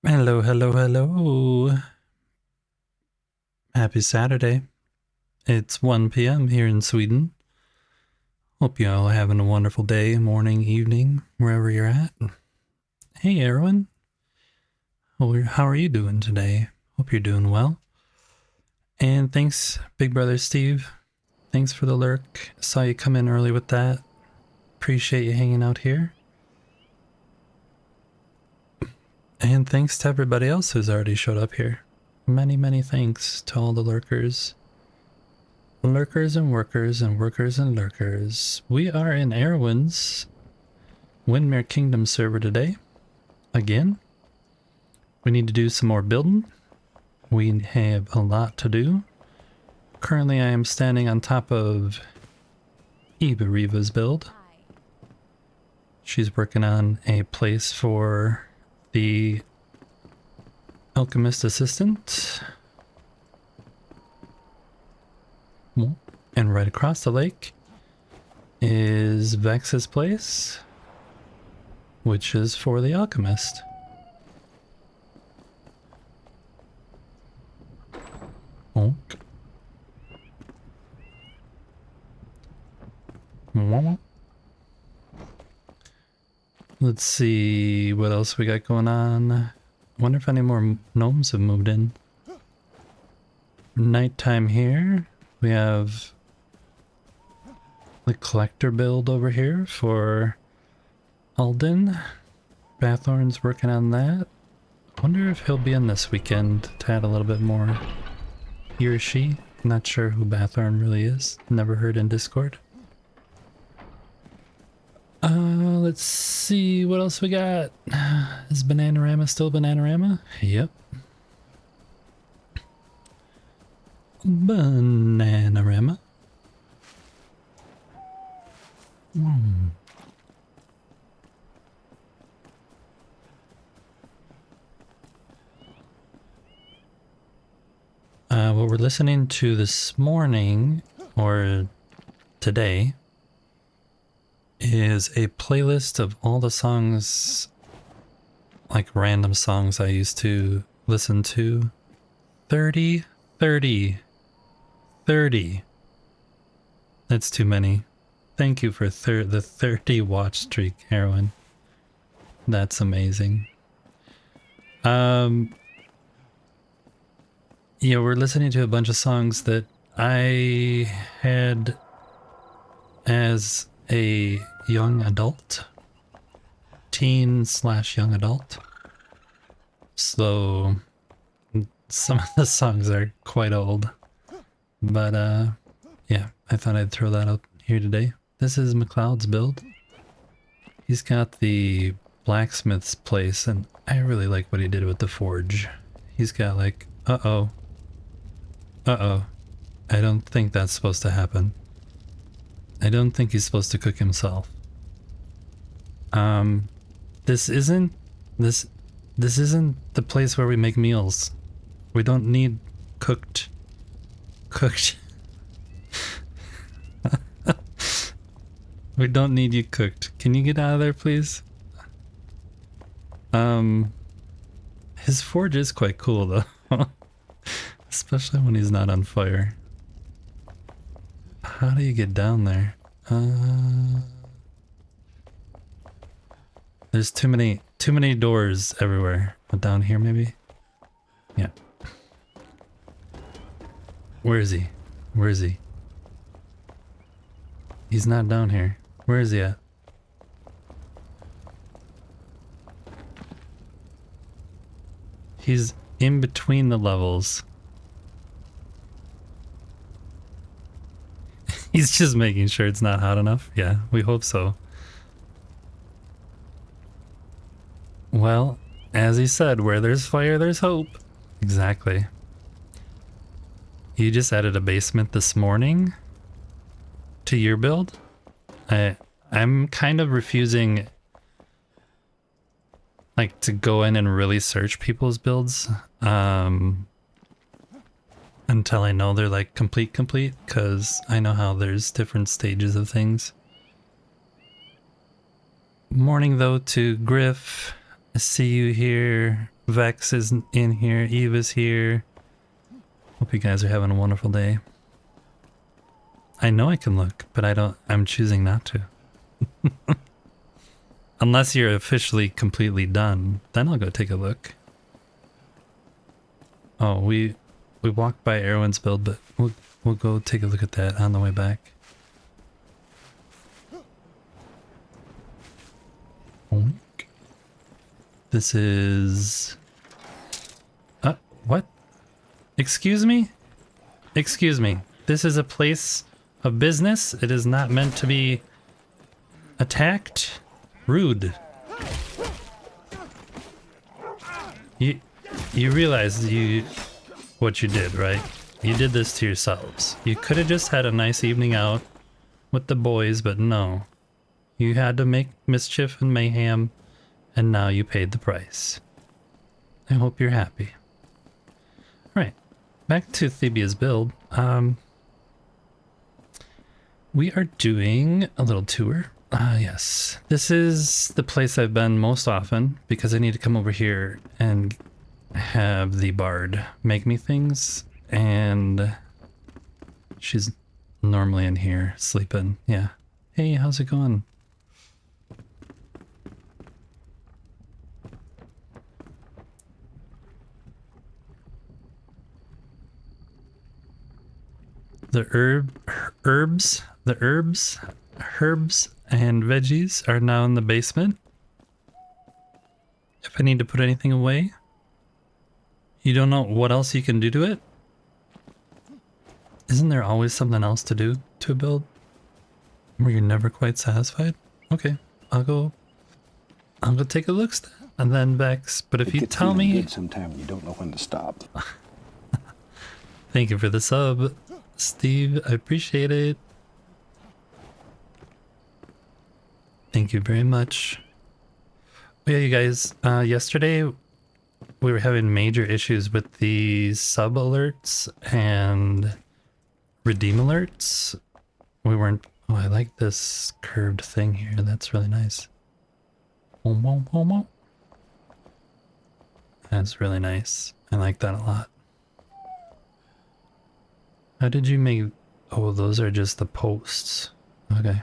Hello, hello, hello. Happy Saturday. It's 1 p.m. here in Sweden. Hope you all are having a wonderful day, morning, evening, wherever you're at. Hey, Erwin. How are you doing today? Hope you're doing well. And thanks, Big Brother Steve. Thanks for the lurk. Saw you come in early with that. Appreciate you hanging out here. And thanks to everybody else who's already showed up here. Many, many thanks to all the lurkers. Lurkers and workers and workers and lurkers. We are in Erwin's Windmere Kingdom server today. Again. We need to do some more building. We have a lot to do. Currently I am standing on top of Iberiva's build. She's working on a place for the alchemist assistant. And right across the lake is Vex's place, which is for the alchemist. Okay. Let's see what else we got going on. Wonder if any more gnomes have moved in. Nighttime here. We have the collector build over here for Alden. Bathorn's working on that. Wonder if he'll be in this weekend to add a little bit more. He or she? Not sure who Bathorn really is. Never heard in Discord. Let's see what else we got. Is Bananarama still Bananarama? Yep. Bananarama. What we're listening to this morning, or today, is a playlist of all the songs, like random songs I used to listen to. 30. That's too many. Thank you for the 30 watch streak, Heroin. That's amazing. Yeah, we're listening to a bunch of songs that I had as a young adult, teen/young adult. So some of the songs are quite old, but yeah, I thought I'd throw that out here today. This is McLeod's build. He's got the blacksmith's place, and I really like what he did with the forge. He's got like, uh-oh, I don't think that's supposed to happen. I don't think he's supposed to cook himself. This isn't the place where we make meals. We don't need cooked. We don't need you cooked. Can you get out of there, please? His forge is quite cool though. Especially when he's not on fire. How do you get down there? There's too many doors everywhere. Down here maybe? Yeah. Where is he? Where is he? He's not down here. Where is he at? He's in between the levels. He's just making sure it's not hot enough. Yeah, we hope so. Well, as he said, where there's fire, there's hope. Exactly. You just added a basement this morning to your build? I'm kind of refusing like to go in and really search people's builds until I know they're like complete, because I know how there's different stages of things. Morning though to Griff. I see you here. Vex is in here. Eve is here. Hope you guys are having a wonderful day. I know I can look, but I'm choosing not to. Unless you're officially completely done, then I'll go take a look. Oh, we walked by Erwin's build, but we'll go take a look at that on the way back. This is... what? Excuse me? Excuse me. This is a place of business. It is not meant to be attacked. Rude. You realize what you did, right? You did this to yourselves. You could have just had a nice evening out with the boys, but no. You had to make mischief and mayhem, and now you paid the price. I hope you're happy. Right, back to Thebia's build. We are doing a little tour. Yes. This is the place I've been most often because I need to come over here and have the bard make me things, and she's normally in here sleeping. Yeah. Hey, how's it going? The herbs and veggies are now in the basement. If I need to put anything away, you don't know what else you can do to it? Isn't there always something else to do to a build where you're never quite satisfied? Okay, I'll go take a look and then Vex. But if you tell me, good sometime you don't know when to stop. Thank you for the sub, Steve. I appreciate it. Thank you very much. Oh, yeah, you guys, yesterday we were having major issues with the sub alerts and redeem alerts. We weren't... Oh, I like this curved thing here. That's really nice. That's really nice. I like that a lot. How did you make... Oh, those are just the posts. Okay.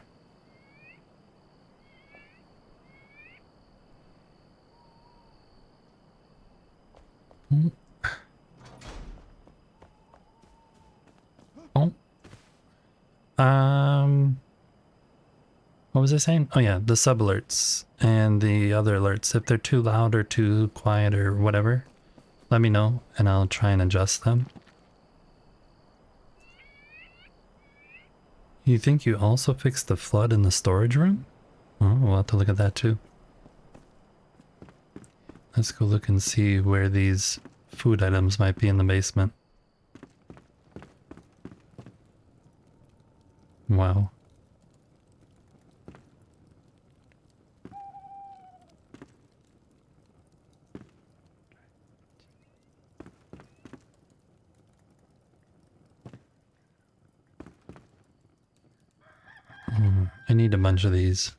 Oh. What was I saying? Oh yeah, the sub alerts and the other alerts. If they're too loud or too quiet or whatever, let me know and I'll try and adjust them. You think you also fixed the flood in the storage room? Oh, we'll have to look at that too. Let's go look and see where these food items might be in the basement. Wow. I need a bunch of these.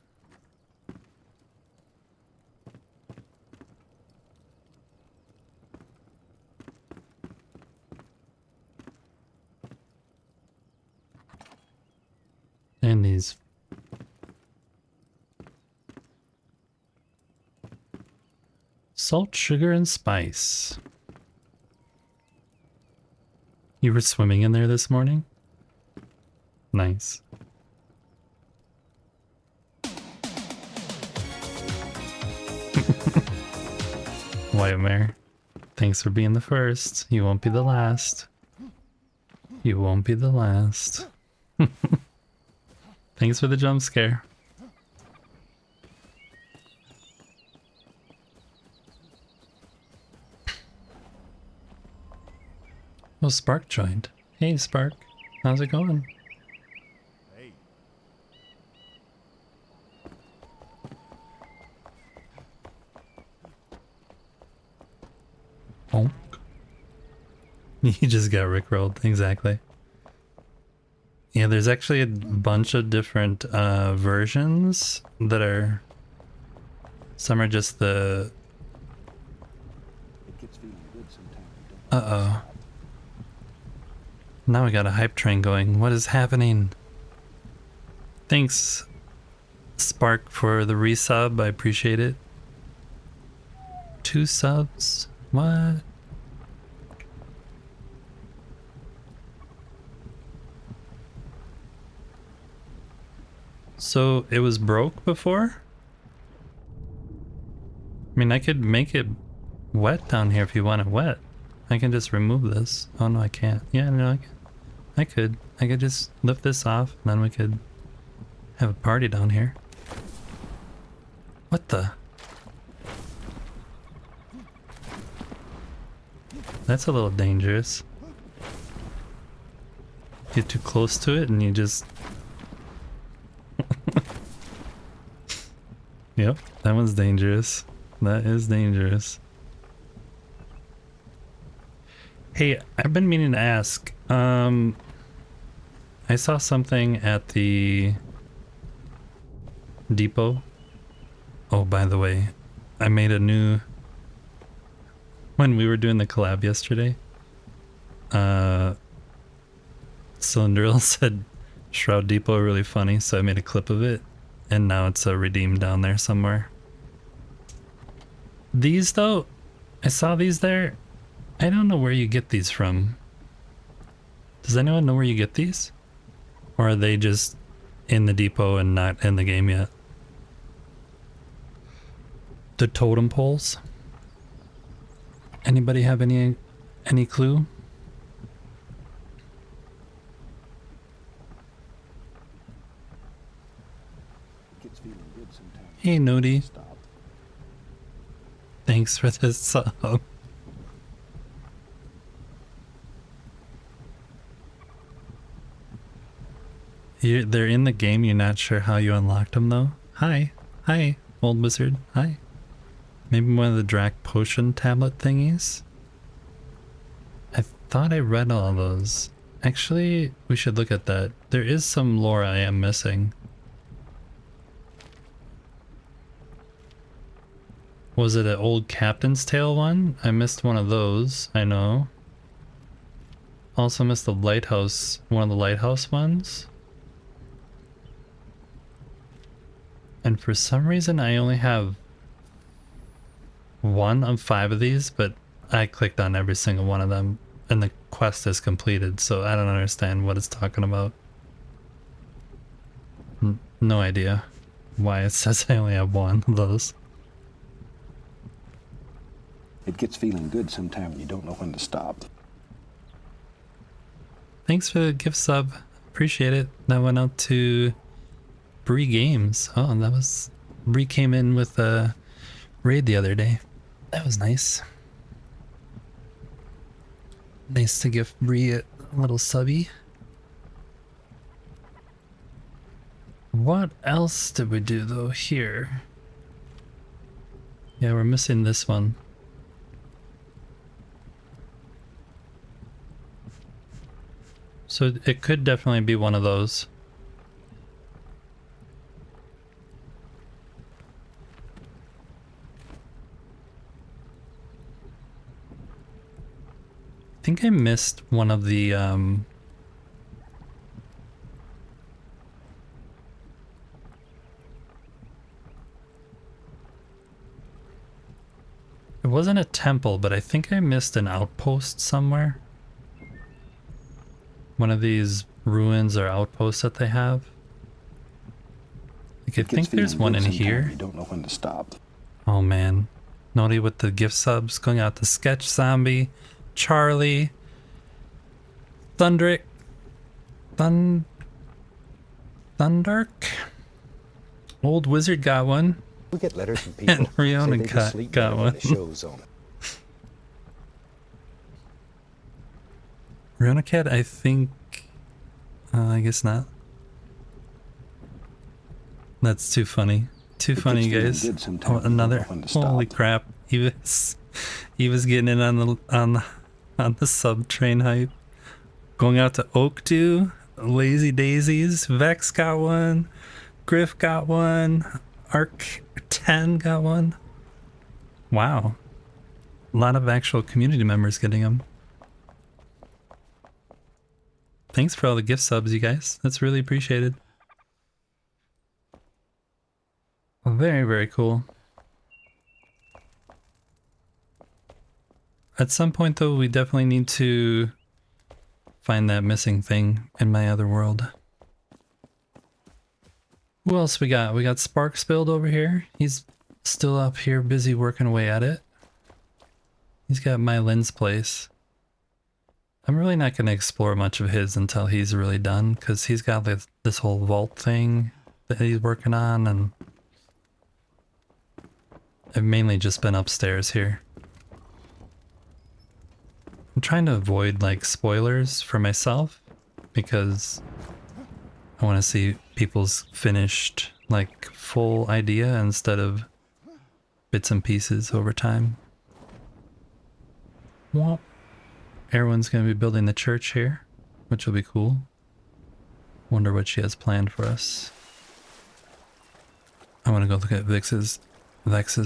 And these. Salt, sugar, and spice. You were swimming in there this morning? Nice. Whitemare, thanks for being the first. You won't be the last. You won't be the last. Thanks for the jump scare. Oh, Spark joined. Hey, Spark. How's it going? Hey. Oh. You just got rickrolled. Exactly. Yeah, there's actually a bunch of different versions that are... Some are just the Uh-oh. Now we got a hype train going. What is happening? Thanks, Spark, for the resub. I appreciate it. 2 subs? What? So it was broke before? I mean, I could make it wet down here if you want it wet. I can just remove this. Oh no, I can't. Yeah, no, I could. I could just lift this off and then we could have a party down here. What the? That's a little dangerous. Get too close to it and you just... Yep, that one's dangerous. That is dangerous. Hey, I've been meaning to ask. I saw something at the depot. Oh, by the way, I made a new... When we were doing the collab yesterday, Cylindrill said Shroud Depot really funny, so I made a clip of it, and now it's redeemed down there somewhere. These though, I saw these there. I don't know where you get these from. Does anyone know where you get these? Or are they just in the depot and not in the game yet? The totem poles? Anybody have any clue? Gets feeling good sometimes. Hey Nodi, Stop. thanks for this sub. They're in the game, you're not sure how you unlocked them though? Hi, old wizard, hi. Maybe one of the Drac potion tablet thingies? I thought I read all of those. Actually, we should look at that. There is some lore I am missing. Was it an old Captain's Tale one? I missed one of those, I know. Also missed the lighthouse, one of the lighthouse ones. And for some reason I only have 1 of 5 of these, but I clicked on every single one of them and the quest is completed, so I don't understand what it's talking about. No idea why it says I only have 1 of those. It gets feeling good sometimes you don't know when to stop. Thanks for the gift sub. Appreciate it. That went out to Bree Games. Oh, and that was... Bree came in with a raid the other day. That was nice. Nice to give Bree a little subby. What else did we do though here? Yeah, we're missing this one. So it could definitely be one of those. I think I missed one of the it wasn't a temple, but I think I missed an outpost somewhere. One of these ruins or outposts that they have. Like, I think there's one in here. You don't know when to stop. Oh man. Nodi with the gift subs going out to Sketch Zombie, Charlie, Thundrick, Thundark. Old Wizard got one. We get letters from people. And Riona say they just sleep got better when one. the show's on. Riona Cat, I think... I guess not. That's too funny. Too funny, guys. Oh, another... Holy crap. He was getting in on the sub train hype. Going out to Oak 2, Lazy Daisies, Vex got one, Griff got one, Arc 10 got one. Wow. A lot of actual community members getting them. Thanks for all the gift subs, you guys. That's really appreciated. Very, very cool. At some point, though, we definitely need to find that missing thing in my other world. Who else we got? We got Sparks build over here. He's still up here busy working away at it. He's got my lens place. I'm really not going to explore much of his until he's really done, because he's got this whole vault thing that he's working on, and I've mainly just been upstairs here. I'm trying to avoid like spoilers for myself, because I want to see people's finished like full idea instead of bits and pieces over time. Well, everyone's going to be building the church here, which will be cool. Wonder what she has planned for us. I want to go look at Vex's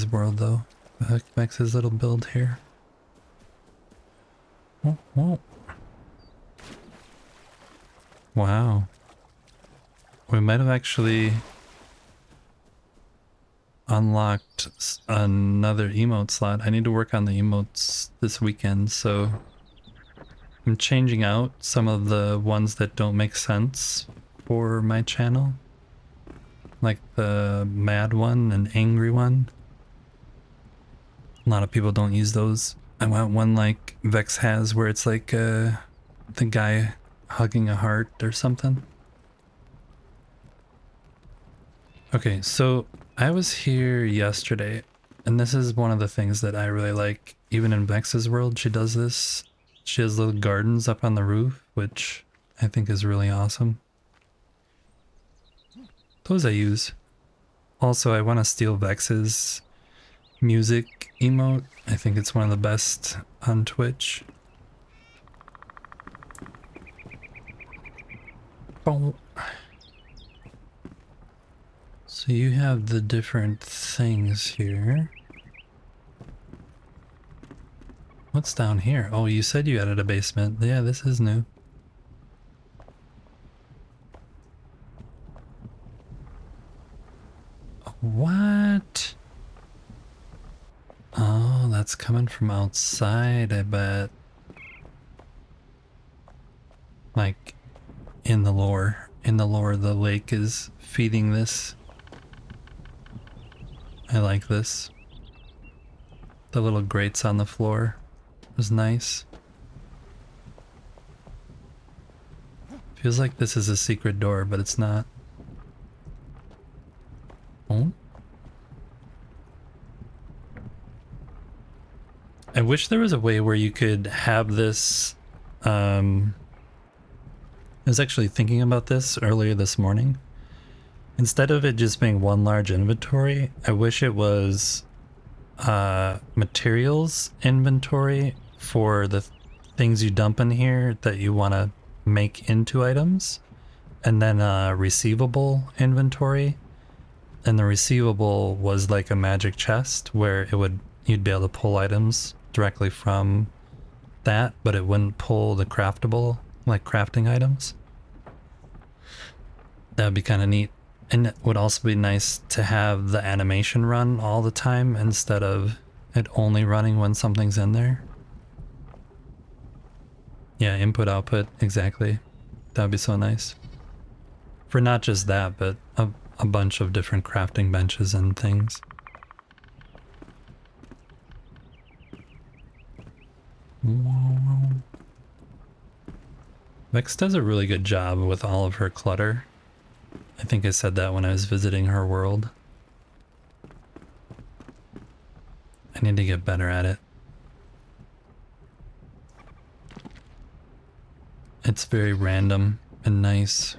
world though. Vex's little build here. Oh, whoa. Wow. We might have actually unlocked another emote slot. I need to work on the emotes this weekend, so I'm changing out some of the ones that don't make sense for my channel. Like the mad one and angry one. A lot of people don't use those. I want one like Vex has where it's like the guy hugging a heart or something. Okay, so I was here yesterday, and this is one of the things that I really like. Even in Vex's world, she does this. She has little gardens up on the roof, which I think is really awesome. Those I use. Also, I want to steal Vex's music emote. I think it's one of the best on Twitch. Boom. So you have the different things here. What's down here? Oh, you said you added a basement. Yeah, this is new. What? Oh, that's coming from outside, I bet. Like, in the lore. In the lore, the lake is feeding this. I like this. The little grates on the floor is nice. Feels like this is a secret door, but it's not. Oh. I wish there was a way where you could have this. I was actually thinking about this earlier this morning. Instead of it just being one large inventory, I wish it was materials inventory for the things you dump in here that you want to make into items, and then a receivable inventory. And the receivable was like a magic chest where you'd be able to pull items directly from that, but it wouldn't pull the craftable, like crafting items. That would be kind of neat. And it would also be nice to have the animation run all the time instead of it only running when something's in there. Yeah, input output, exactly. That would be so nice. For not just that, but a bunch of different crafting benches and things. Vex does a really good job with all of her clutter. I think I said that when I was visiting her world. I need to get better at it. It's very random and nice.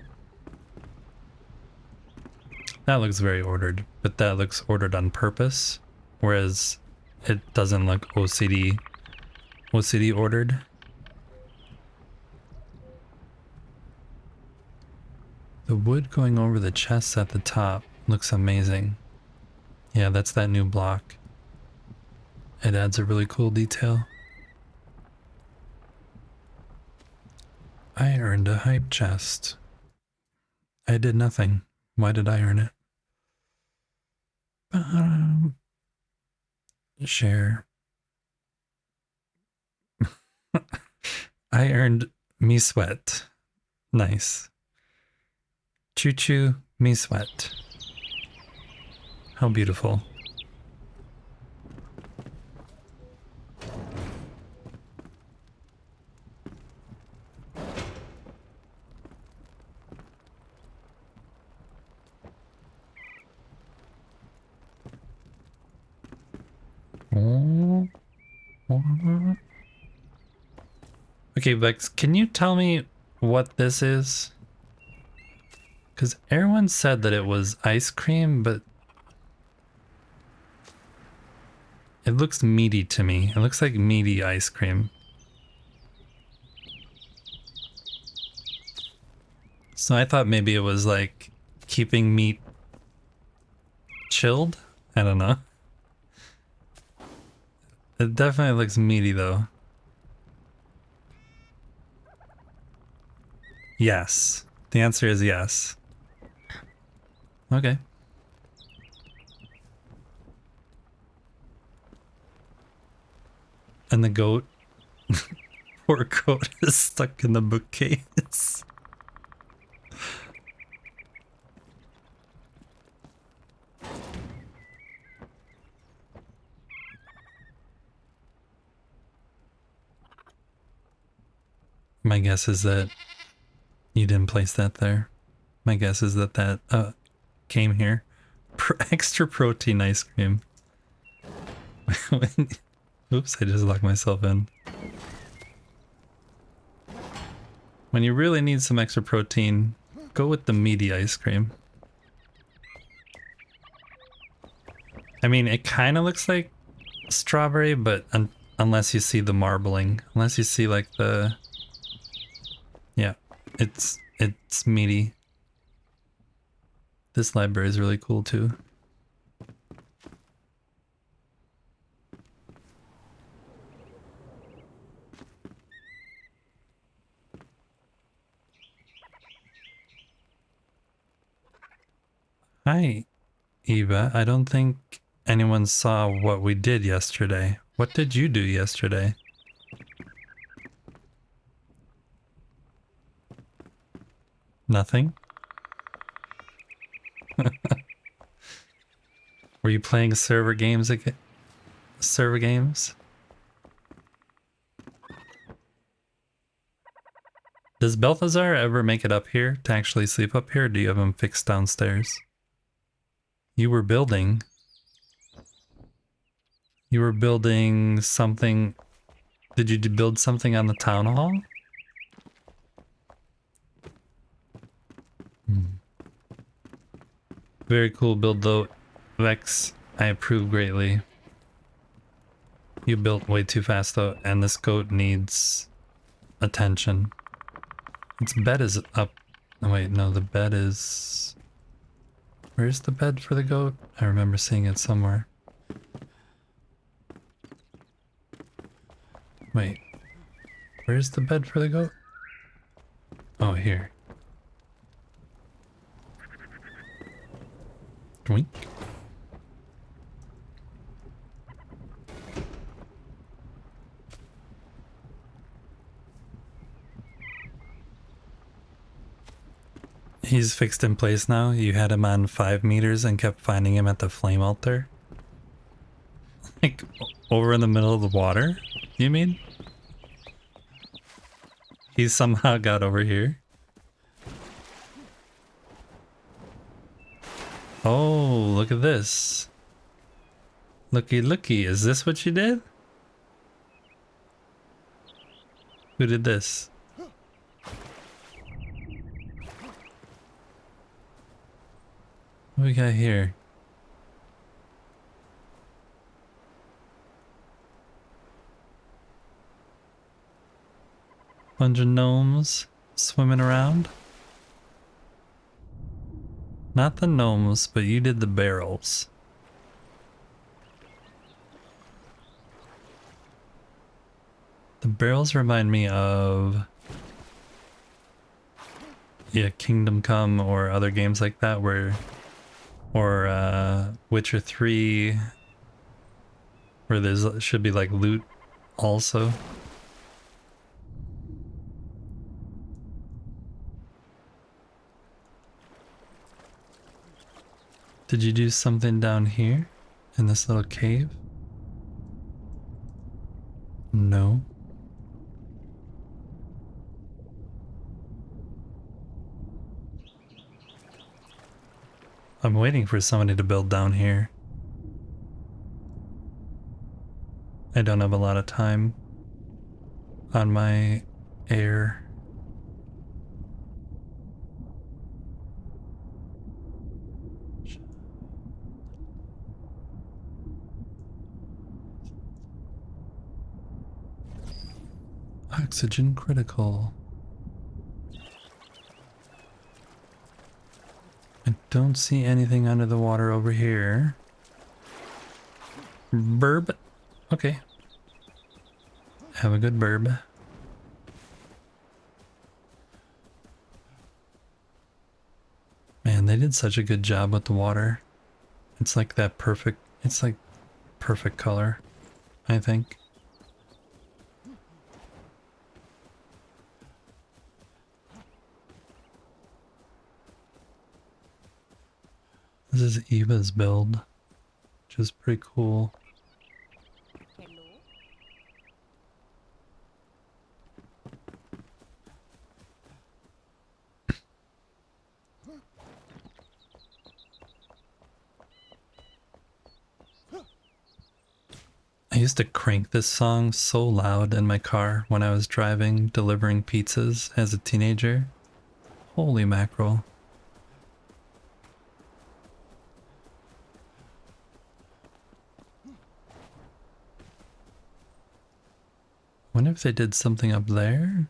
That looks very ordered, but that looks ordered on purpose, whereas it doesn't look OCD ordered. The wood going over the chests at the top looks amazing. Yeah, that's that new block. It adds a really cool detail. I earned a hype chest. I did nothing. Why did I earn it? Share. I earned me sweat. Nice. Choo choo, me sweat. How beautiful. Okay, Vex, can you tell me what this is? Because everyone said that it was ice cream, but it looks meaty to me. It looks like meaty ice cream. So I thought maybe it was like keeping meat chilled? I don't know. It definitely looks meaty though. Yes. The answer is yes. Okay. And the goat. Poor goat is stuck in the bookcase. My guess is that you didn't place that there. My guess is that that came here. Extra protein ice cream. Oops, I just locked myself in. When you really need some extra protein, go with the meaty ice cream. I mean, it kind of looks like strawberry, but unless you see the marbling, unless you see like the, yeah, it's meaty. This library is really cool too. Hi, Eva. I don't think anyone saw what we did yesterday. What did you do yesterday? Nothing? Were you playing server games again? Server games? Does Balthazar ever make it up here to actually sleep up here? Or do you have him fixed downstairs? You were building. You were building something. Did you build something on the town hall? Very cool build though, Vex. I approve greatly. You built way too fast though, and this goat needs attention. Its bed is up. Oh wait, no, the bed is... Where's the bed for the goat? I remember seeing it somewhere. Wait, where's the bed for the goat? Oh, here. Doink. He's fixed in place now. You had him on 5 meters and kept finding him at the flame altar. Like, over in the middle of the water, you mean? He somehow got over here. Oh, look at this. Looky, looky. Is this what you did? Who did this? What we got here? Bunch of gnomes swimming around. Not the gnomes, but you did the barrels. The barrels remind me of yeah, Kingdom Come or other games like that where, or Witcher 3, where there's should be like loot also. Did you do something down here in this little cave? No. I'm waiting for somebody to build down here. I don't have a lot of time on my air. Oxygen critical. I don't see anything under the water over here. Burb. Okay. Have a good burb. Man, they did such a good job with the water. It's like that perfect, it's like perfect color, I think. This is Eva's build, which is pretty cool. I used to crank this song so loud in my car when I was driving, delivering pizzas as a teenager. Holy mackerel. Wonder if they did something up there?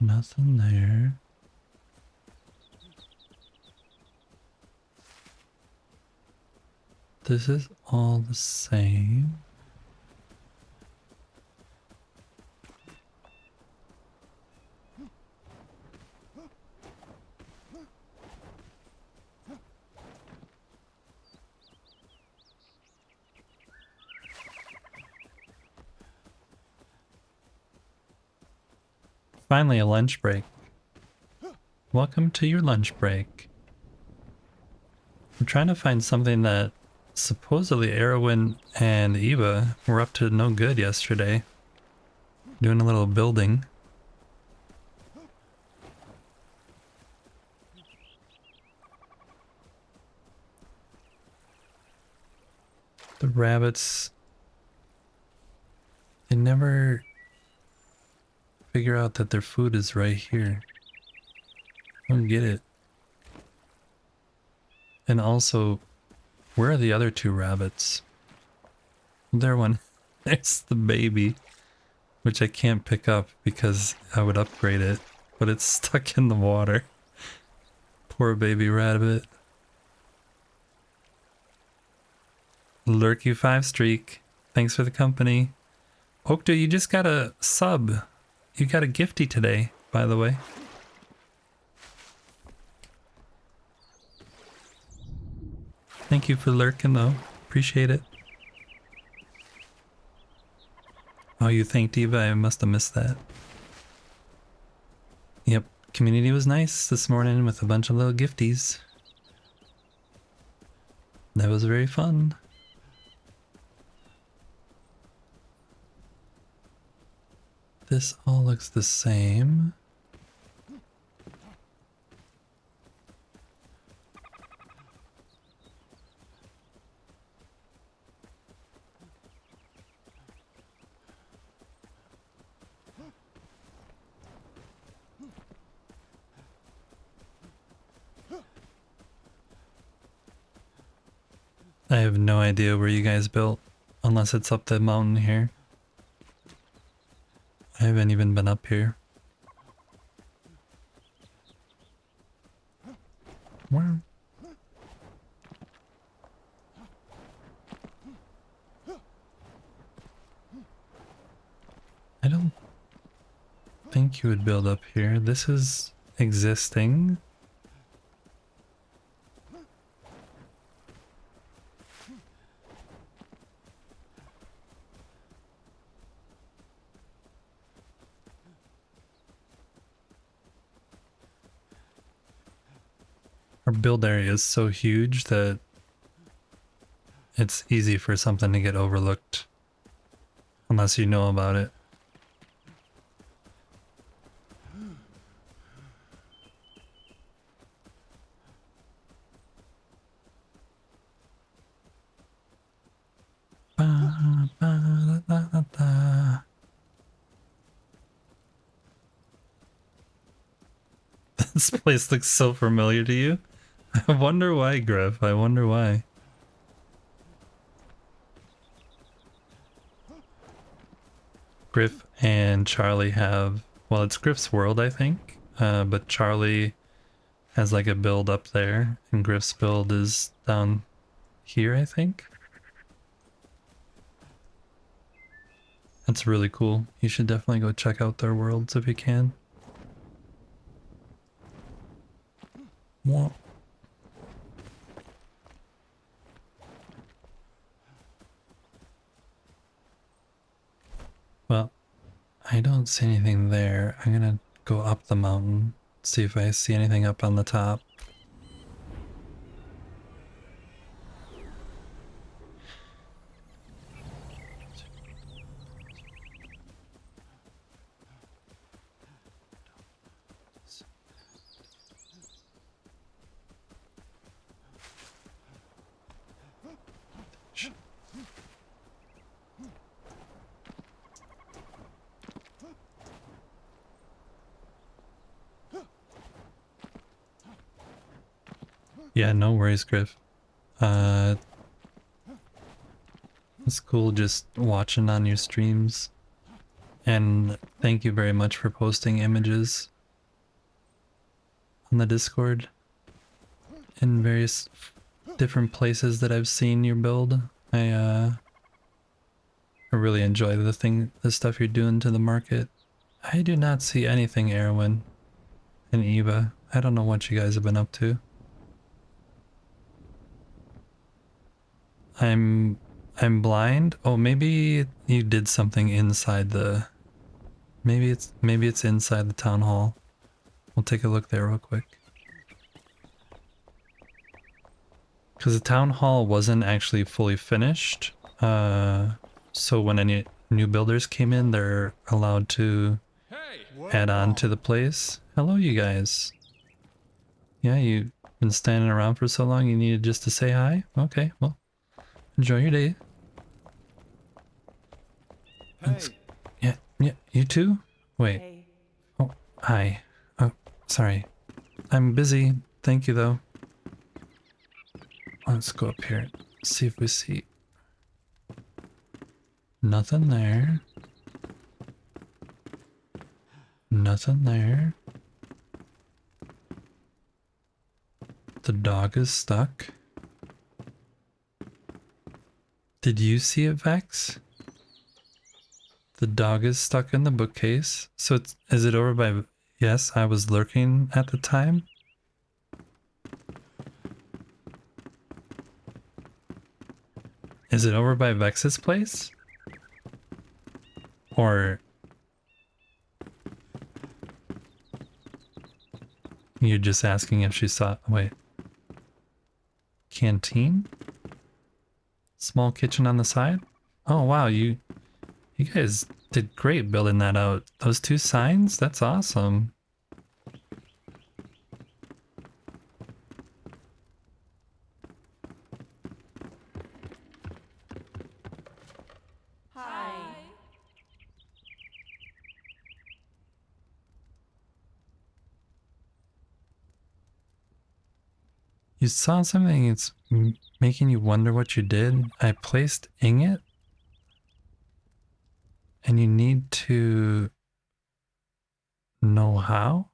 Nothing there. This is all the same. Finally a lunch break. Welcome to your lunch break. I'm trying to find something that supposedly Erwin and Eva were up to no good yesterday. Doing a little building. The rabbits, they never figure out that their food is right here. I don't get it. And also, where are the other two rabbits? There one. There's the baby, which I can't pick up because I would upgrade it, but it's stuck in the water. Poor baby rabbit. Lurky 5 streak. Thanks for the company. Okto, you just got a sub. You got a gifty today, by the way. Thank you for lurking though. Appreciate it. Oh, you thanked Eva? I must have missed that. Yep, community was nice this morning with a bunch of little gifties. That was very fun. This all looks the same. I have no idea where you guys built, unless it's up the mountain here. I haven't even been up here. Where? think you would build up here. This is existing. Our build area is so huge that it's easy for something to get overlooked unless you know about it. Ba, ba, da, da, da. This place looks so familiar to you. I wonder why, Griff. I wonder why. Griff and Charlie have, well, it's Griff's world, I think. But Charlie has like a build up there, and Griff's build is down here, I think. That's really cool. You should definitely go check out their worlds if you can. Whoa. Well, I don't see anything there. I'm gonna go up the mountain, see if I see anything up on the top. Yeah, no worries, Griff. It's cool just watching on your streams. And thank you very much for posting images on the Discord in various different places that I've seen your build. I really enjoy the stuff you're doing to the market. I do not see anything, Erwin and Eva. I don't know what you guys have been up to. I'm blind. Oh, maybe you did something inside the, maybe it's inside the town hall. We'll take a look there real quick. Because the town hall wasn't actually fully finished. So when any new builders came in, they're allowed to add on to the place. Hello, you guys. Yeah, you've been standing around for so long, you needed just to say hi? Okay, well, enjoy your day. Yeah, you too? Wait. Hey. Oh, hi. Oh, sorry. I'm busy. Thank you, though. Let's go up here. See if we see. Nothing there. Nothing there. The dog is stuck. Did you see it, Vex? The dog is stuck in the bookcase. So is it over by... Yes, I was lurking at the time. Is it over by Vex's place? Or... You're just asking if she saw... Wait. Canteen? Small kitchen on the side? Oh wow, you guys did great building that out. Those two signs? That's awesome. Hi. You saw something, it's making you wonder what you did. I placed ingot. And you need to know how?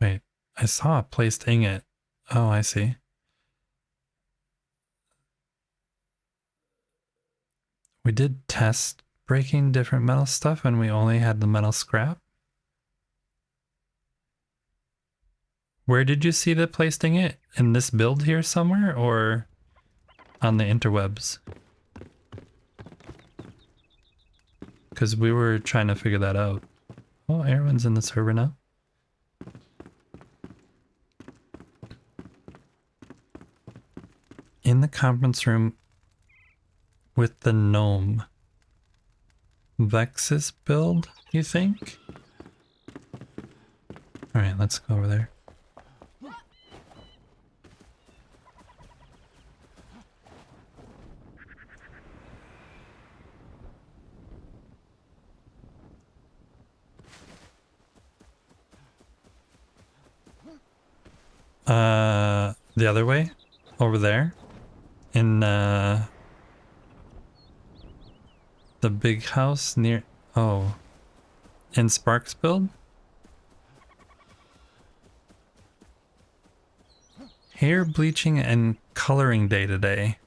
Wait, I saw a placed ingot. Oh, I see. We did test breaking different metal stuff and we only had the metal scrap? Where did you see that placing it? In this build here somewhere or on the interwebs? Because we were trying to figure that out. Oh, everyone's in the server now. In the conference room with the gnome. Vex's build, you think? Alright, let's go over there. The other way? Over there? In, the big house near... Oh. In Sparks build? Hair bleaching and coloring day to day.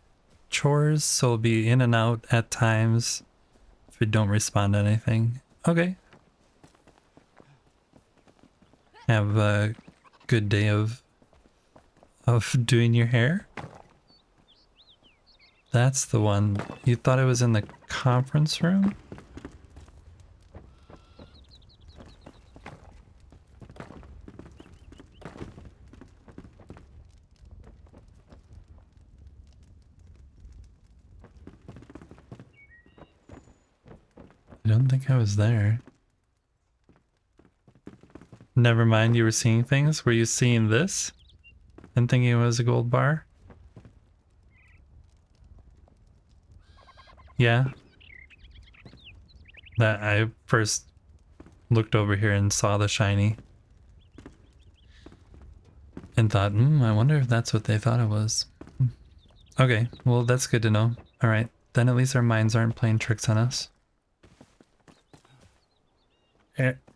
Chores, so we'll be in and out at times if we don't respond to anything. Okay. Have a good day of doing your hair. That's the one. You thought it was in the conference room? I don't think I was there. Never mind, you were seeing things? Were you seeing this? And thinking it was a gold bar? Yeah. That I first looked over here and saw the shiny. And thought, I wonder if that's what they thought it was. Okay, well that's good to know. Alright, then at least our minds aren't playing tricks on us.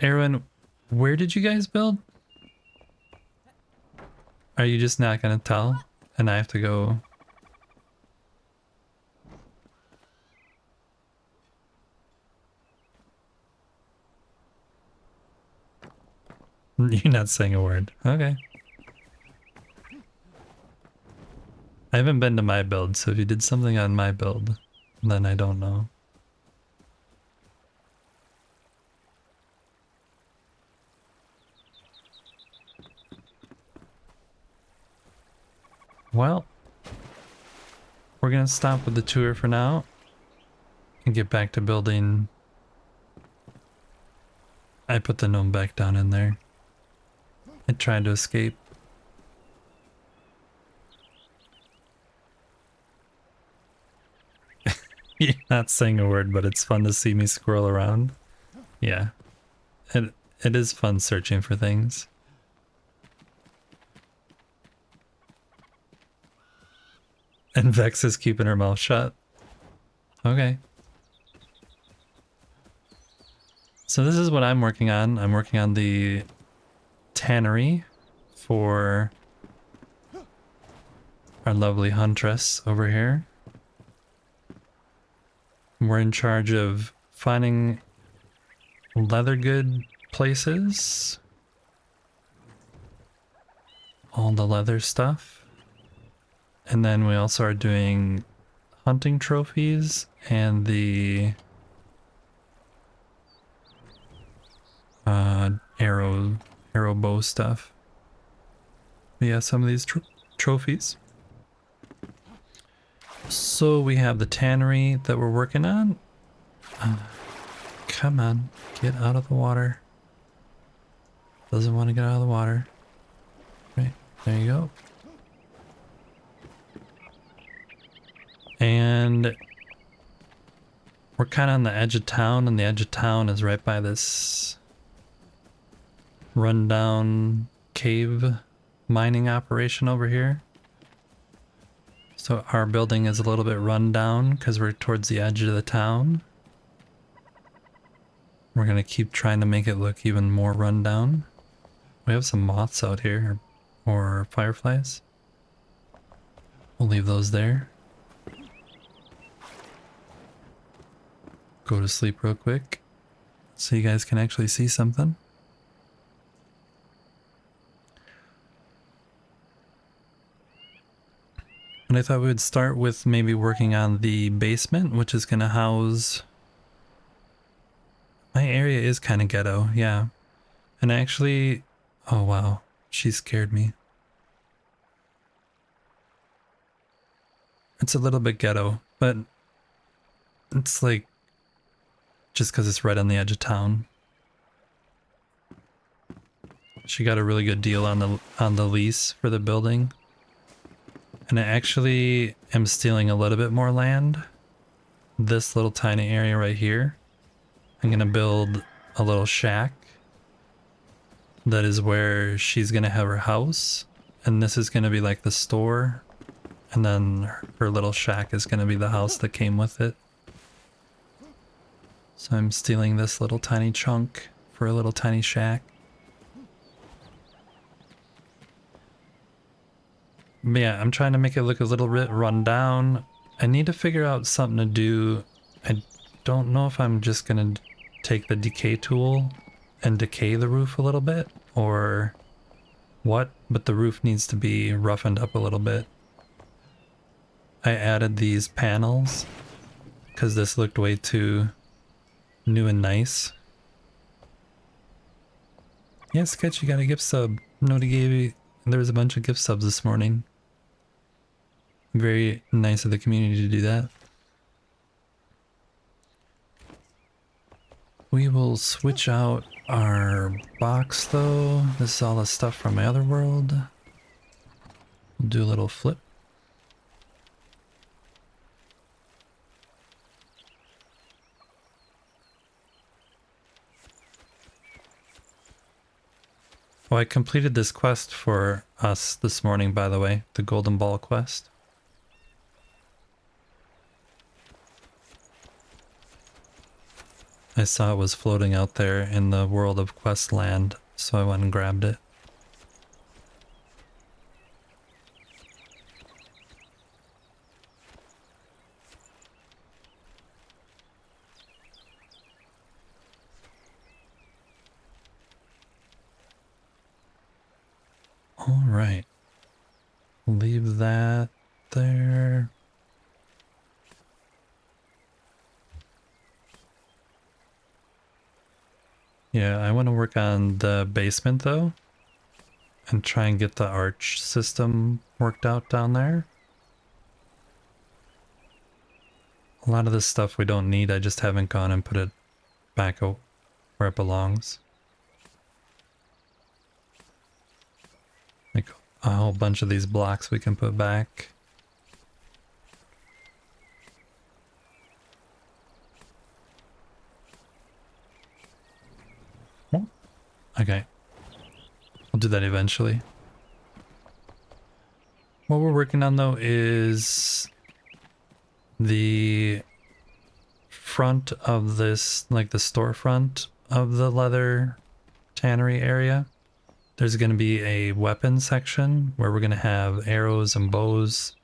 Erwin, where did you guys build? Are you just not gonna tell? And I have to go... You're not saying a word. Okay. I haven't been to my build, so if you did something on my build, then I don't know. Well, we're gonna stop with the tour for now and get back to building. I put the gnome back down in there. It tried to escape. You're not saying a word, but it's fun to see me scroll around. Yeah, it is fun searching for things. And Vex is keeping her mouth shut. Okay. So this is what I'm working on. I'm working on the Tannery for our lovely huntress over here. We're in charge of finding leather good places. All the leather stuff. And then we also are doing hunting trophies and the arrow bow stuff. But yeah, some of these trophies. So we have the tannery that we're working on. Come on, get out of the water. Doesn't want to get out of the water. Right, there you go. And we're kind of on the edge of town, and the edge of town is right by this rundown cave mining operation over here. So our building is a little bit run down because we're towards the edge of the town. We're going to keep trying to make it look even more run down. We have some moths out here, or fireflies. We'll leave those there. go to sleep real quick so you guys can actually see something. And I thought we would start with maybe working on the basement, which is going to house... My area is kind of ghetto, yeah. And actually... Oh wow, she scared me. It's a little bit ghetto, but it's like just because it's right on the edge of town. She got a really good deal on the lease for the building. And I actually am stealing a little bit more land. This little tiny area right here. I'm gonna build a little shack. That is where she's gonna have her house. And this is gonna be like the store. And then her little shack is gonna be the house that came with it. So I'm stealing this little tiny chunk for a little tiny shack. But yeah, I'm trying to make it look a little bit run down. I need to figure out something to do. I don't know if I'm just gonna take the decay tool and decay the roof a little bit or what, but the roof needs to be roughened up a little bit. I added these panels because this looked way too new and nice. Yeah, Sketch, you got a gift sub. Nobody gave you... There was a bunch of gift subs this morning. Very nice of the community to do that. We will switch out our box though. This is all the stuff from my other world. We'll do a little flip. Oh, I completed this quest for us this morning, by the way, the Golden Ball quest. I saw it was floating out there in the world of Questland, so I went and grabbed it. All right. Leave that there. Yeah, I want to work on the basement though and try and get the arch system worked out down there. A lot of this stuff we don't need, I just haven't gone and put it back where it belongs. Like a whole bunch of these blocks we can put back. Okay. I'll do that eventually. What we're working on though is the front of this, like the storefront of the leather tannery area. There's going to be a weapon section where we're going to have arrows and bows,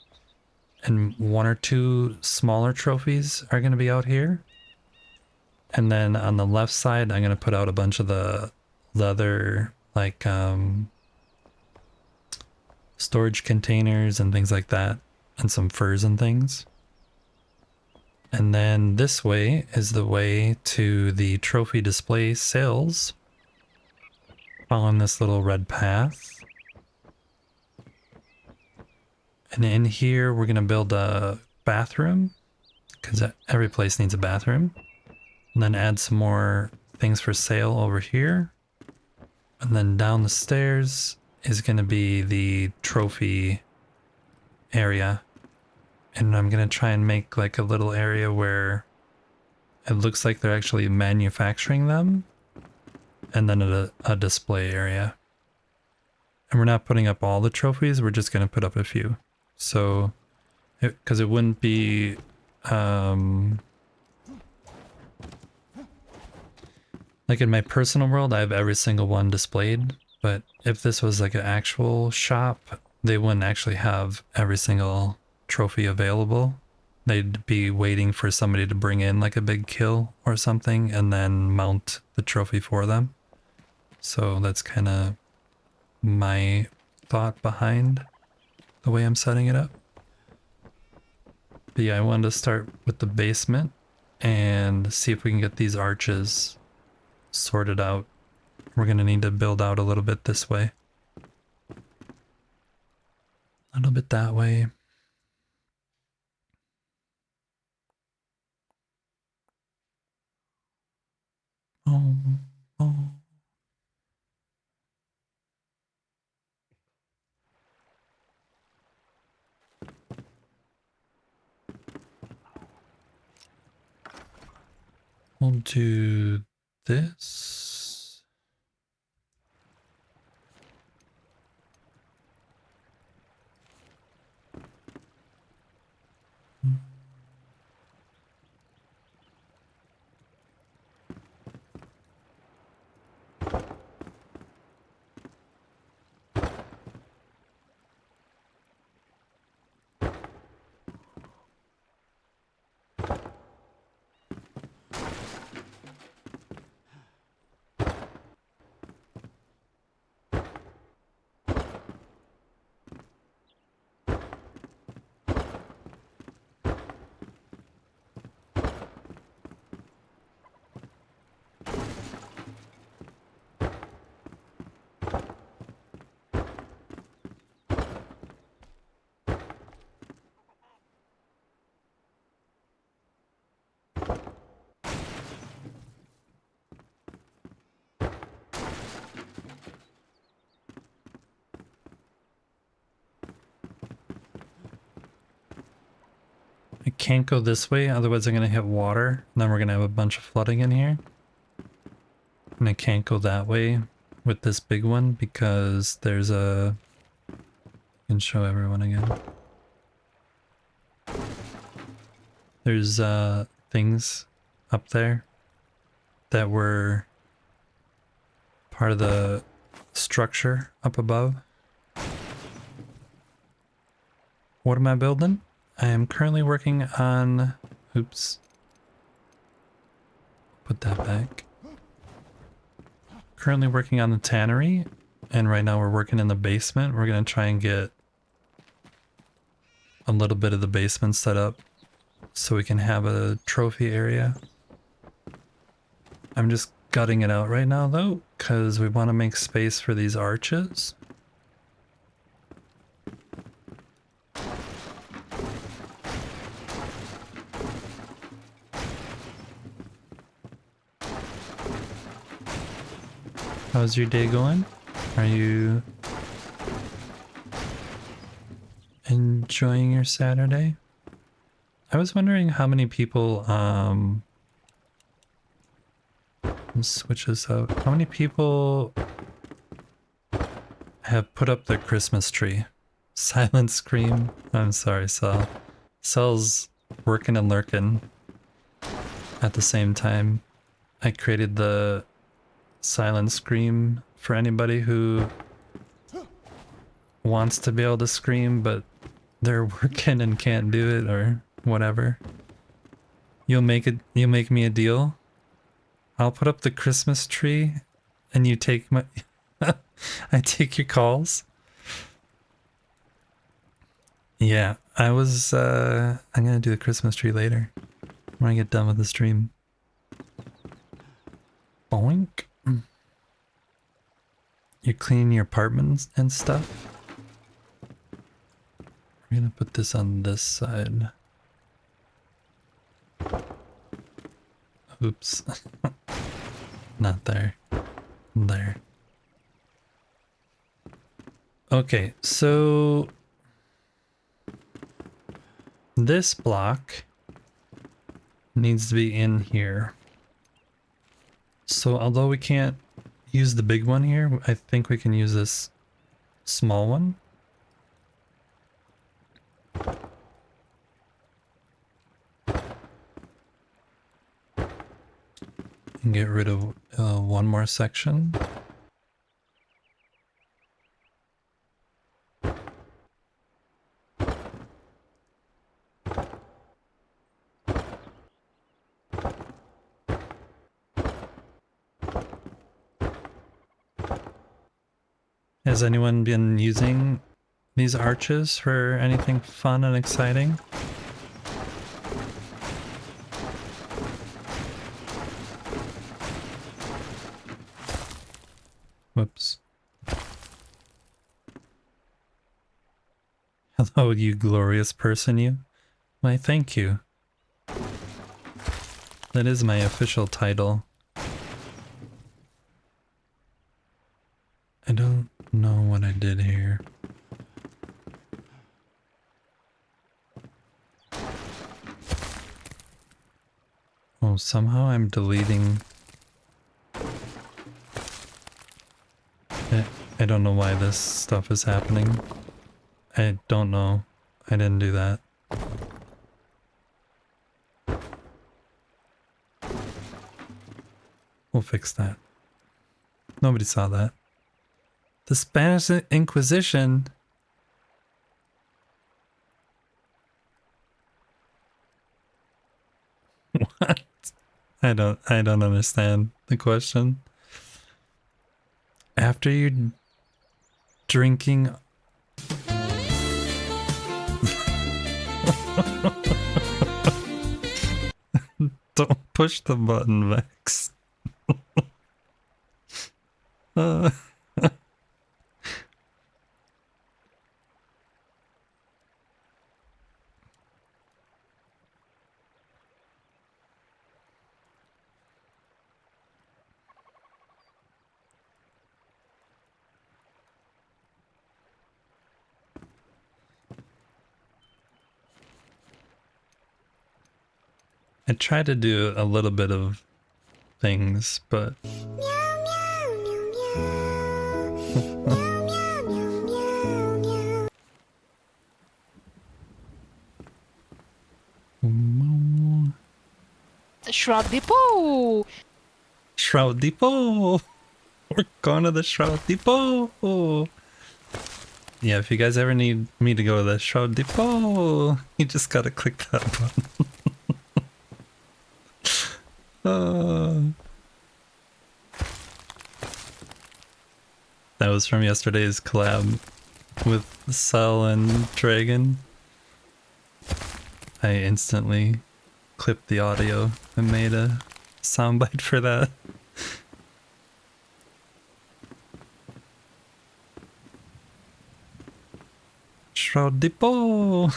and 1 or 2 smaller trophies are going to be out here. And then on the left side, I'm going to put out a bunch of the leather, like storage containers and things like that, and some furs and things. And then this way is the way to the trophy display sales, following this little red path. And in here we're going to build a bathroom, because every place needs a bathroom. And then add some more things for sale over here. And then down the stairs is going to be the trophy area. And I'm going to try and make like a little area where it looks like they're actually manufacturing them. And then a display area. And we're not putting up all the trophies, we're just going to put up a few. So, because it wouldn't be... like in my personal world, I have every single one displayed, but if this was like an actual shop, they wouldn't actually have every single trophy available. they'd be waiting for somebody to bring in like a big kill or something and then mount the trophy for them. So that's kind of my thought behind the way I'm setting it up. But yeah, I wanted to start with the basement and see if we can get these arches sorted out. We're going to need to build out a little bit this way. A little bit that way. Oh, oh. We'll do this. I can't go this way, otherwise I'm going to hit water, and then we're going to have a bunch of flooding in here. And I can't go that way with this big one because there's a... I can show everyone again. There's things up there that were part of the structure up above. What am I building? I am currently working on... Oops. Put that back. Currently working on the tannery, and right now we're working in the basement. We're going to try and get a little bit of the basement set up so we can have a trophy area. I'm just gutting it out right now though, because we want to make space for these arches. How's your day going? Are you enjoying your Saturday? I was wondering how many people, let's switch this out. How many people have put up their Christmas tree? Silent Scream. I'm sorry, Sal. Sal's working and lurking at the same time. I created the Silent Scream for anybody who wants to be able to scream, but they're working and can't do it or whatever. You'll make me a deal. I'll put up the Christmas tree and you take my I take your calls. Yeah, I'm gonna do the Christmas tree later when I get done with the stream. Boink. You're cleaning your apartment and stuff? We're gonna put this on this side. Oops. Not there. There. Okay, so this block needs to be in here. So although we can't use the big one here, I think we can use this small one. And get rid of one more section. Has anyone been using these arches for anything fun and exciting? Whoops. Hello, you glorious person, you. Why, thank you. That is my official title. I don't know what I did here. Oh, somehow I'm deleting... I don't know why this stuff is happening. I don't know. I didn't do that. We'll fix that. Nobody saw that. The Spanish Inquisition. What? I don't understand the question. After you're drinking... Don't push the button, Vex. uh, I try to do a little bit of things, but... Shroud Depot! Shroud Depot! We're going to the Shroud Depot! Yeah, if you guys ever need me to go to the Shroud Depot, you just gotta click that button. That was from yesterday's collab with Cell and Dragon. I instantly clipped the audio and made a soundbite for that. Shroud Depot!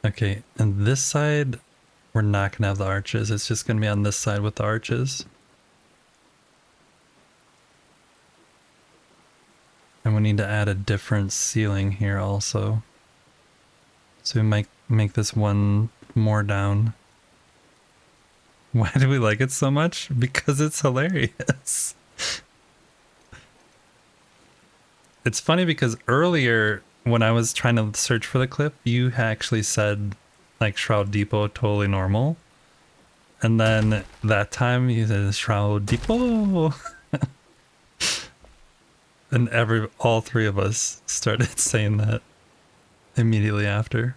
Okay, and this side, we're not gonna have the arches. It's just gonna be on this side with the arches. And we need to add a different ceiling here also. So we might make this one more down. Why do we like it so much? Because it's hilarious. It's funny because earlier when I was trying to search for the clip, you actually said like Shroud Depot totally normal. And then that time you said Shroud Depot. And all three of us started saying that immediately after.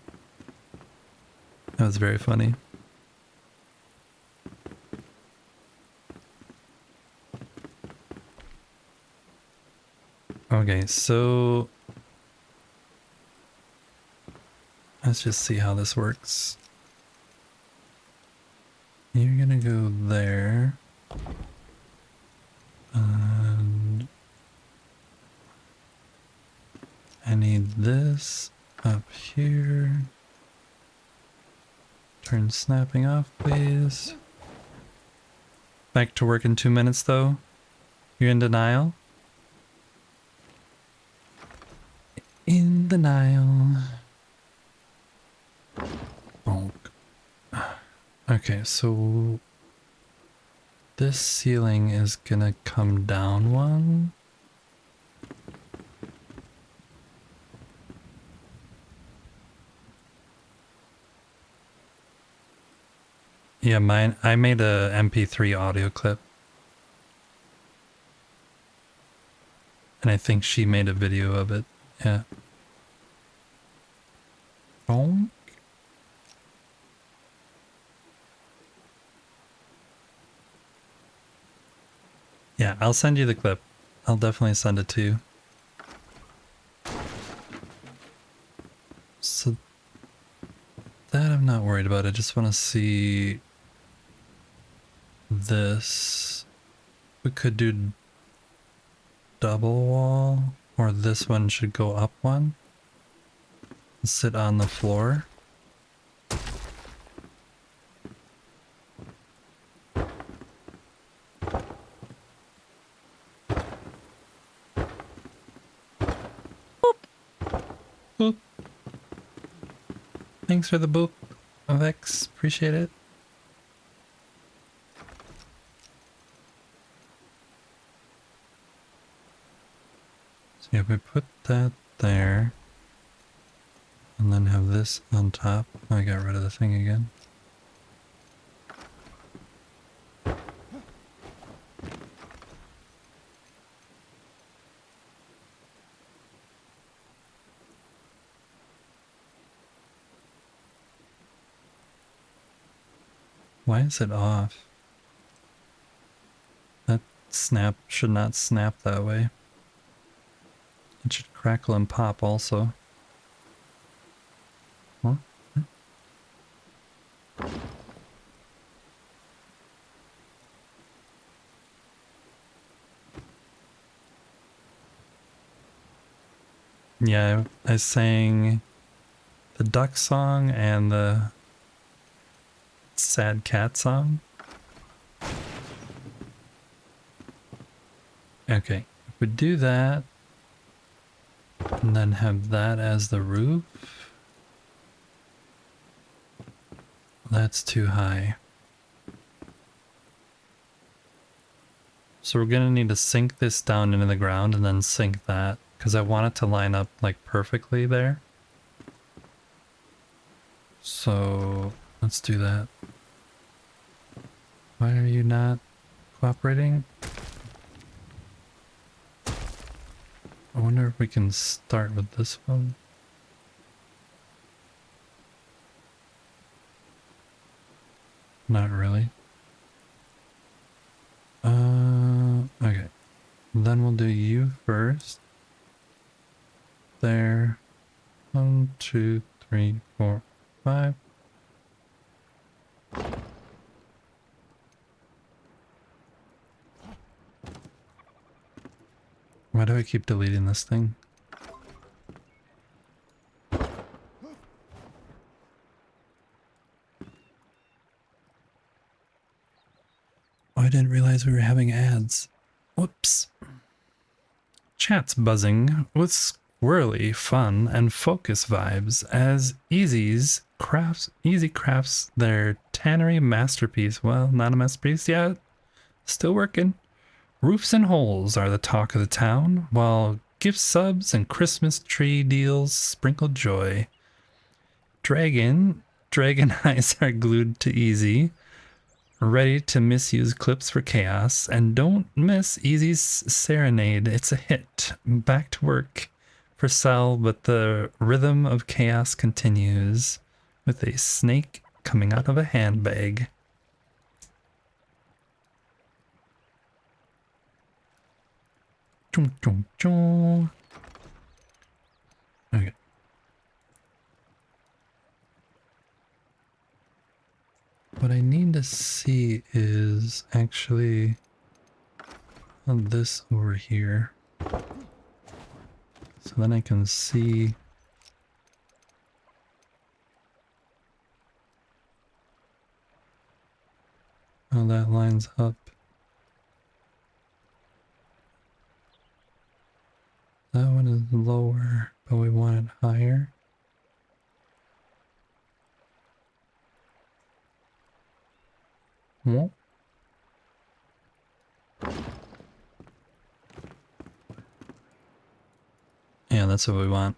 That was very funny. Okay, so let's just see how this works. You're gonna go there. And I need this up here. Turn snapping off, please. Back to work in 2 minutes, though. You're in denial? In denial. Bonk. Okay, so this ceiling is gonna come down one. Yeah, mine. I made a MP3 audio clip. And I think she made a video of it. Yeah. Bonk. Yeah, I'll send you the clip. I'll definitely send it to you. So that I'm not worried about. I just want to see this. We could do double wall, or this one should go up one. Sit on the floor. Boop. Thanks for the boop, Vex. Appreciate it. So yeah, we put that there. And then have this on top. I got rid of the thing again. Why is it off? That snap should not snap that way. It should crackle and pop also. Huh? Yeah, I sang the duck song and the sad cat song. Okay, if we do that, and then have that as the roof, that's too high. So we're gonna need to sink this down into the ground and then sink that, because I want it to line up like perfectly there. So let's do that. Why are you not cooperating? I wonder if we can start with this one. Not really. Okay. Then we'll do you first. There. 1, 2, 3, 4, 5. Why do I keep deleting this thing? Oh, I didn't realize we were having ads. Whoops. Chat's buzzing with squirrely fun and focus vibes as Easy crafts their Tannery masterpiece. Well, not a masterpiece yet. Still working. Roofs and holes are the talk of the town, while gift subs and Christmas tree deals sprinkle joy. Dragon eyes are glued to Easy, ready to misuse clips for chaos, and don't miss Easy's serenade. It's a hit. Back to work for Cell, but the rhythm of chaos continues with a snake coming out of a handbag. Chum, chum, chum. Okay. What I need to see is actually on this over here. So then I can see how that lines up. That one is lower, but we want it higher. Well, yeah, that's what we want.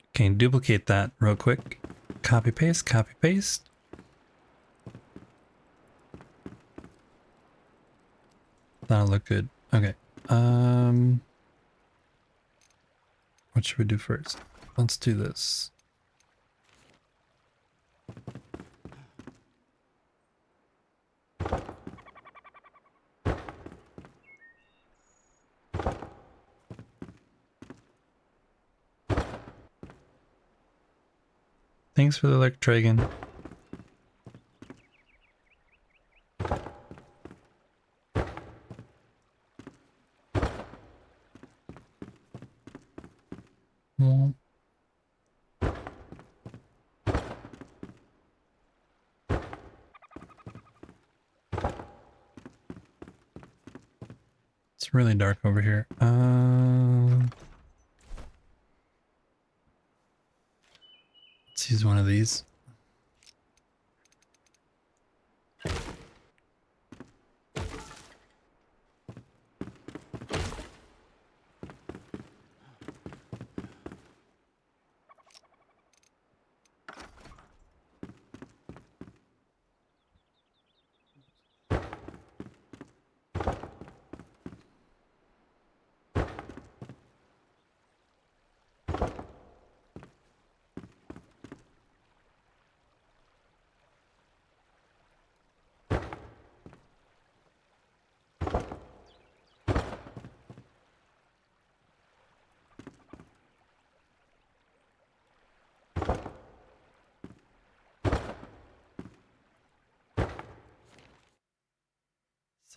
Okay, duplicate that real quick. Copy paste, copy paste. That'll look good. Okay. What should we do first? Let's do this. Let's Thanks for the lurk, Dragon. Well, it's really dark over here. Let's use one of these.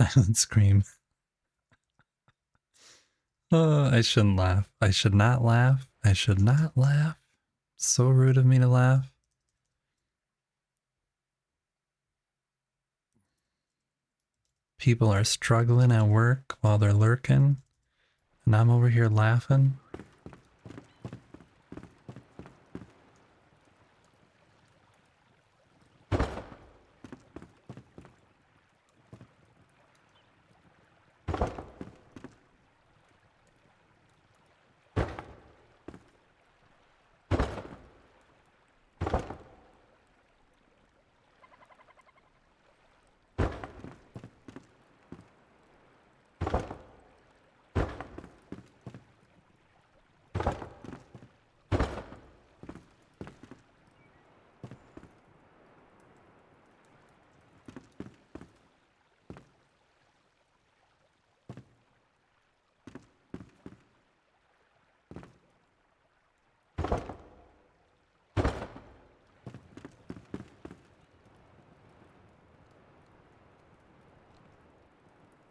Silent scream. I shouldn't laugh. I should not laugh. I should not laugh. So rude of me to laugh. People are struggling at work while they're lurking, and I'm over here laughing.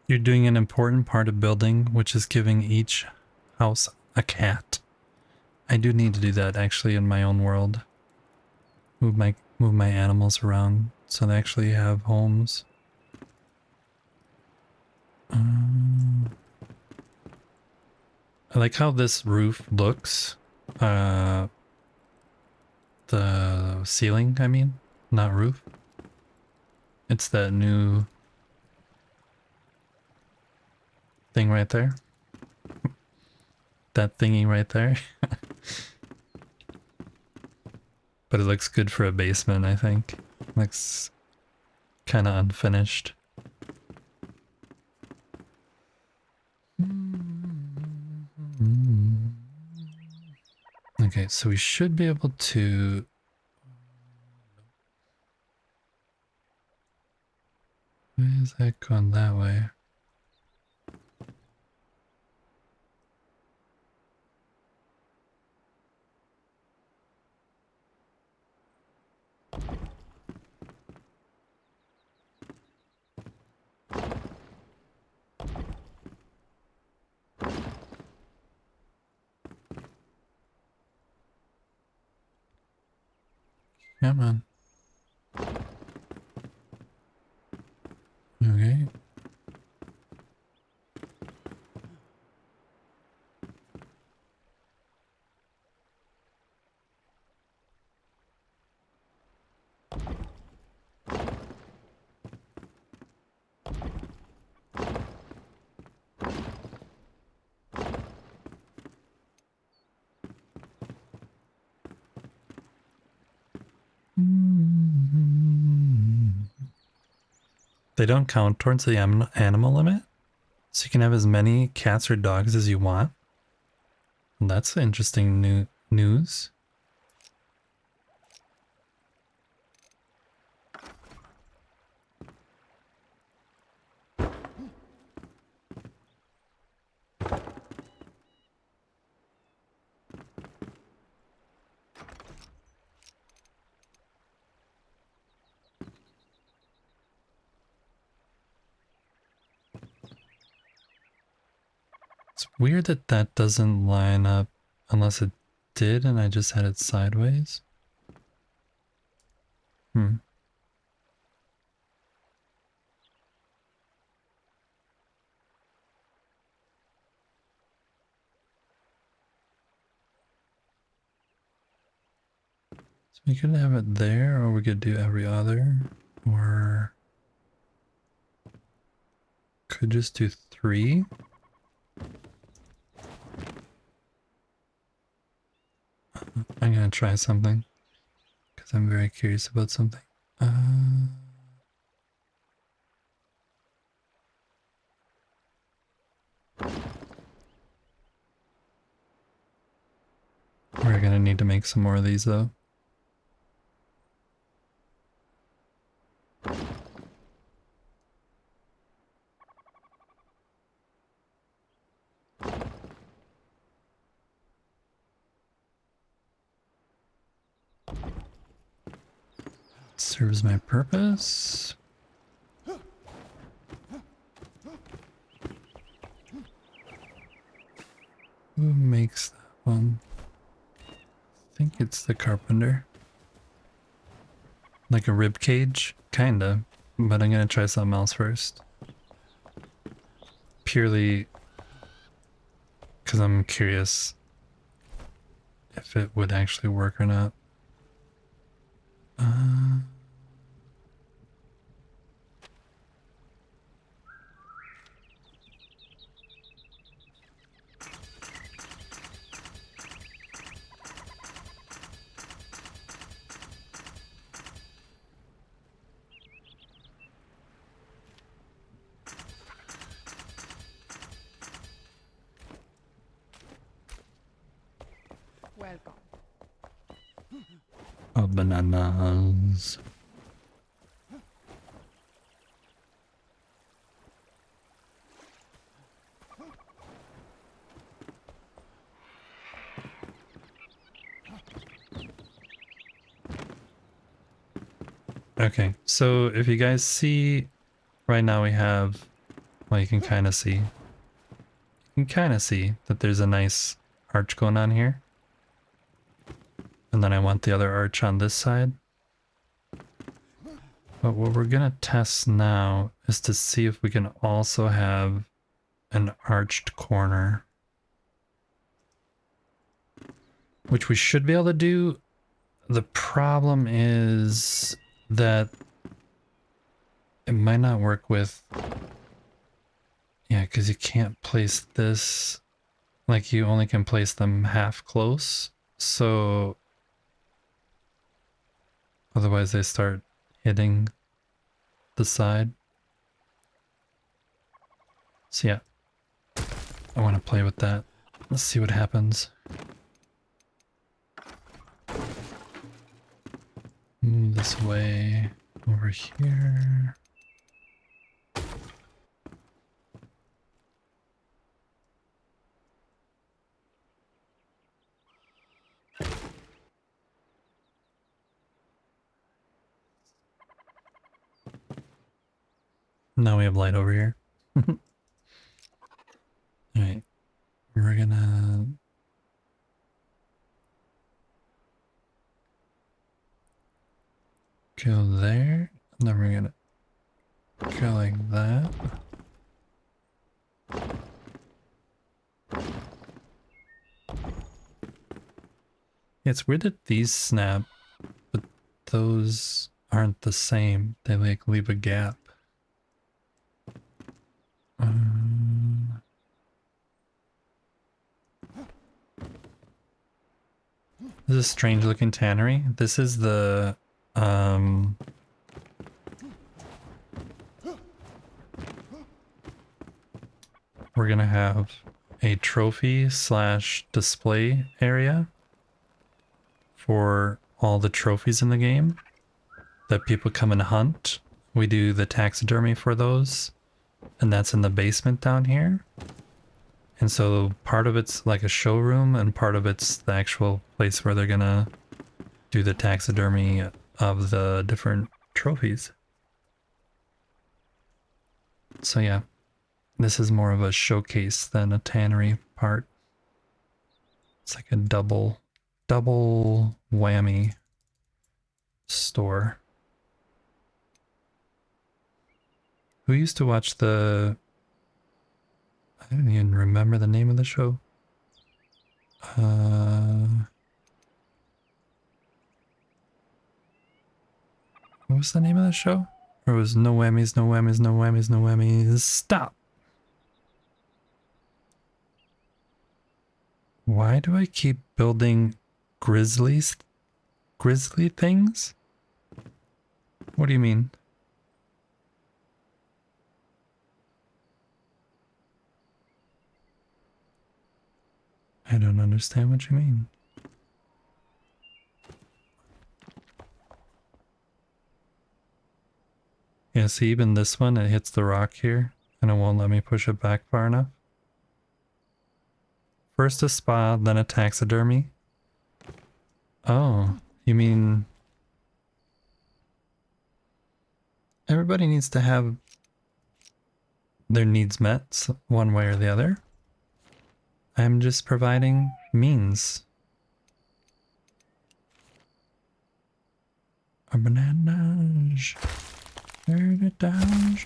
You're doing an important part of building, which is giving each house a cat. I do need to do that actually in my own world. Move my animals around so they actually have homes. I like how this roof looks. The ceiling, I mean, not roof. It's that new thing right there. That thingy right there. But it looks good for a basement, I think. Looks kind of unfinished. Okay, so we should be able to... Why is that going that way? Come on. Okay. They don't count towards the animal limit, so you can have as many cats or dogs as you want. And that's interesting news. Weird that that doesn't line up unless it did and I just had it sideways. Hmm. So we could have it there, or we could do every other, or could just do 3. I'm gonna try something because I'm very curious about something. We're gonna need to make some more of these though. Serves my purpose. Who makes that one? I think it's the carpenter. Like a rib cage? Kinda. But I'm gonna try something else first. Purely because I'm curious if it would actually work or not. Welcome. Oh, bananas. Okay, so if you guys see, right now we have, well, you can kind of see. You can kind of see that there's a nice arch going on here. And then I want the other arch on this side. But what we're gonna test now is to see if we can also have an arched corner. Which we should be able to do. The problem is that it might not work with... Yeah, because you can't place this... Like, you only can place them half close. So... Otherwise they start hitting the side. So yeah, I want to play with that. Let's see what happens. Move this way over here. Now we have light over here. Alright, we're gonna... go there, and then we're gonna go like that. It's weird that these snap, but those aren't the same. They like leave a gap. This is a strange looking tannery. This is the we're gonna have a trophy slash display area for all the trophies in the game that people come and hunt. We do the taxidermy for those, and that's in the basement down here. And so part of it's like a showroom and part of it's the actual place where they're gonna do the taxidermy of the different trophies. So yeah, this is more of a showcase than a tannery part. It's like a double whammy store. Who used to watch the... I don't even remember the name of the show. What was the name of the show? Or it was no whammies, no whammies, no whammies, no whammies. Stop! Why do I keep building grizzly things? What do you mean? I don't understand what you mean. Yeah, see, even this one, it hits the rock here, and it won't let me push it back far enough. First a spa, then a taxidermy. Oh, you mean... everybody needs to have their needs met, one way or the other. I'm just providing means. A banana. Turn it down.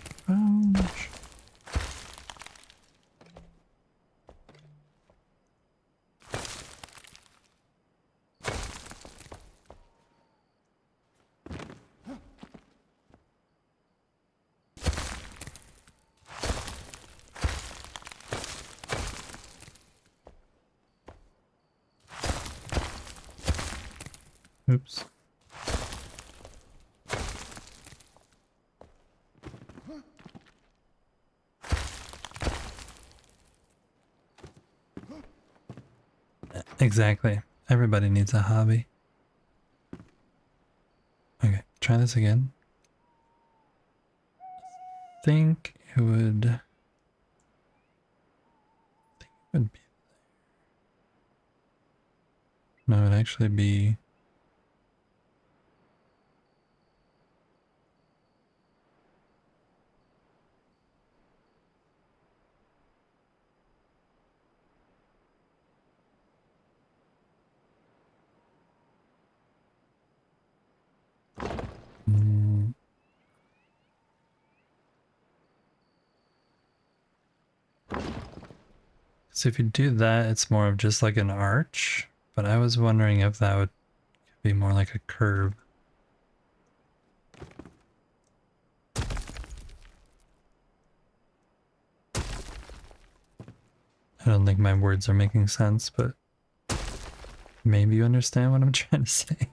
Oops. Exactly. Everybody needs a hobby. Okay, try this again. Think it would be... no, it'd actually be... So if you do that, it's more of just like an arch, but I was wondering if that would be more like a curve. I don't think my words are making sense, but maybe you understand what I'm trying to say.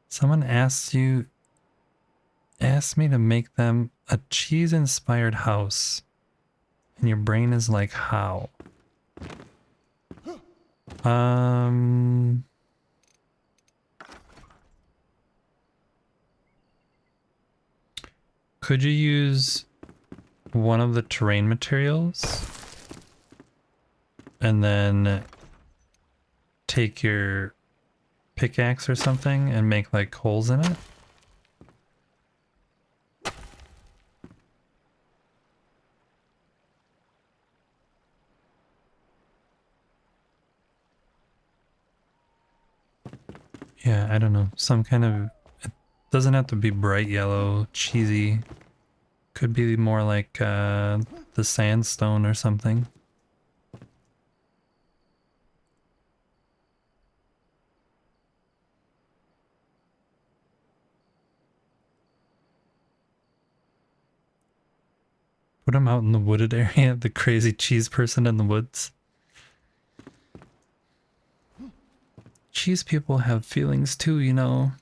Someone asked me to make them a cheese-inspired house, and your brain is like, how? Could you use one of the terrain materials and then take your pickaxe or something and make like holes in it? Yeah, I don't know. Some kind of... it doesn't have to be bright yellow, cheesy. Could be more like the sandstone or something. Put him out in the wooded area, the crazy cheese person in the woods. Cheese people have feelings too, you know.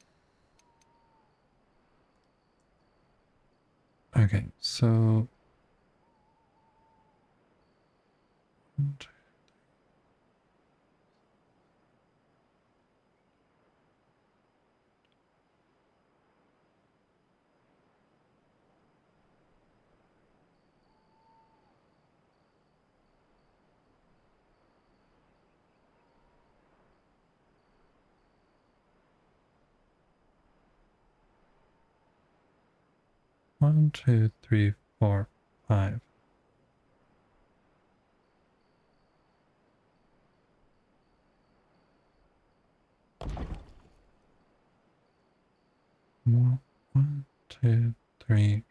Okay, so... 1, 2, 3, 4, 5. One, 2, 3,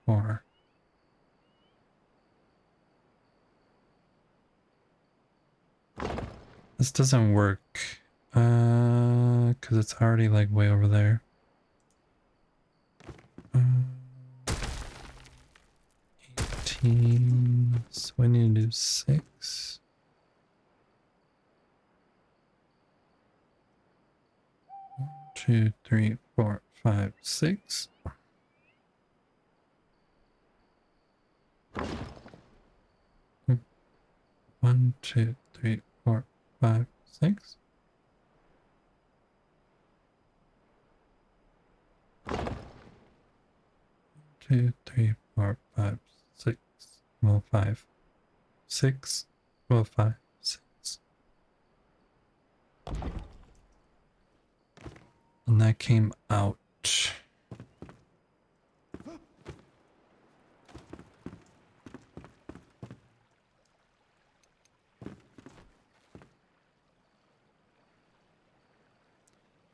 4. This doesn't work. Because it's already like way over there. 18. So we need to do 6. 1, 2, 3, 4, 5, 6. One, 2, 3, 4, 5, 6. Two, 3, 4, 5, 6. Well, 5, 6. Well, 5, 6. And that came out.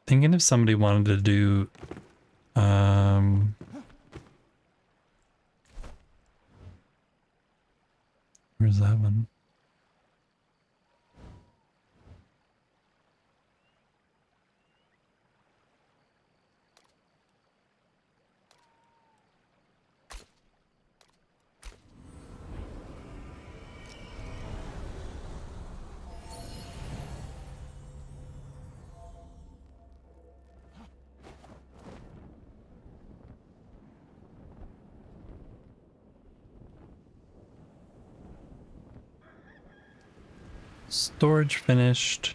Thinking if somebody wanted to do where's that one? Storage finished,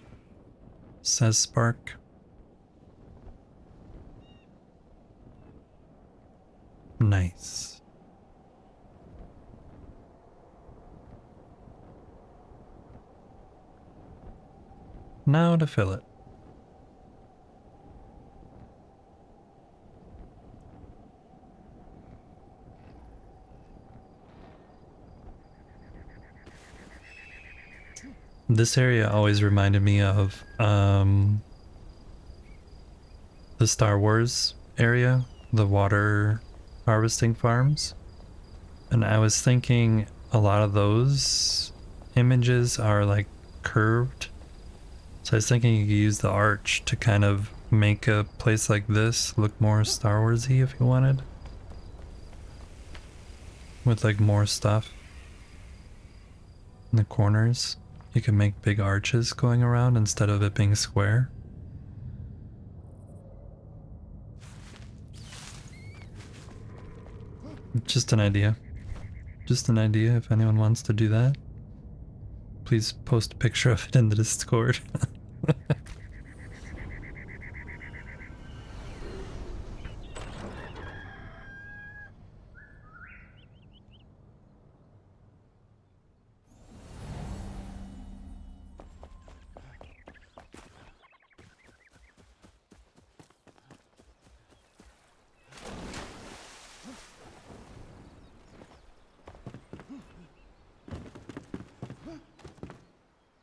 says Spark. Nice. Now to fill it. This area always reminded me of the Star Wars area, the water harvesting farms. And I was thinking a lot of those images are like curved. So I was thinking you could use the arch to kind of make a place like this look more Star Wars-y if you wanted. With like more stuff in the corners. You can make big arches going around instead of it being square. Just an idea. Just an idea if anyone wants to do that. Please post a picture of it in the Discord.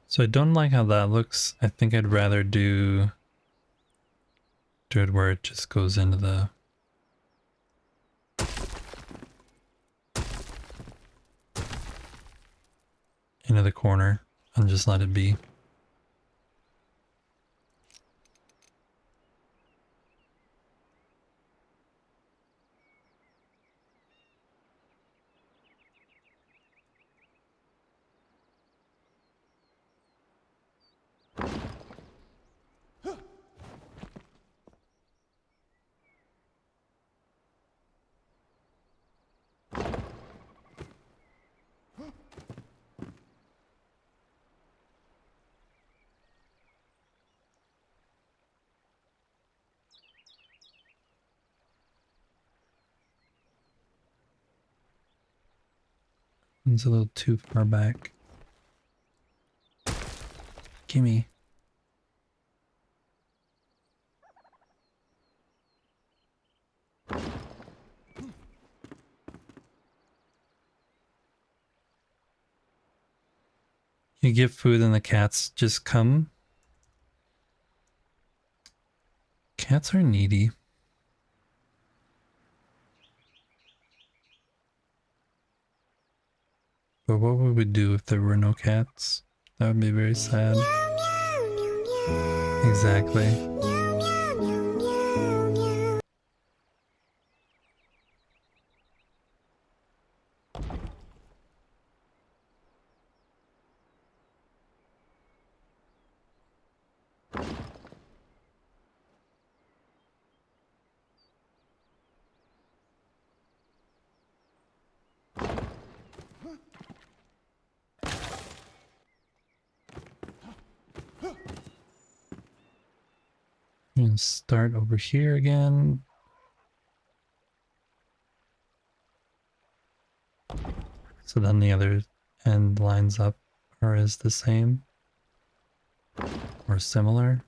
So I don't like how that looks. I think I'd rather do it where it just goes into the corner and just let it be. It's a little too far back. Gimme. You give food and the cats just come. Cats are needy. But what would we do if there were no cats? That would be very sad. Exactly. And start over here again. So then the other end lines up or is the same or similar.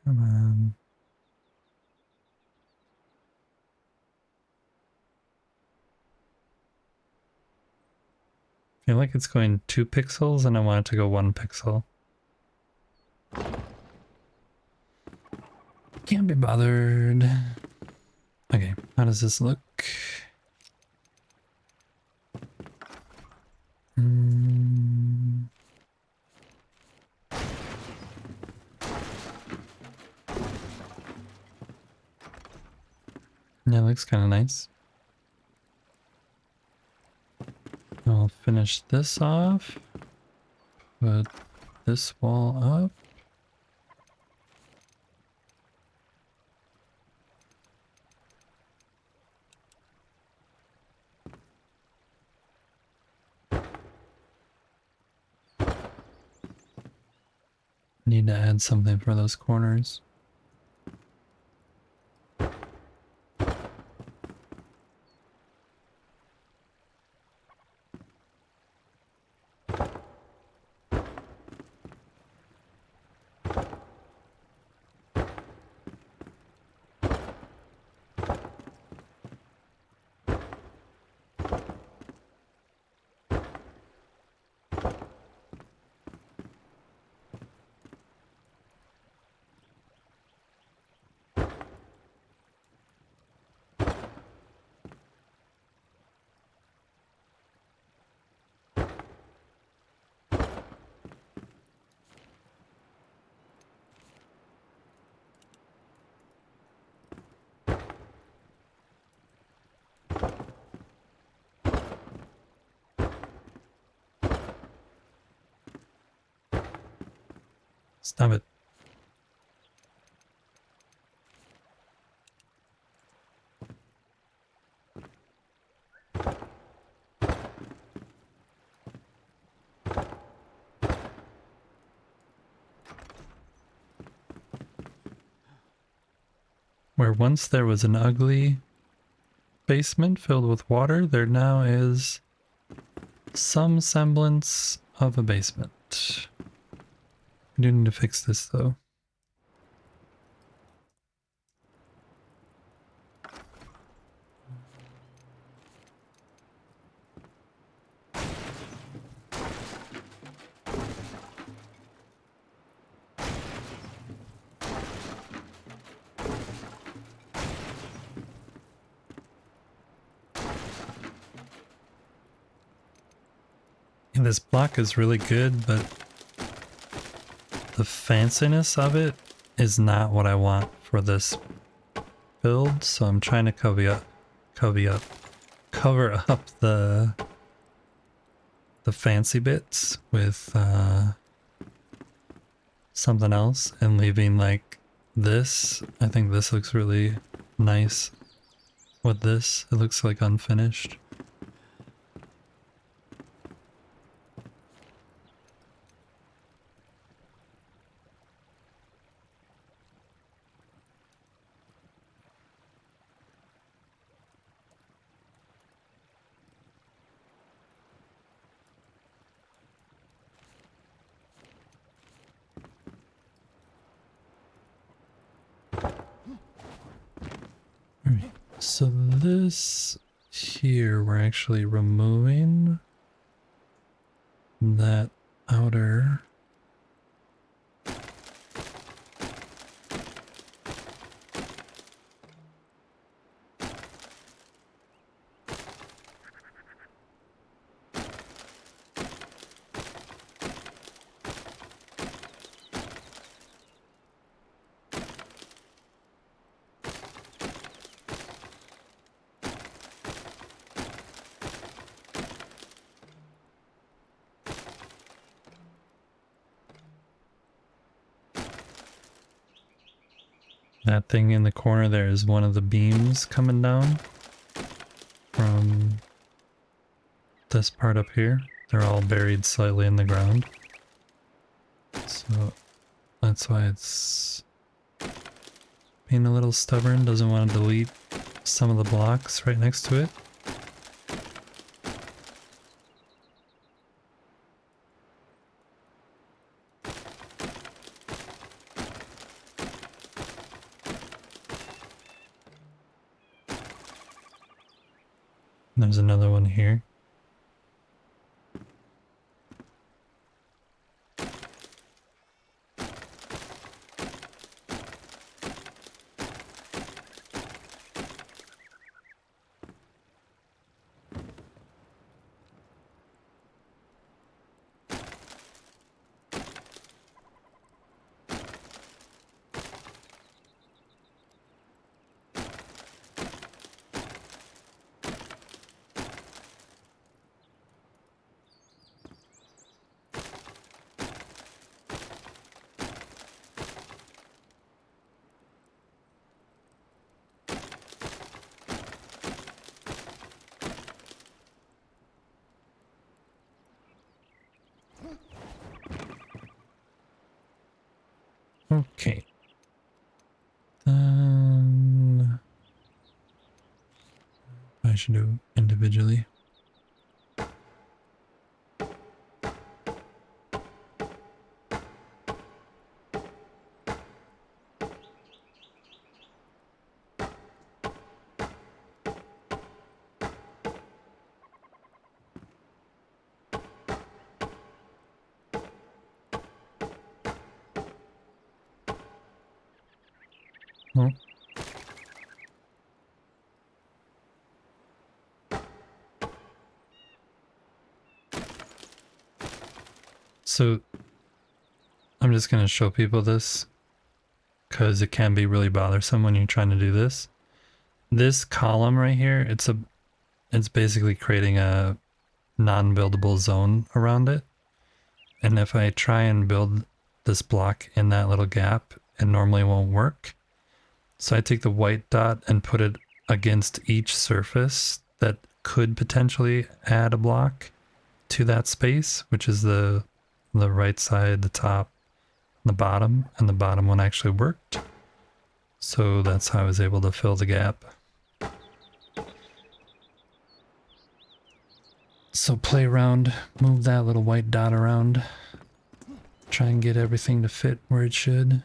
Come on. I feel like it's going 2 pixels and I want it to go 1 pixel. Can't be bothered. Okay, how does this look? Yeah, looks kind of nice. I'll finish this off. Put this wall up. Need to add something for those corners. Stop it. Where once there was an ugly basement filled with water, there now is some semblance of a basement. I do need to fix this though. This block is really good, but the fanciness of it is not what I want for this build, so I'm trying to cover up the fancy bits with something else and leaving like this. I think this looks really nice with this. It looks like unfinished. Alright, so this here, we're actually removing that outer. That thing in the corner there is one of the beams coming down from this part up here. They're all buried slightly in the ground. So that's why it's being a little stubborn, doesn't want to delete some of the blocks right next to it. There's another one here. Okay. Then I should do individually. Well, so I'm just going to show people this because it can be really bothersome when you're trying to do this. This column right here, it's basically creating a non-buildable zone around it. And if I try and build this block in that little gap, it normally won't work. So I take the white dot and put it against each surface that could potentially add a block to that space, which is the right side, the top, the bottom, and the bottom one actually worked. So that's how I was able to fill the gap. So play around, move that little white dot around, try and get everything to fit where it should,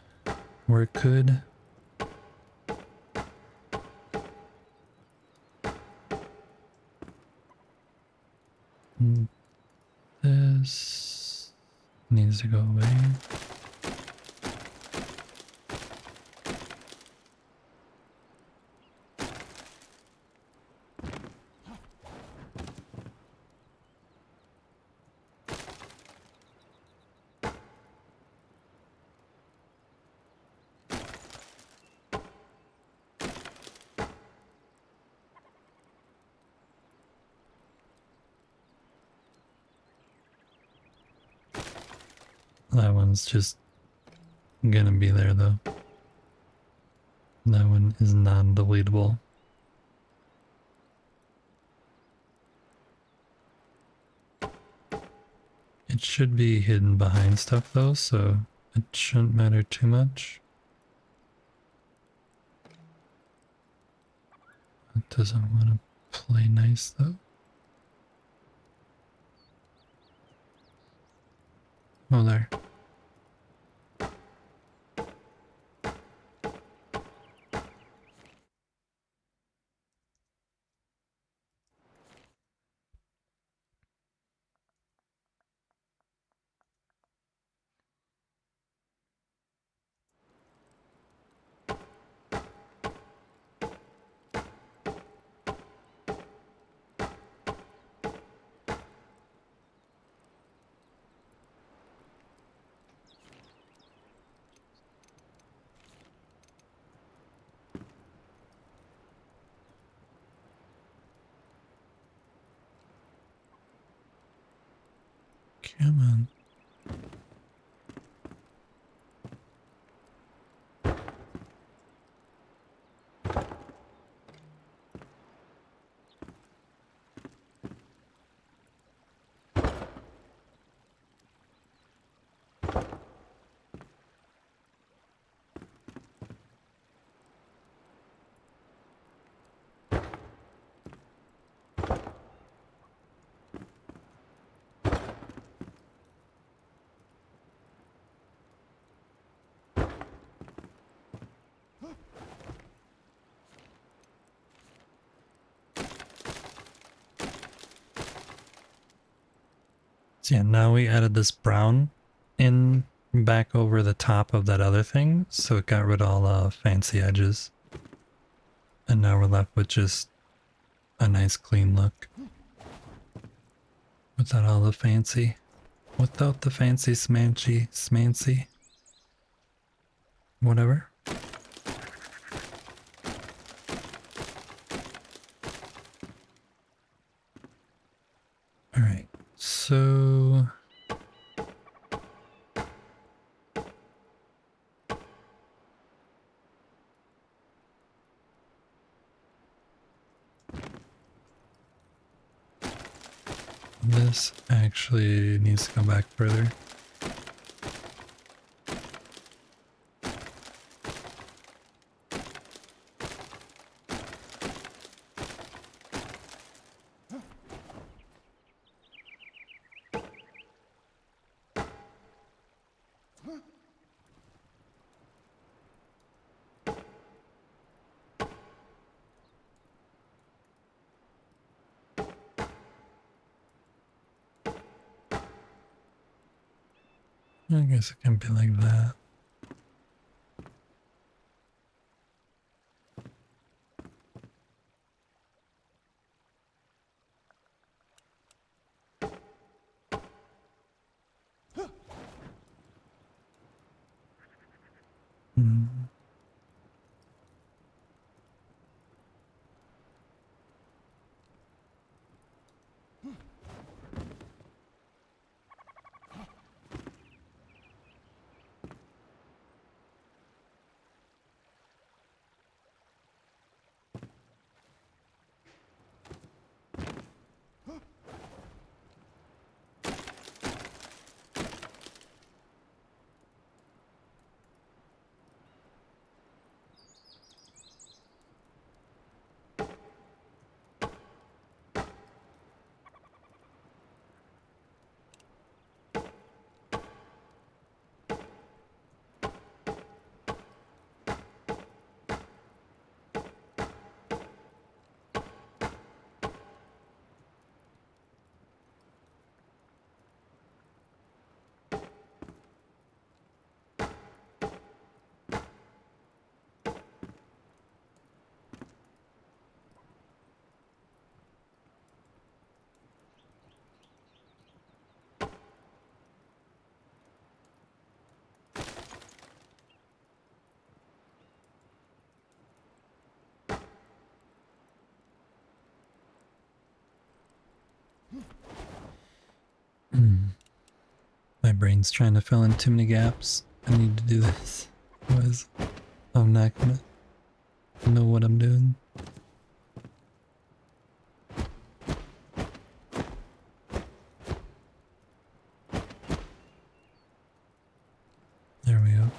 where it could. And this needs to go away. That one's just gonna be there though. That one is non-deletable. It should be hidden behind stuff though, so it shouldn't matter too much. It doesn't want to play nice though. Oh, there. Come on. So yeah, now we added this brown in back over the top of that other thing, so it got rid of all the fancy edges. And now we're left with just a nice clean look. Without all the fancy. Without the fancy smancy. Whatever. Alright, so... this actually needs to go back further. I guess it can be like that. Hmm. My brain's trying to fill in too many gaps. I need to do this. Otherwise, I'm not gonna know what I'm doing. There we go.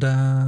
Da.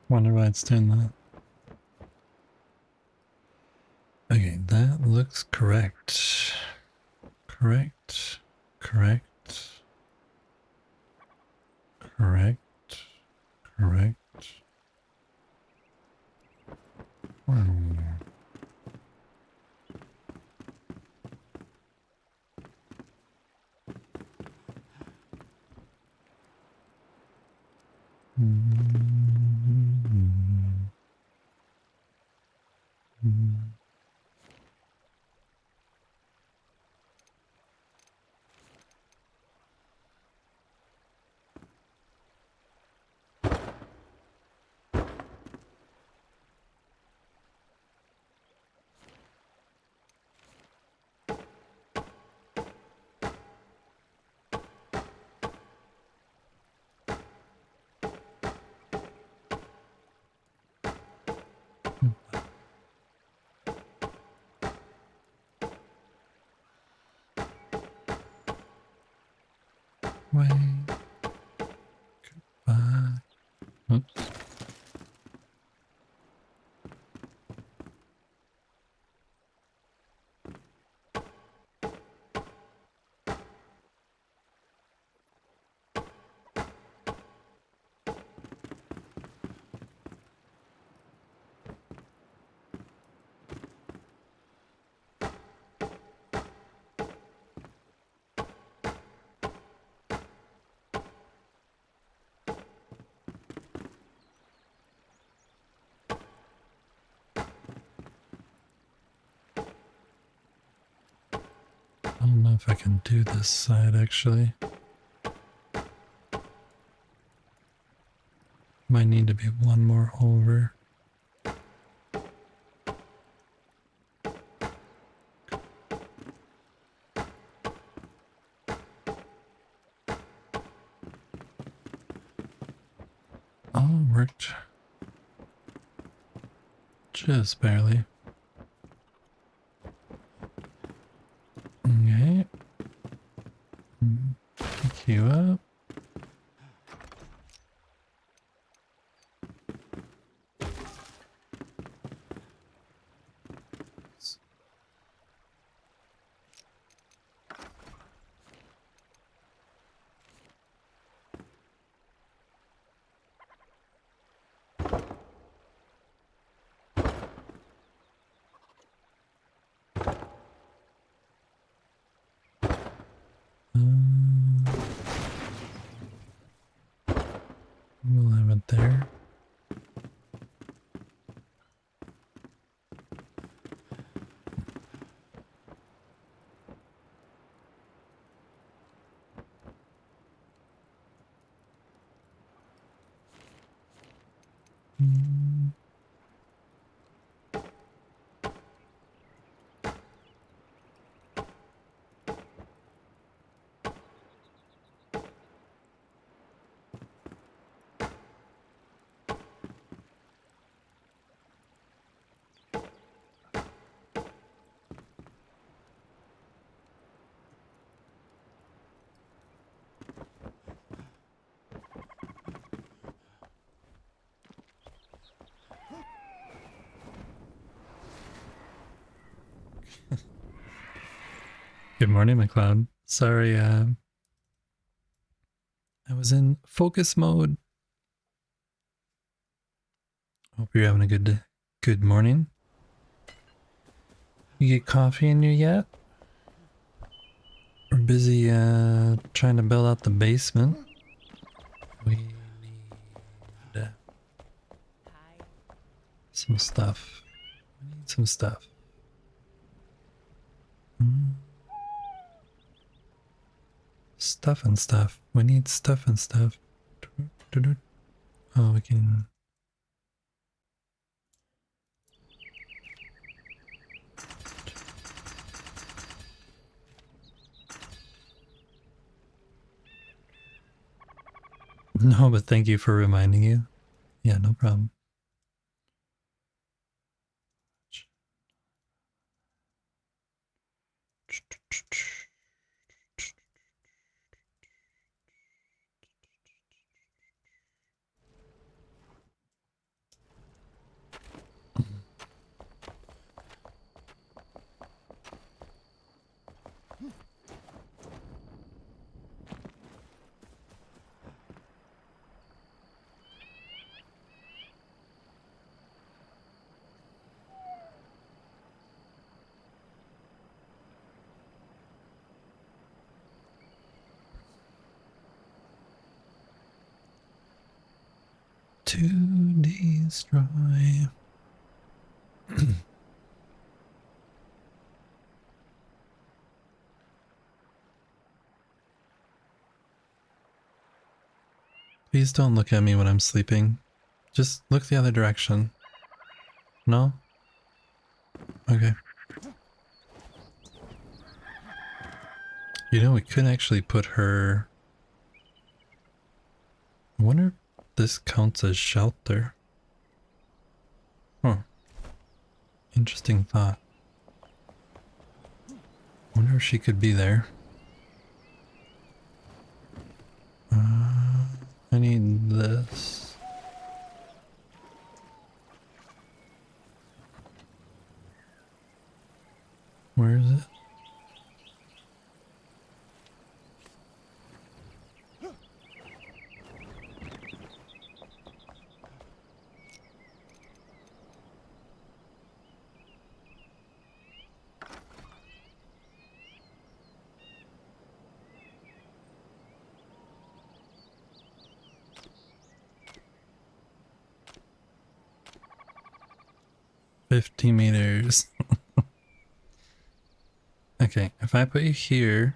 Wonder why it's doing that. Okay, that looks correct. Correct. Correct. Correct. Correct. Hmm. Way back. Oops. I don't know if I can do this side actually. Might need to be one more over. Oh, worked. Just barely. Okay. Pick you up. We'll have it there. Mm. Good morning, McLeod. Sorry, I was in focus mode. Hope you're having a good morning. You get coffee in you yet? We're busy trying to build out the basement. We need some stuff. We need some stuff. Mm. Stuff and stuff. We need stuff and stuff. Oh, we can. No, but thank you for reminding you. Yeah, no problem. To destroy. Please don't look at me when I'm sleeping. Just look the other direction. No? Okay. You know, we could actually put her... I wonder if this counts as shelter. Huh. Interesting thought. Wonder if she could be there. I need this. Where is it? $50 meters. Okay, if I put you here...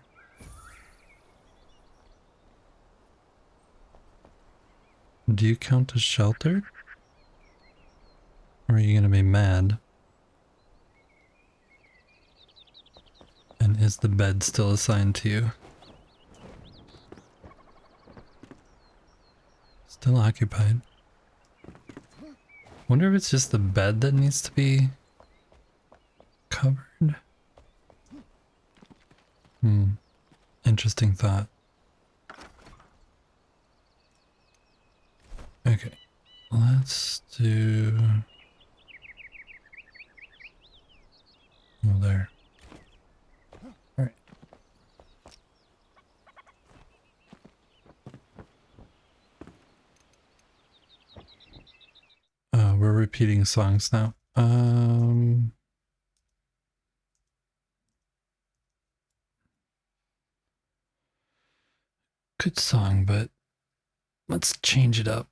Do you count as shelter? Or are you gonna be mad? And is the bed still assigned to you? Still occupied. Wonder if it's just the bed that needs to be covered? Interesting thought. Okay, let's do... Oh, there. Alright. We're repeating songs now. Good song, but let's change it up.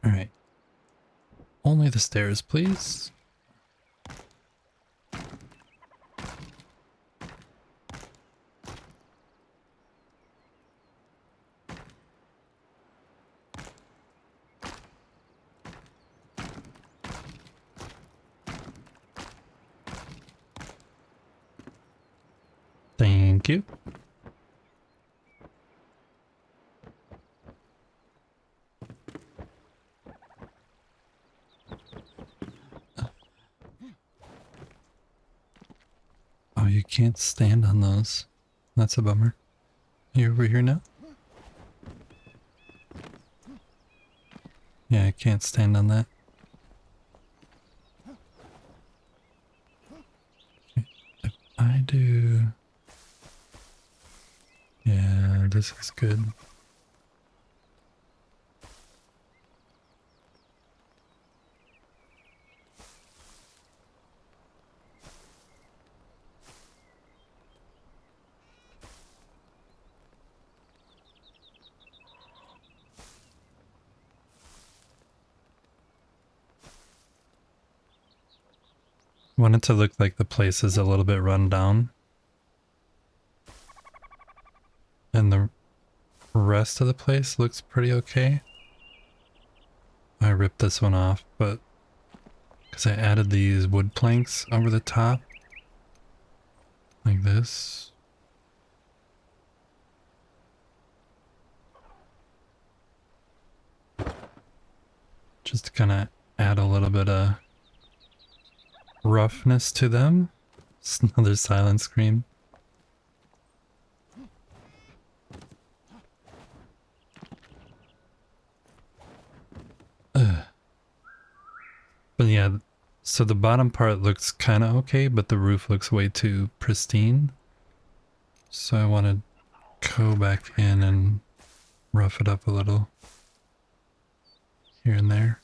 Alright. Only the stairs, please. Thank you. Oh, you can't stand on those. That's a bummer. You over here now? Yeah, I can't stand on that. Okay, if I do... Yeah, this is good. Want it to look like the place is a little bit run down. And the rest of the place looks pretty okay. I ripped this one off, but because I added these wood planks over the top. Like this. Just to kind of add a little bit of roughness to them. It's another silent scream. Ugh. But yeah, so the bottom part looks kind of okay, but the roof looks way too pristine. So I want to go back in and rough it up a little here and there.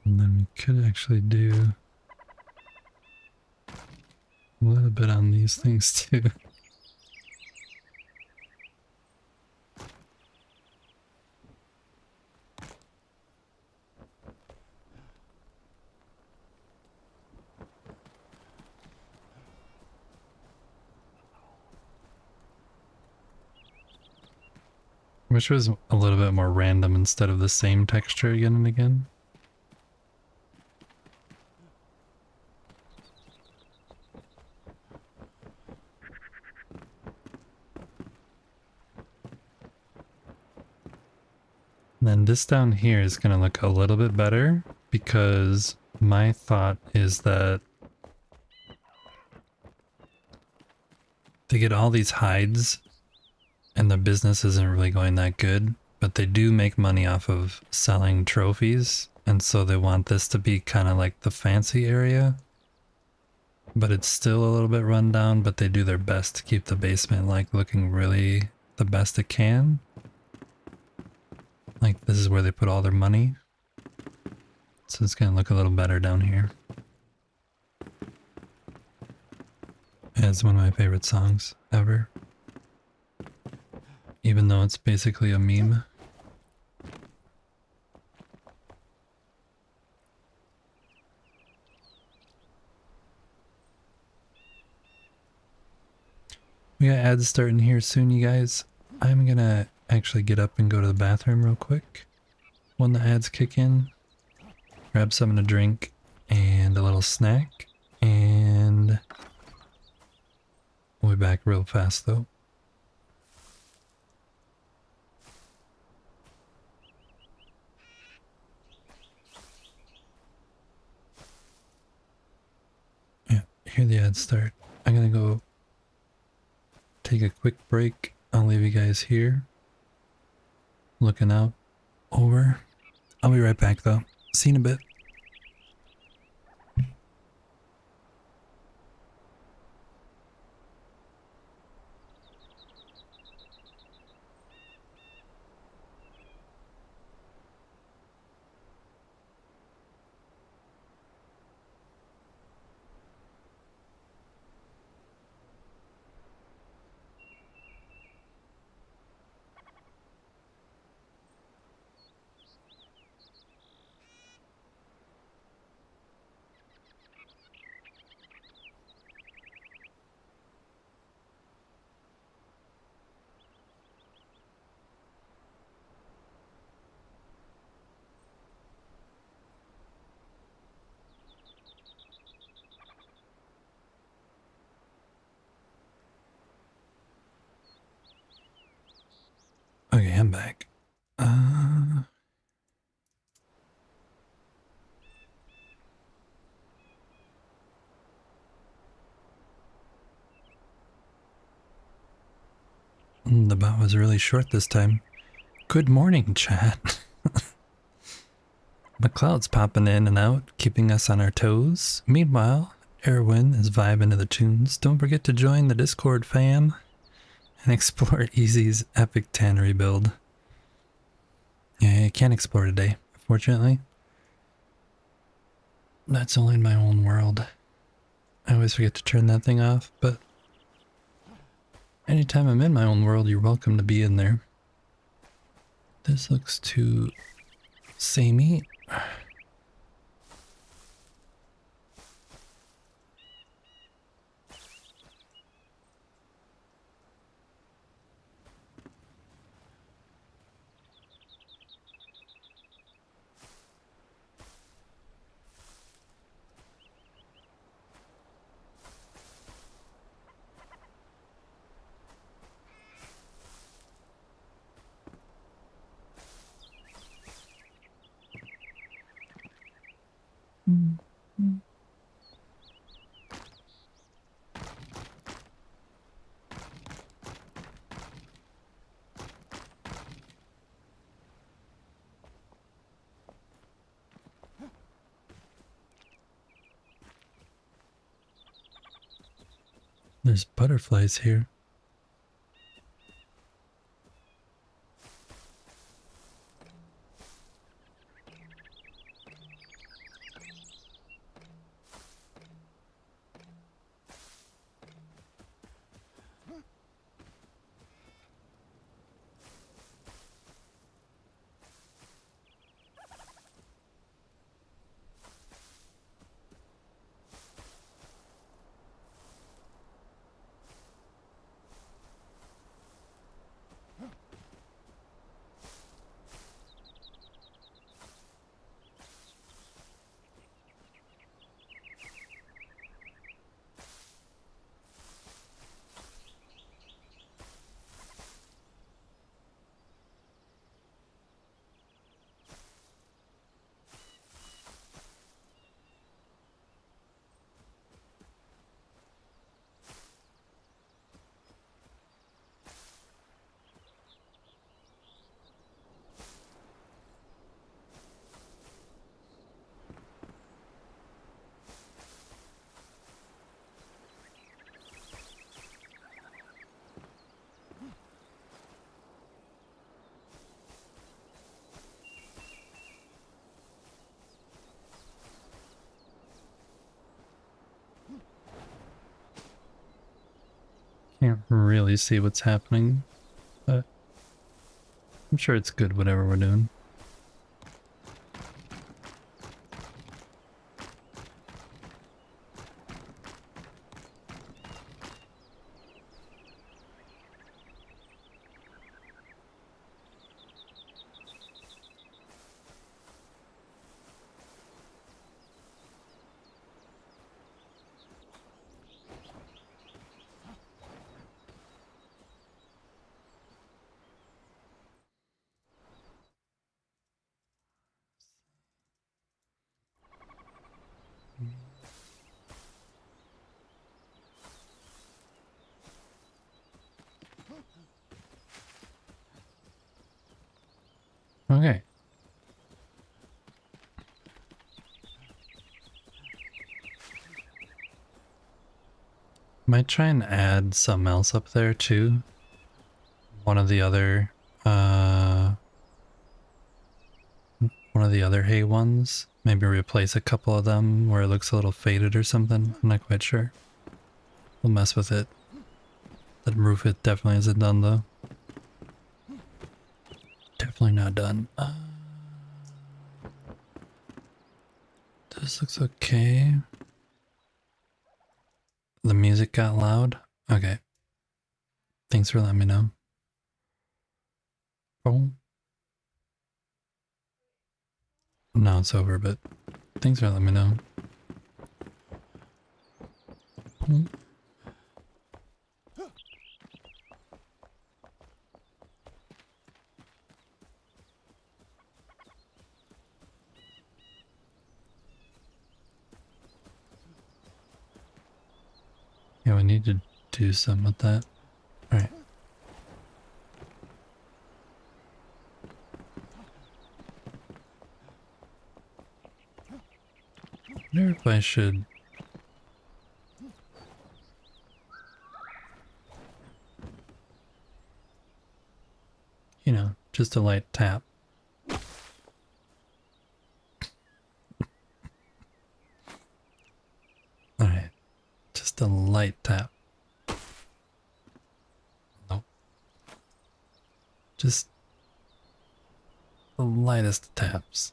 And then we could actually do a little bit on these things too. Wish it was a little bit more random instead of the same texture again and again. And then this down here is going to look a little bit better because my thought is that they get all these hides and the business isn't really going that good, but they do make money off of selling trophies. And so they want this to be kind of like the fancy area, but it's still a little bit run down, but they do their best to keep the basement like looking really the best it can. Like this is where they put all their money. So it's going to look a little better down here. It's one of my favorite songs ever. Even though it's basically a meme. We got ads starting here soon, you guys. I'm gonna actually get up and go to the bathroom real quick when the ads kick in. Grab something to drink and a little snack. And be back real fast though. Yeah, hear the ads start. I'm gonna go take a quick break. I'll leave you guys here. Looking out over. I'll be right back though. See you in a bit. Okay, I'm back. The bot was really short this time. Good morning, chat. McLeod's popping in and out, keeping us on our toes. Meanwhile, Erwin is vibing to the tunes. Don't forget to join the Discord fam and explore Easy's epic Tannery build. Yeah, I can't explore today, unfortunately. That's only in my own world. I always forget to turn that thing off, but anytime I'm in my own world, you're welcome to be in there. This looks too samey. There's butterflies here. Can't really see what's happening, but I'm sure it's good whatever we're doing. Okay. Might try and add something else up there too. One of the other hay ones. Maybe replace a couple of them where it looks a little faded or something. I'm not quite sure. We'll mess with it. That roof it definitely isn't done though. Definitely not done. This looks okay. The music got loud. Okay. Thanks for letting me know. Oh. Now it's over, but thanks for letting me know. Oh. Yeah, we need to do something with that. Alright. I wonder if I should... You know, just a light tap. Alright. Just a light tap. Nope. Just the lightest taps.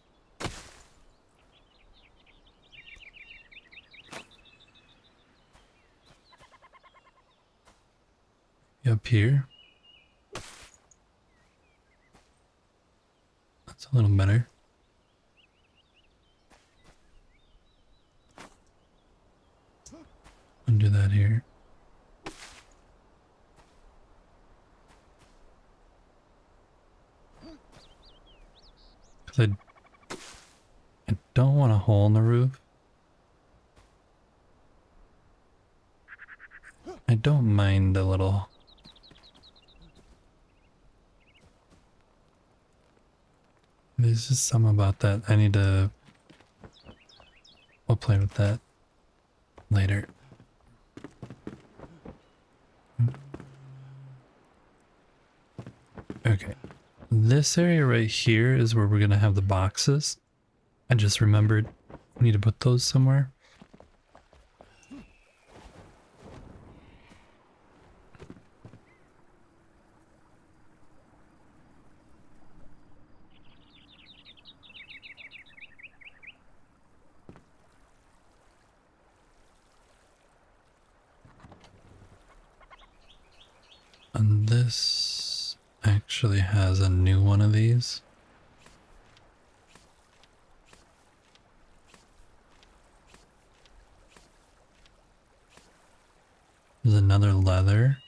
Up here. That's a little better. I'll do that here. Because I don't want a hole in the roof. I don't mind a little. There's just something about that. I need to... We'll play with that later. Okay. This area right here is where we're going to have the boxes. I just remembered we need to put those somewhere. And this actually has a new one of these. There's another leather.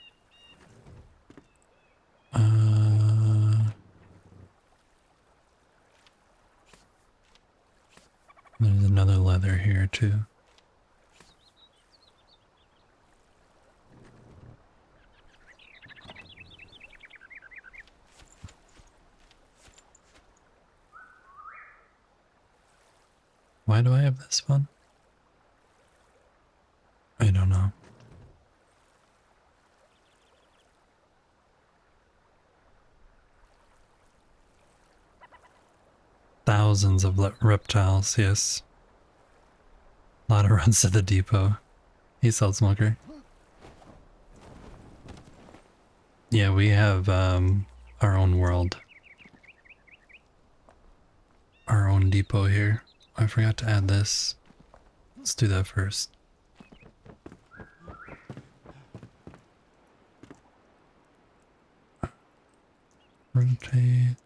There's another leather here too. Why do I have this one? I don't know. Thousands of reptiles, yes. A lot of runs to the depot. He sells smoker. Yeah, we have our own world. Our own depot here. I forgot to add this. Let's do that first. Rotate.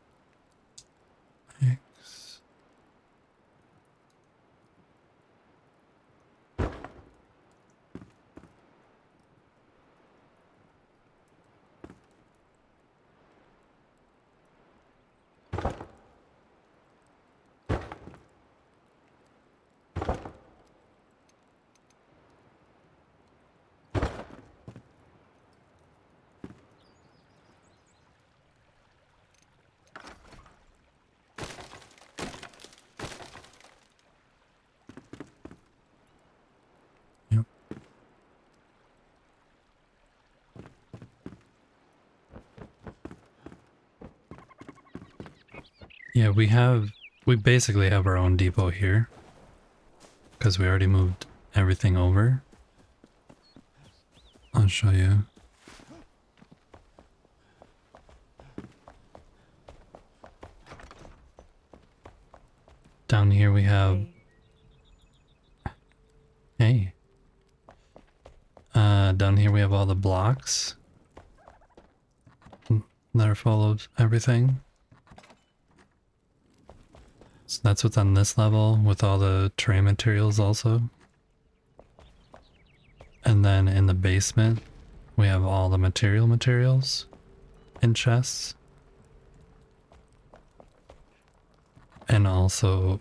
X. Yeah, we basically have our own depot here because we already moved everything over. I'll show you. Down here we have, hey, down here we have all the blocks that are full of everything. So that's what's on this level with all the tray materials also. And then in the basement, we have all the materials in chests. And also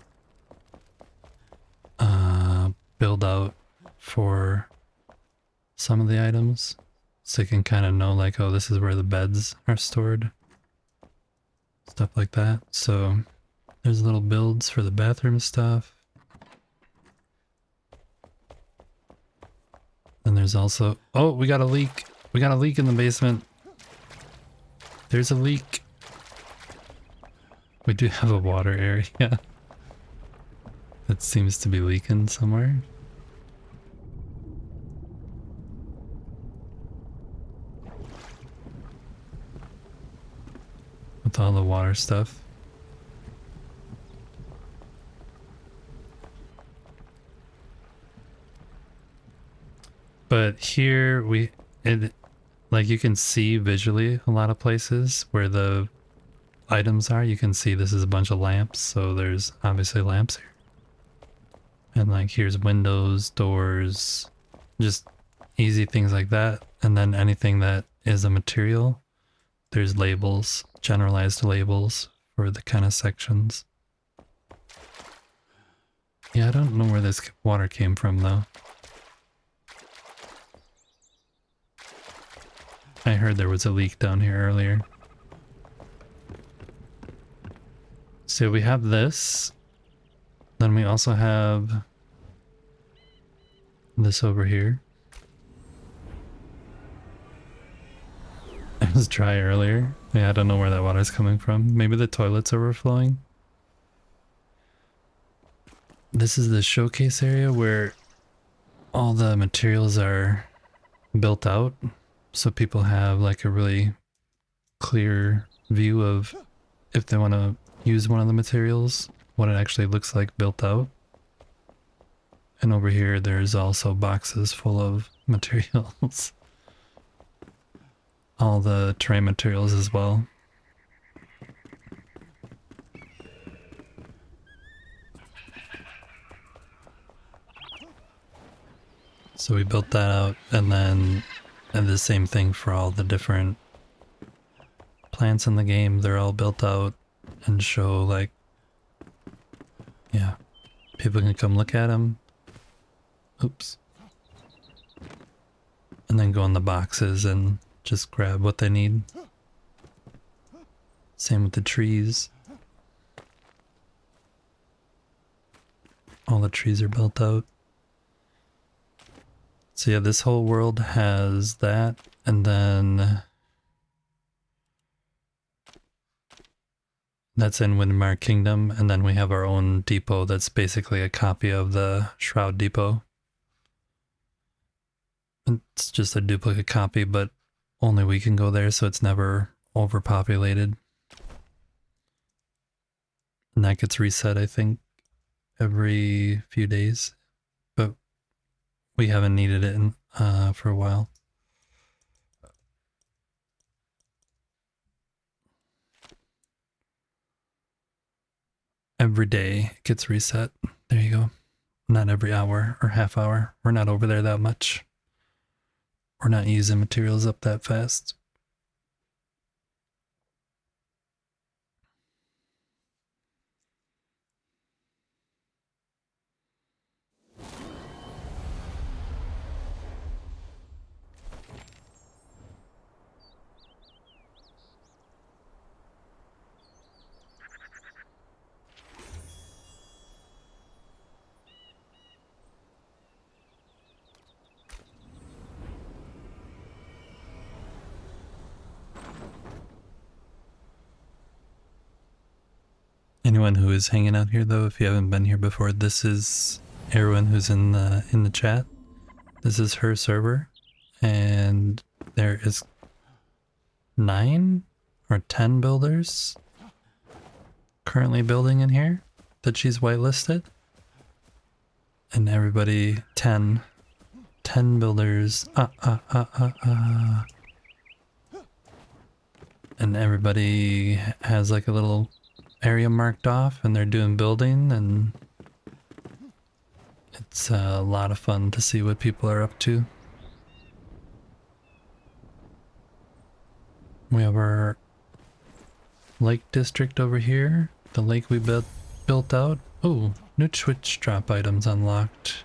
build out for some of the items. So you can kind of know like, oh, this is where the beds are stored. Stuff like that. So there's little builds for the bathroom stuff. And there's also, oh, we got a leak. We got a leak in the basement. There's a leak. We do have a water area that seems to be leaking somewhere. With all the water stuff. But here like you can see visually a lot of places where the items are. You can see this is a bunch of lamps, so there's obviously lamps here. And like here's windows, doors, just easy things like that. And then anything that is a material, there's labels, generalized labels for the kind of sections. Yeah, I don't know where this water came from though. I heard there was a leak down here earlier. So we have this. Then we also have this over here. It was dry earlier. Yeah, I don't know where that water's coming from. Maybe the toilet's overflowing. This is the showcase area where all the materials are built out. So people have like a really clear view of if they want to use one of the materials, what it actually looks like built out. And over here there's also boxes full of materials. All the tray materials as well. So we built that out and the same thing for all the different plants in the game. They're all built out and show like, yeah, people can come look at them. Oops. And then go in the boxes and just grab what they need. Same with the trees. All the trees are built out. So yeah, this whole world has that, and then that's in Windmar Kingdom, and then we have our own depot that's basically a copy of the Shroud Depot. It's just a duplicate copy, but only we can go there, so it's never overpopulated. And that gets reset, I think, every few days, but we haven't needed it for a while. Every day it gets reset. There you go. Not every hour or half hour. We're not over there that much. We're not using materials up that fast. anyone who is hanging out here though, if you haven't been here before, this is Erwin who's in the chat. This is her server, and there is 9 or 10 builders currently building in here that she's whitelisted. And everybody 10 builders. And everybody has like a little area marked off and they're doing building, and it's a lot of fun to see what people are up to. We have our lake district over here, the lake we built out. Oh, new Twitch drop items unlocked.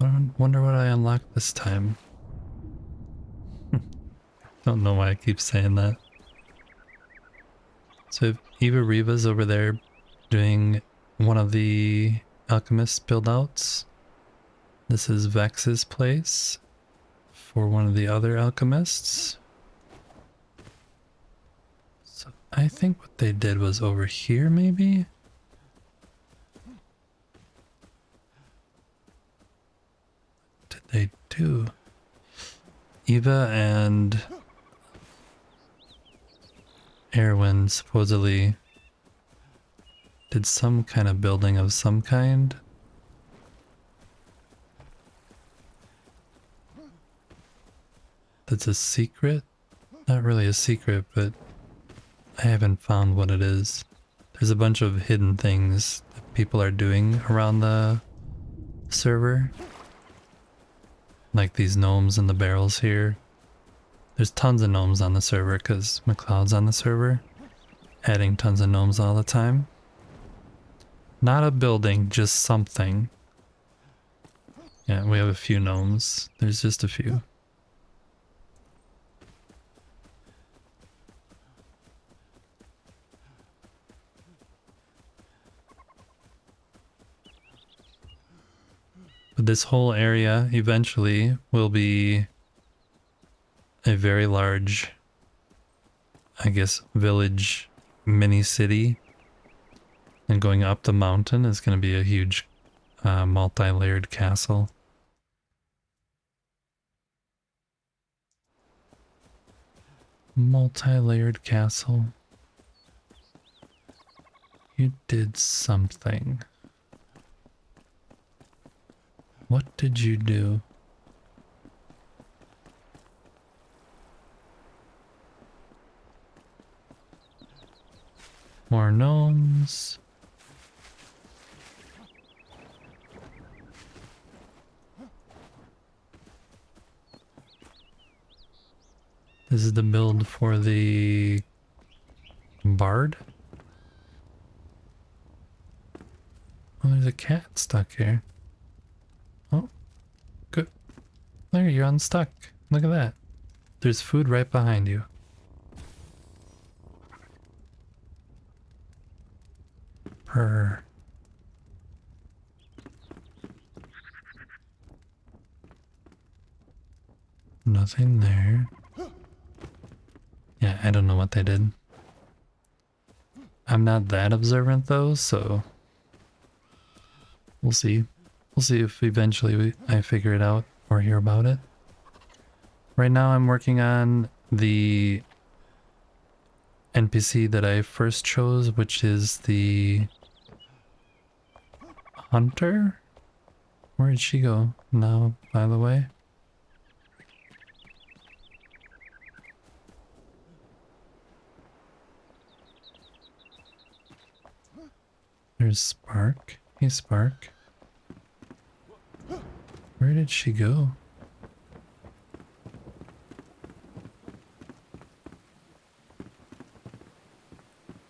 I wonder what I unlocked this time. Don't know why I keep saying that. So Eva Riva's over there doing one of the alchemist build outs. This is Vex's place for one of the other alchemists. So I think what they did was over here maybe? What did they do? Eva and Erwin supposedly did some kind of building of some kind. That's a secret? Not really a secret, but I haven't found what it is. There's a bunch of hidden things that people are doing around the server. Like these gnomes in the barrels here. There's tons of gnomes on the server because McLeod's on the server, adding tons of gnomes all the time. Not a building, just something. Yeah, we have a few gnomes. There's just a few. But this whole area eventually will be a very large, I guess, village mini city. And going up the mountain is going to be a huge multi-layered castle. Multi-layered castle. You did something. What did you do? More gnomes. This is the build for the bard. Oh, there's a cat stuck here. Oh, good. There, you're unstuck. Look at that. There's food right behind you. Purr. Nothing there. Yeah, I don't know what they did. I'm not that observant though, so we'll see. We'll see if eventually I figure it out or hear about it. Right now I'm working on the NPC that I first chose, which is the hunter? Where did she go now, by the way? There's Spark. Hey, Spark. Where did she go?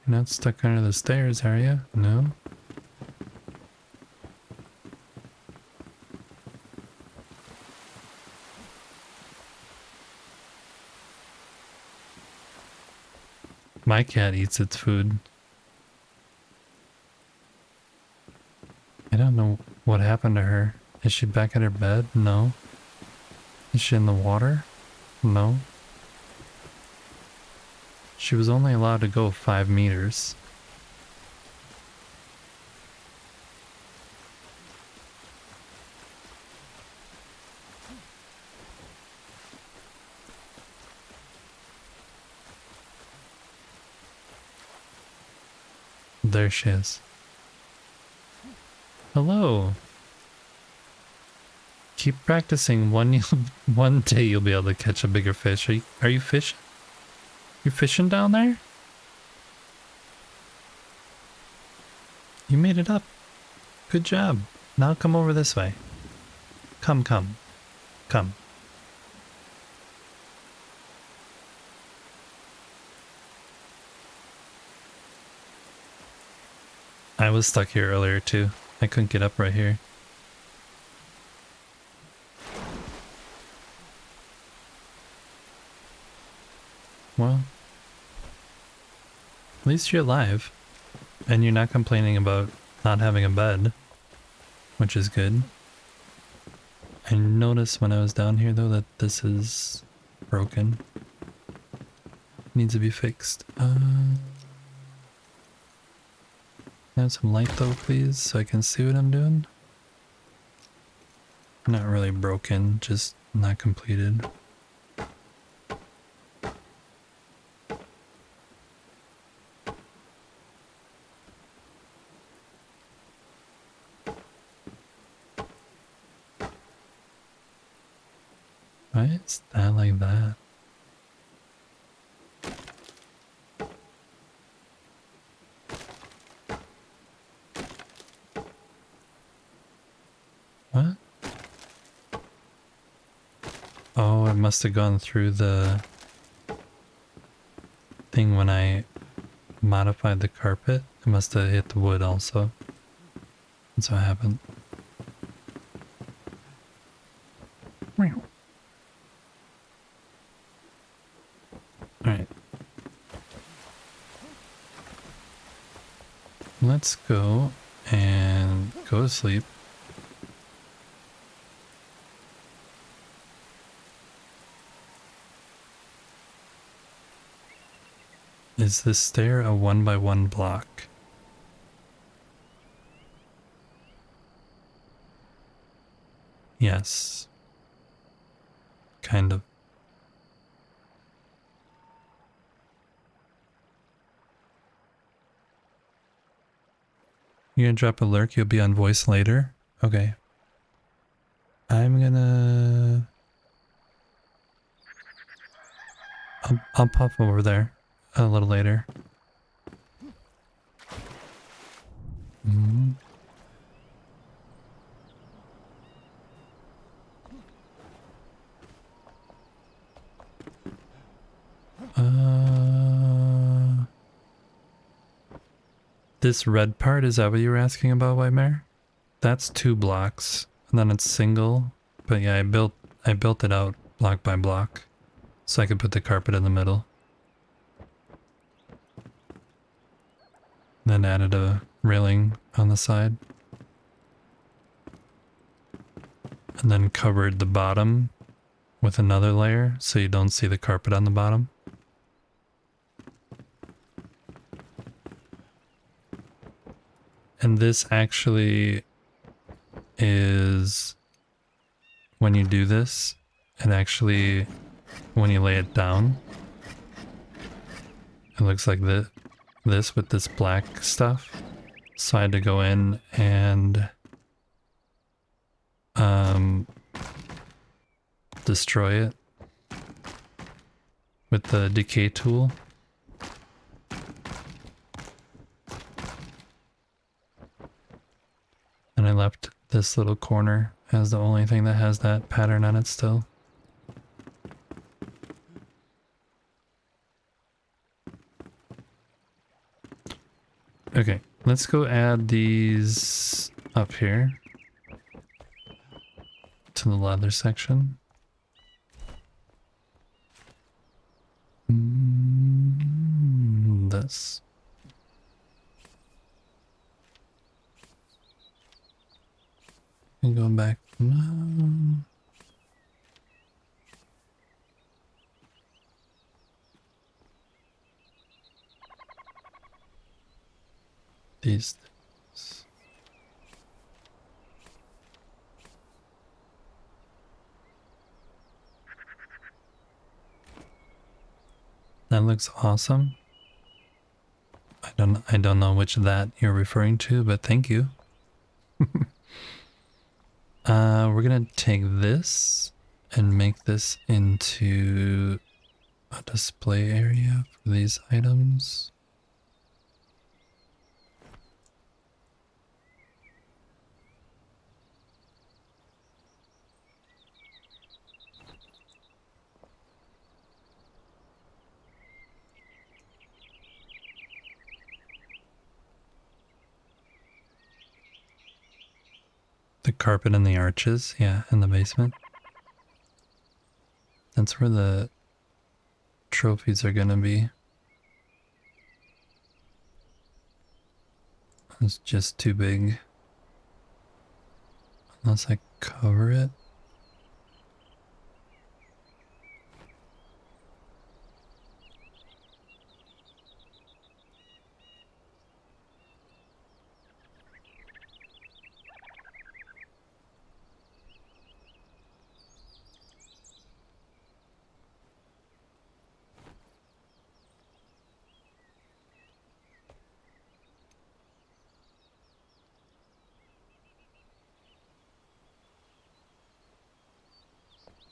You're not stuck under the stairs, are you? No? My cat eats its food. I don't know what happened to her. Is she back at her bed? No. Is she in the water? No. She was only allowed to go 5 meters. There she is. Hello. Keep practicing. One day you'll be able to catch a bigger fish. Are you fishing? You fishing down there? You made it up. Good job. Now come over this way. Come. I was stuck here earlier too. I couldn't get up right here. Well, at least you're alive. And you're not complaining about not having a bed, which is good. I noticed when I was down here though that this is broken. Needs to be fixed. Have some light though, please, so I can see what I'm doing. Not really broken, just not completed. Why is that like that? What? Oh, it must have gone through the thing when I modified the carpet. It must have hit the wood also. That's what happened. Alright. Let's go and go to sleep. Is this stair a 1x1 block? Yes. Kind of. You're gonna drop a lurk, you'll be on voice later? Okay. I'm gonna... I'll pop over there a little later. Mm. This red part, is that what you were asking about, White Mare? That's 2 blocks, and then it's single. But yeah, I built it out block by block, so I could put the carpet in the middle. Then added a railing on the side. And then covered the bottom with another layer so you don't see the carpet on the bottom. And this actually is, when you do this, it actually, when you lay it down, it looks like this with this black stuff. So I had to go in and destroy it with the decay tool. And I left this little corner as the only thing that has that pattern on it still. Okay, let's go add these up here to the leather section. This. And going back. No. These things. That looks awesome. I don't know which that you're referring to, but thank you. We're gonna take this and make this into a display area for these items. The carpet and the arches, yeah, in the basement. That's where the trophies are gonna be. It's just too big. Unless I cover it.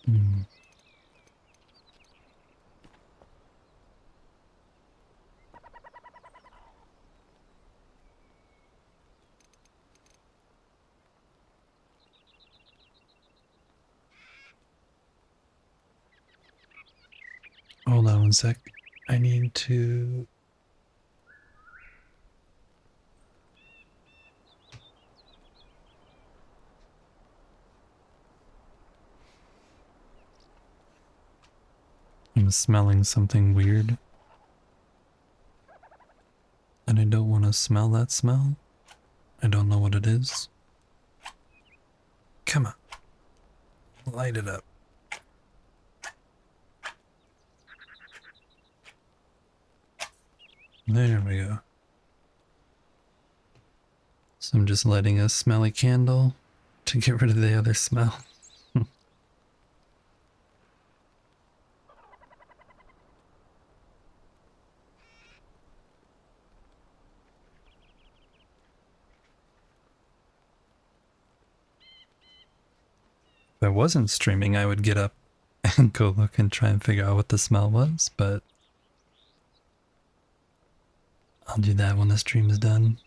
Hmm. Hold on one sec. I need to... I'm smelling something weird. And I don't want to smell that smell. I don't know what it is. Come on. Light it up. There we go. So I'm just lighting a smelly candle to get rid of the other smell. If I wasn't streaming, I would get up and go look and try and figure out what the smell was, but I'll do that when the stream is done.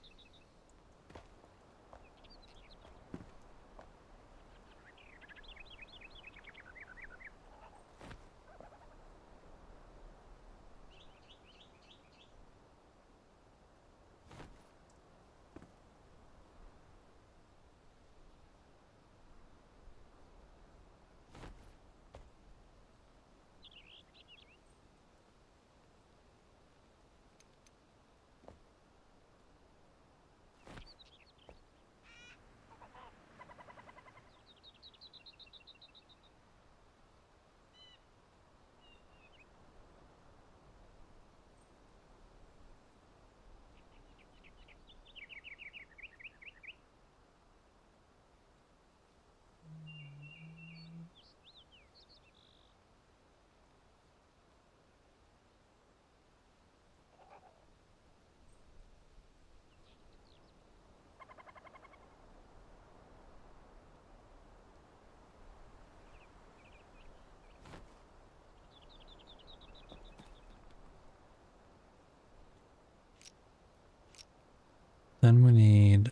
Then we need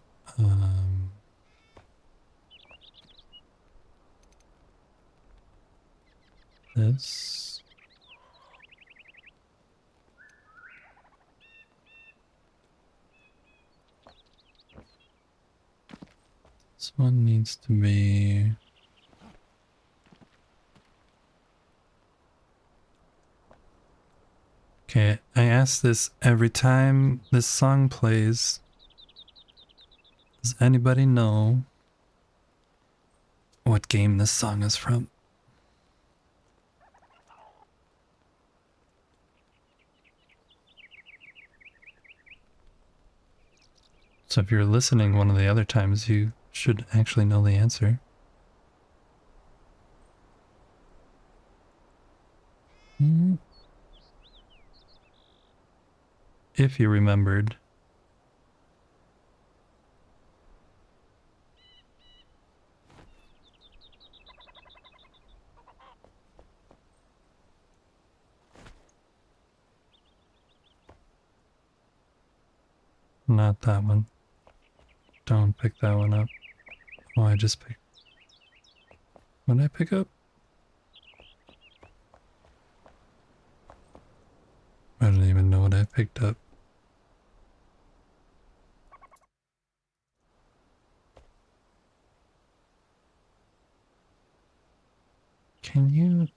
this. This one needs to be... Okay, I ask this every time this song plays. Does anybody know what game this song is from? So if you're listening one of the other times, you should actually know the answer. If you remembered Not that one. Don't pick that one up. Oh, I just picked... What did I pick up? I don't even know what I picked up. Can you...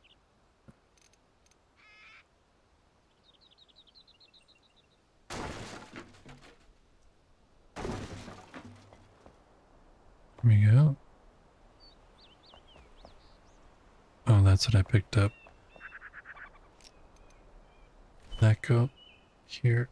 Here we go. Oh, that's what I picked up. That go here.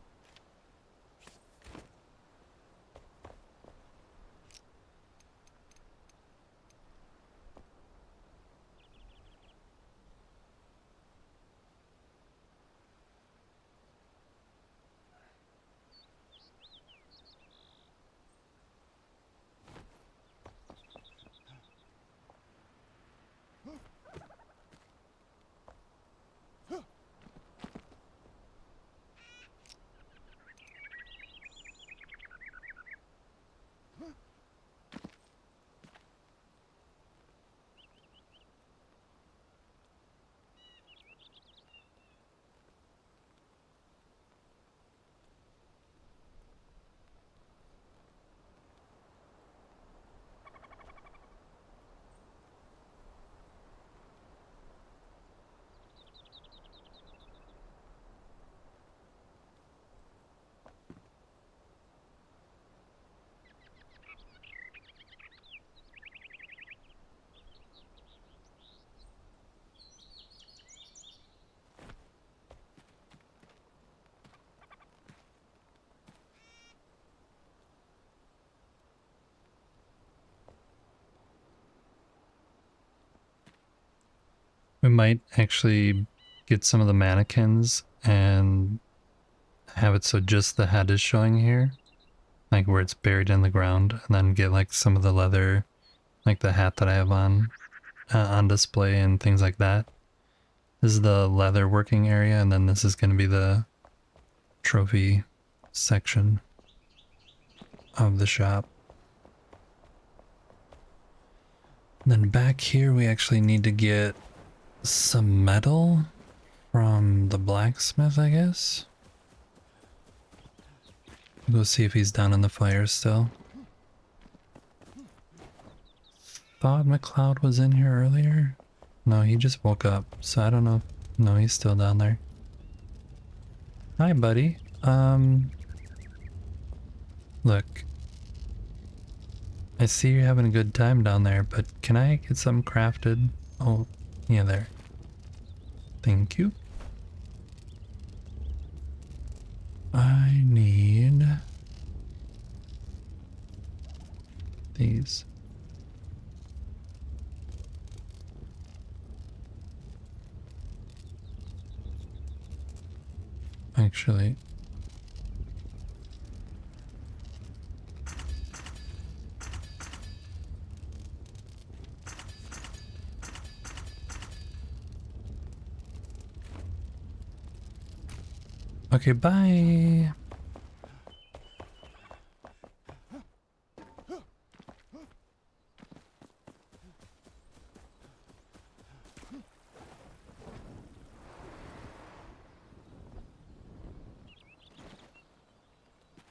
We might actually get some of the mannequins and have it so just the head is showing here. Like where it's buried in the ground. And then get like some of the leather, like the hat that I have on display and things like that. This is the leather working area, and then this is going to be the trophy section of the shop. And then back here we actually need to get some metal from the blacksmith, I guess. Go see if he's down in the fire still. Thought McLeod was in here earlier. No, he just woke up, so I don't know. No, he's still down there. Hi, buddy. Look. I see you're having a good time down there, but can I get some crafted? Oh, yeah, there. Thank you. I need these. Actually, okay, bye.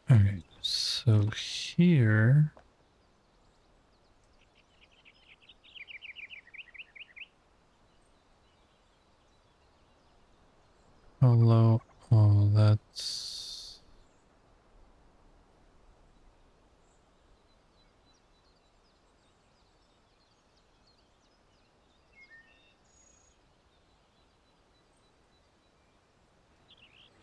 Okay, so here. Hello. Oh, that's...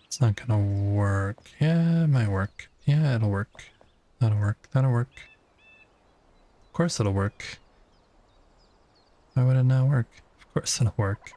It's not gonna work. Yeah, it might work. Yeah, it'll work. That'll work. That'll work. Of course it'll work. Why would it not work? Of course it'll work.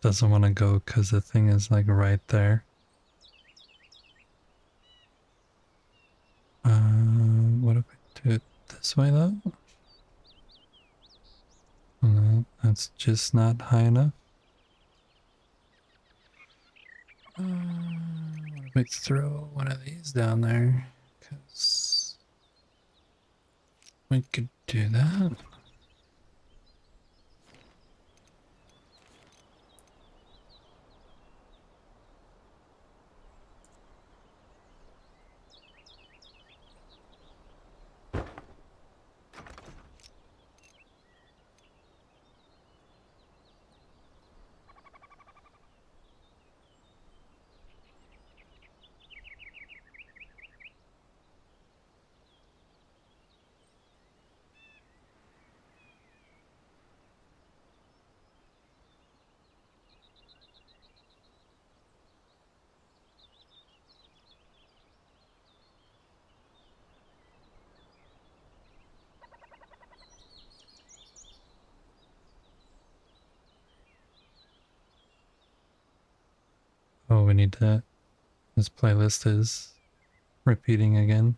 doesn't want to go because the thing is like right there. What if I do it this way though? No, that's just not high enough. What if I throw one of these down there? Because we could do that. Oh, we need to. This playlist is repeating again.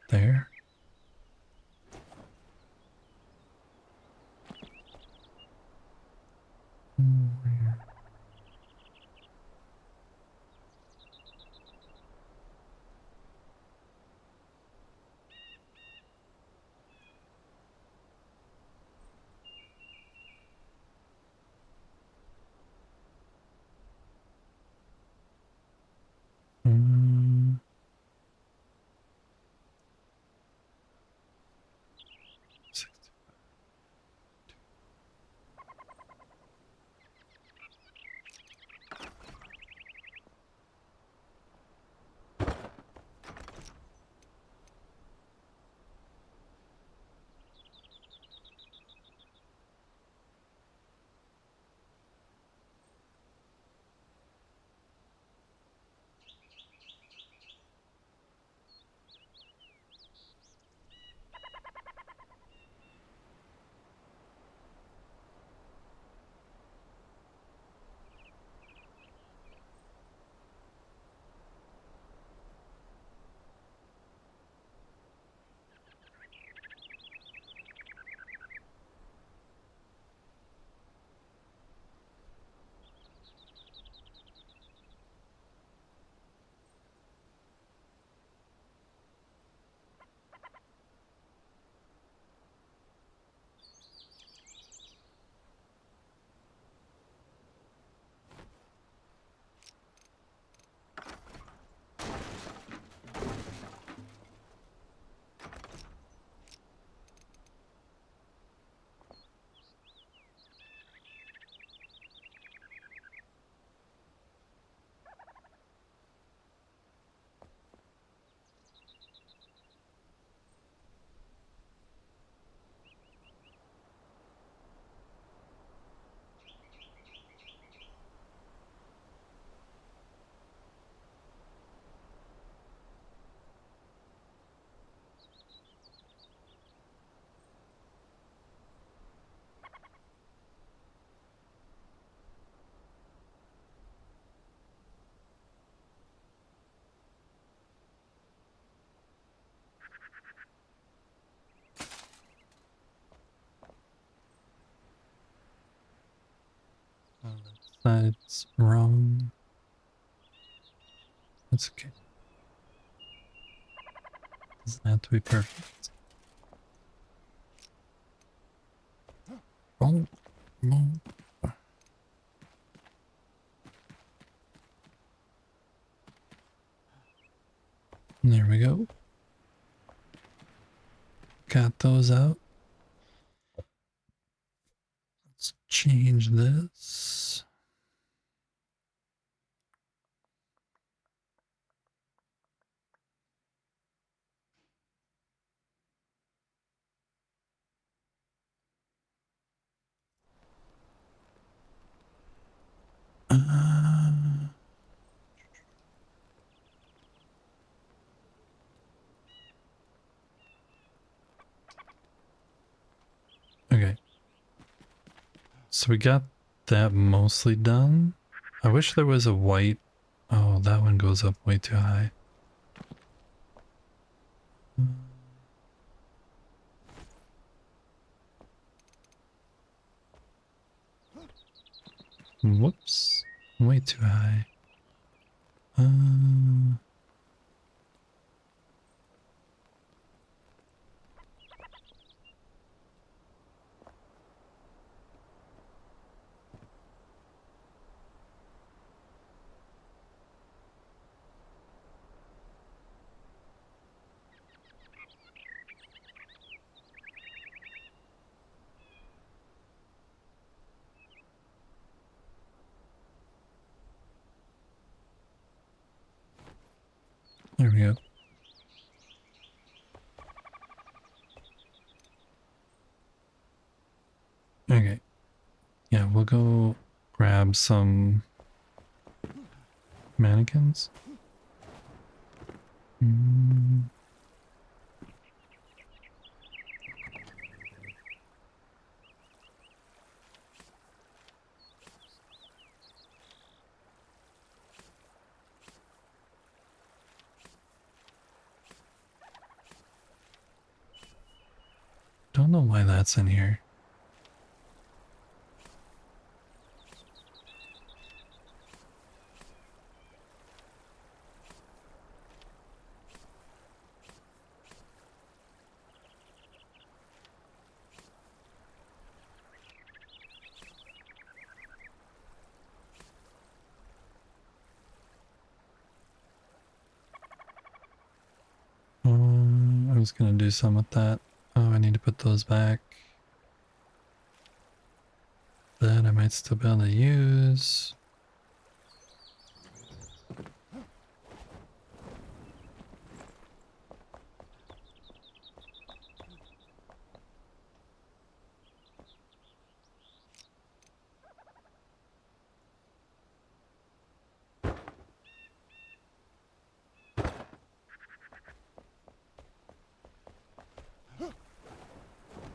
There. Mm, six. Oh, that's wrong. That's okay. Doesn't have to be perfect. Oh, no. There we go. Got those out. Let's change this. Uh, okay. So we got that mostly done. I wish there was a white. Oh, that one goes up way too high. Whoops. Way too high. There we go. Okay. Yeah, we'll go grab some mannequins. Don't know why that's in here. I was gonna do some with that. Oh, I need to put those back. That I might still be able to use.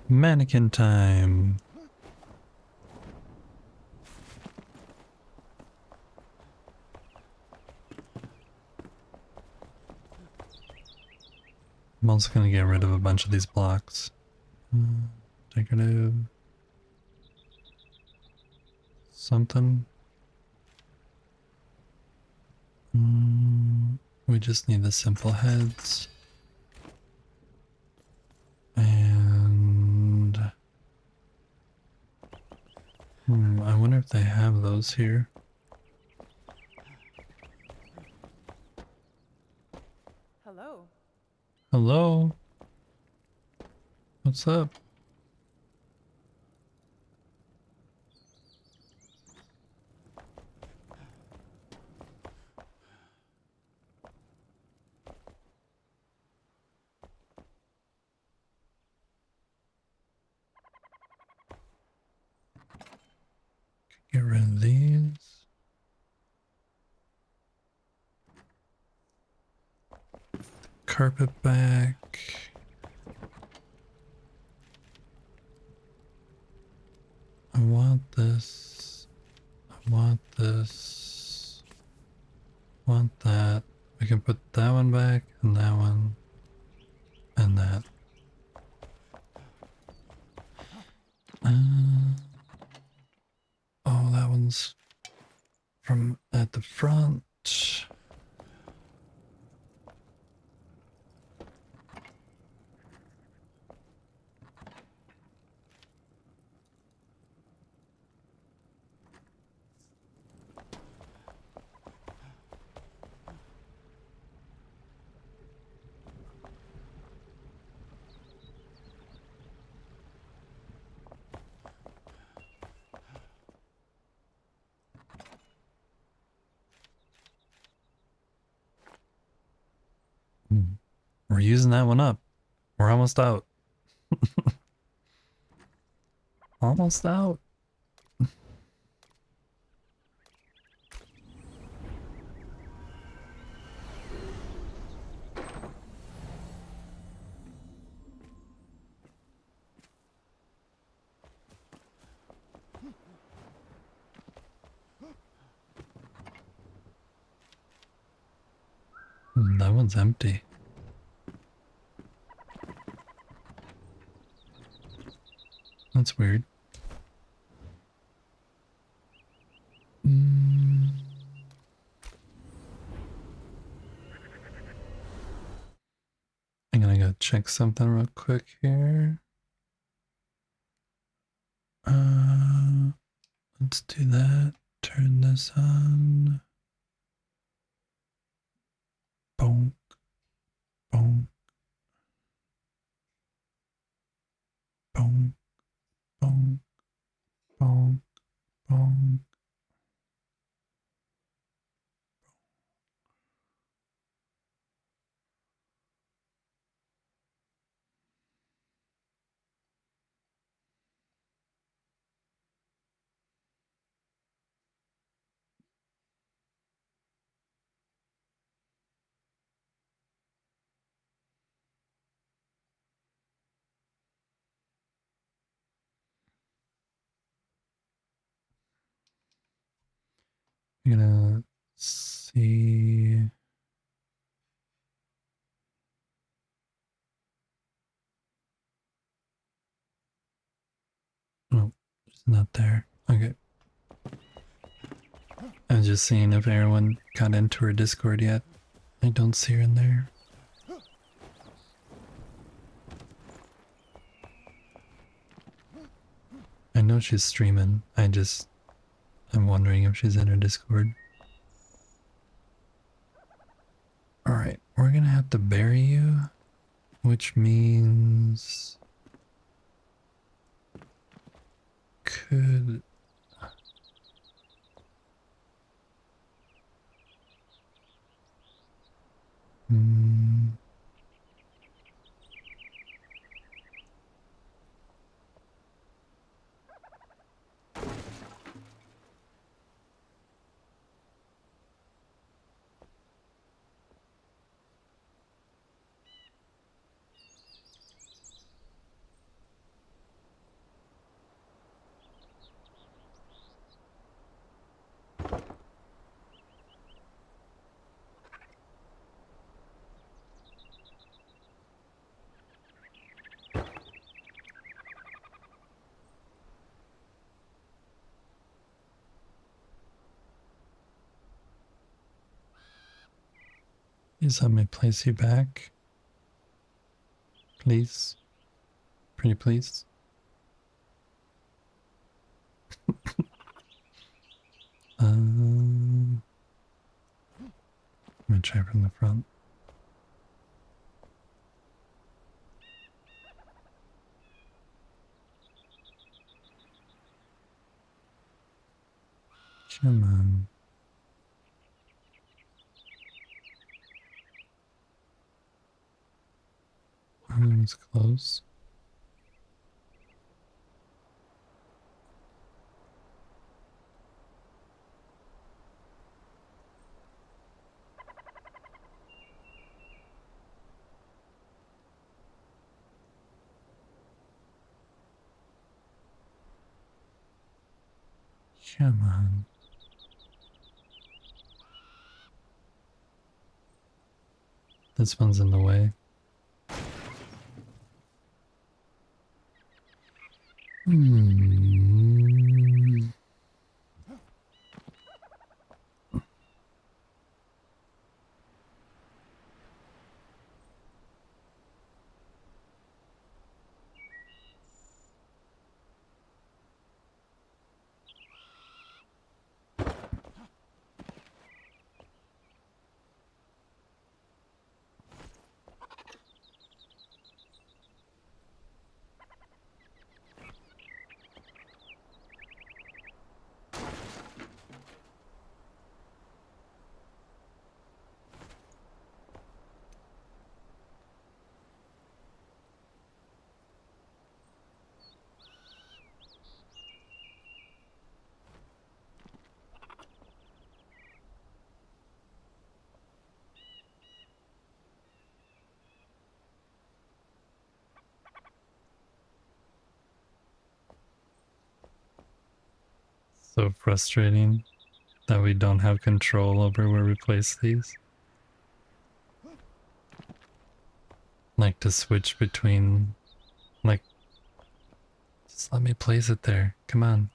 Mannequin time. I'm also gonna get rid of a bunch of these blocks. Decorative. Something. We just need the simple heads. And I wonder if they have those here. Hello. Hello? What's up? Get rid of these. Carpet back. I want this. I want this. Want that. We can put that one back and that one and that. Oh, that one's from at the front. We're using that one up. We're almost out. Almost out. That one's empty. That's weird. Mm. I'm gonna go check something real quick here. Let's do that. Turn this on. Bonk, bonk, bonk, bonk, bonk, bonk. I'm gonna see. Oh, she's not there. Okay. I'm just seeing if everyone got into her Discord yet. I don't see her in there. I know she's streaming. I'm wondering if she's in her Discord. Alright, we're gonna have to bury you, which means could mm, please let me place you back. Please. Pretty please. I'm gonna try from the front. Come on. It's close. Come on. This one's in the way. Hmm. So frustrating that we don't have control over where we place these. like to switch between, like, just let me place it there. Come on.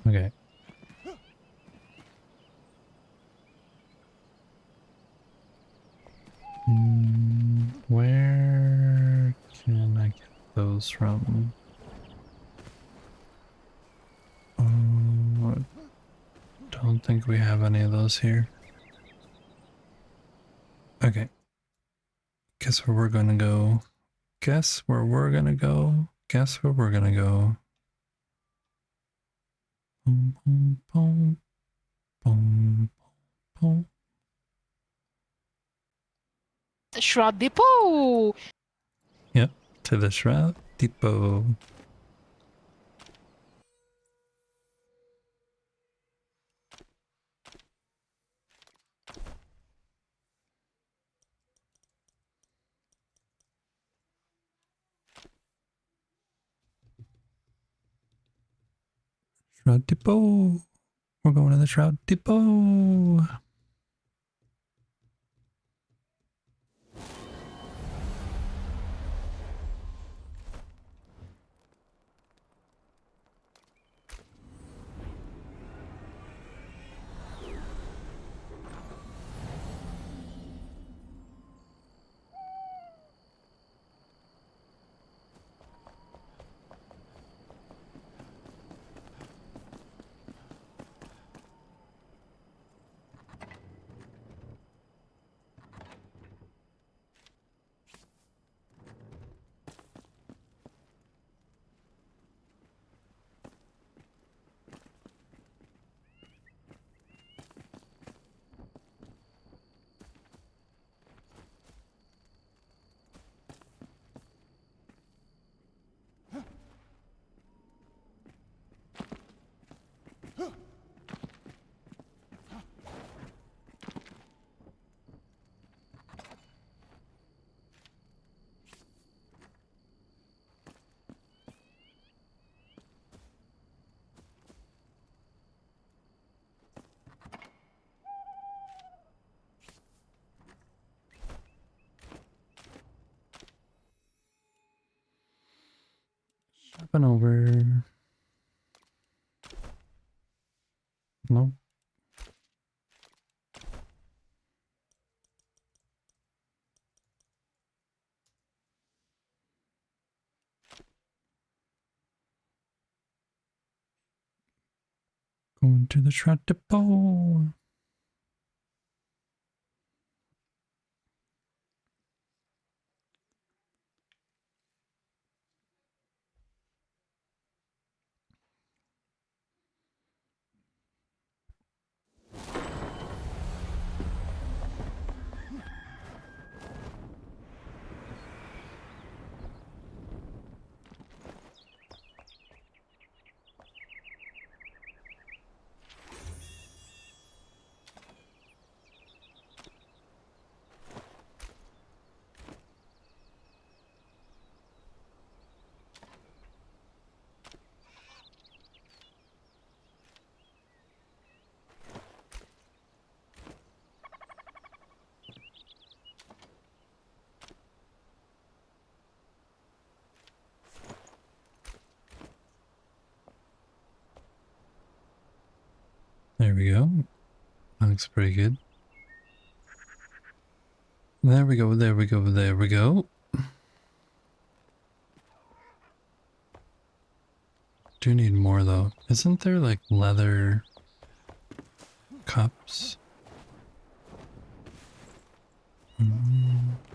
Okay. Where can I get those from? Don't think we have any of those here. Okay. Guess where we're gonna go. Guess where we're gonna go. Guess where we're gonna go. Boom, boom, boom, boom, boom. Shroud Depot. Yep, to the Shroud Depot. Shroud Depot. We're going to the Shroud Depot. Shopping over. No. Going to the Shroud Depot. There we go. That looks pretty good. There we go, there we go, there we go. Do need more though. Isn't there like leather cups?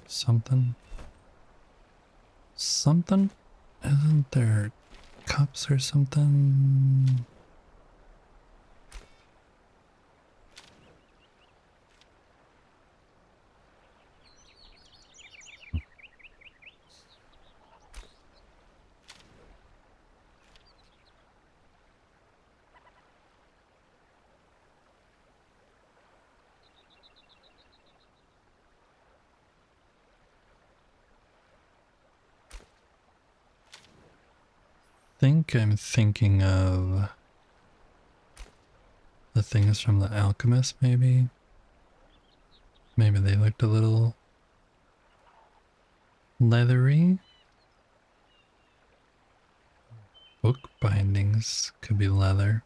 Something? Something? Isn't there cups or something? Think I'm thinking of the things from The Alchemist, maybe? Maybe they looked a little leathery. Book bindings could be leather.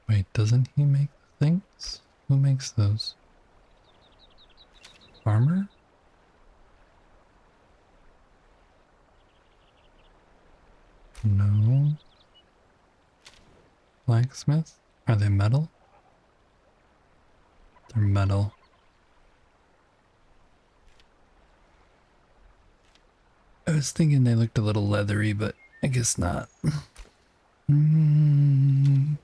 Wait, doesn't he make the things? Who makes those? Farmer? No. Blacksmith? Are they metal? They're metal. I was thinking they looked a little leathery, but I guess not. You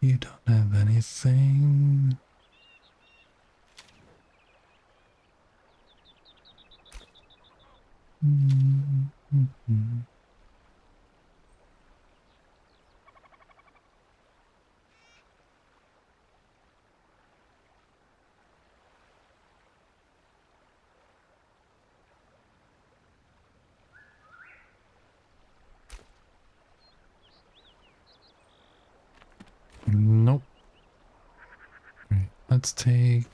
don't have anything. Nope. Right, let's take...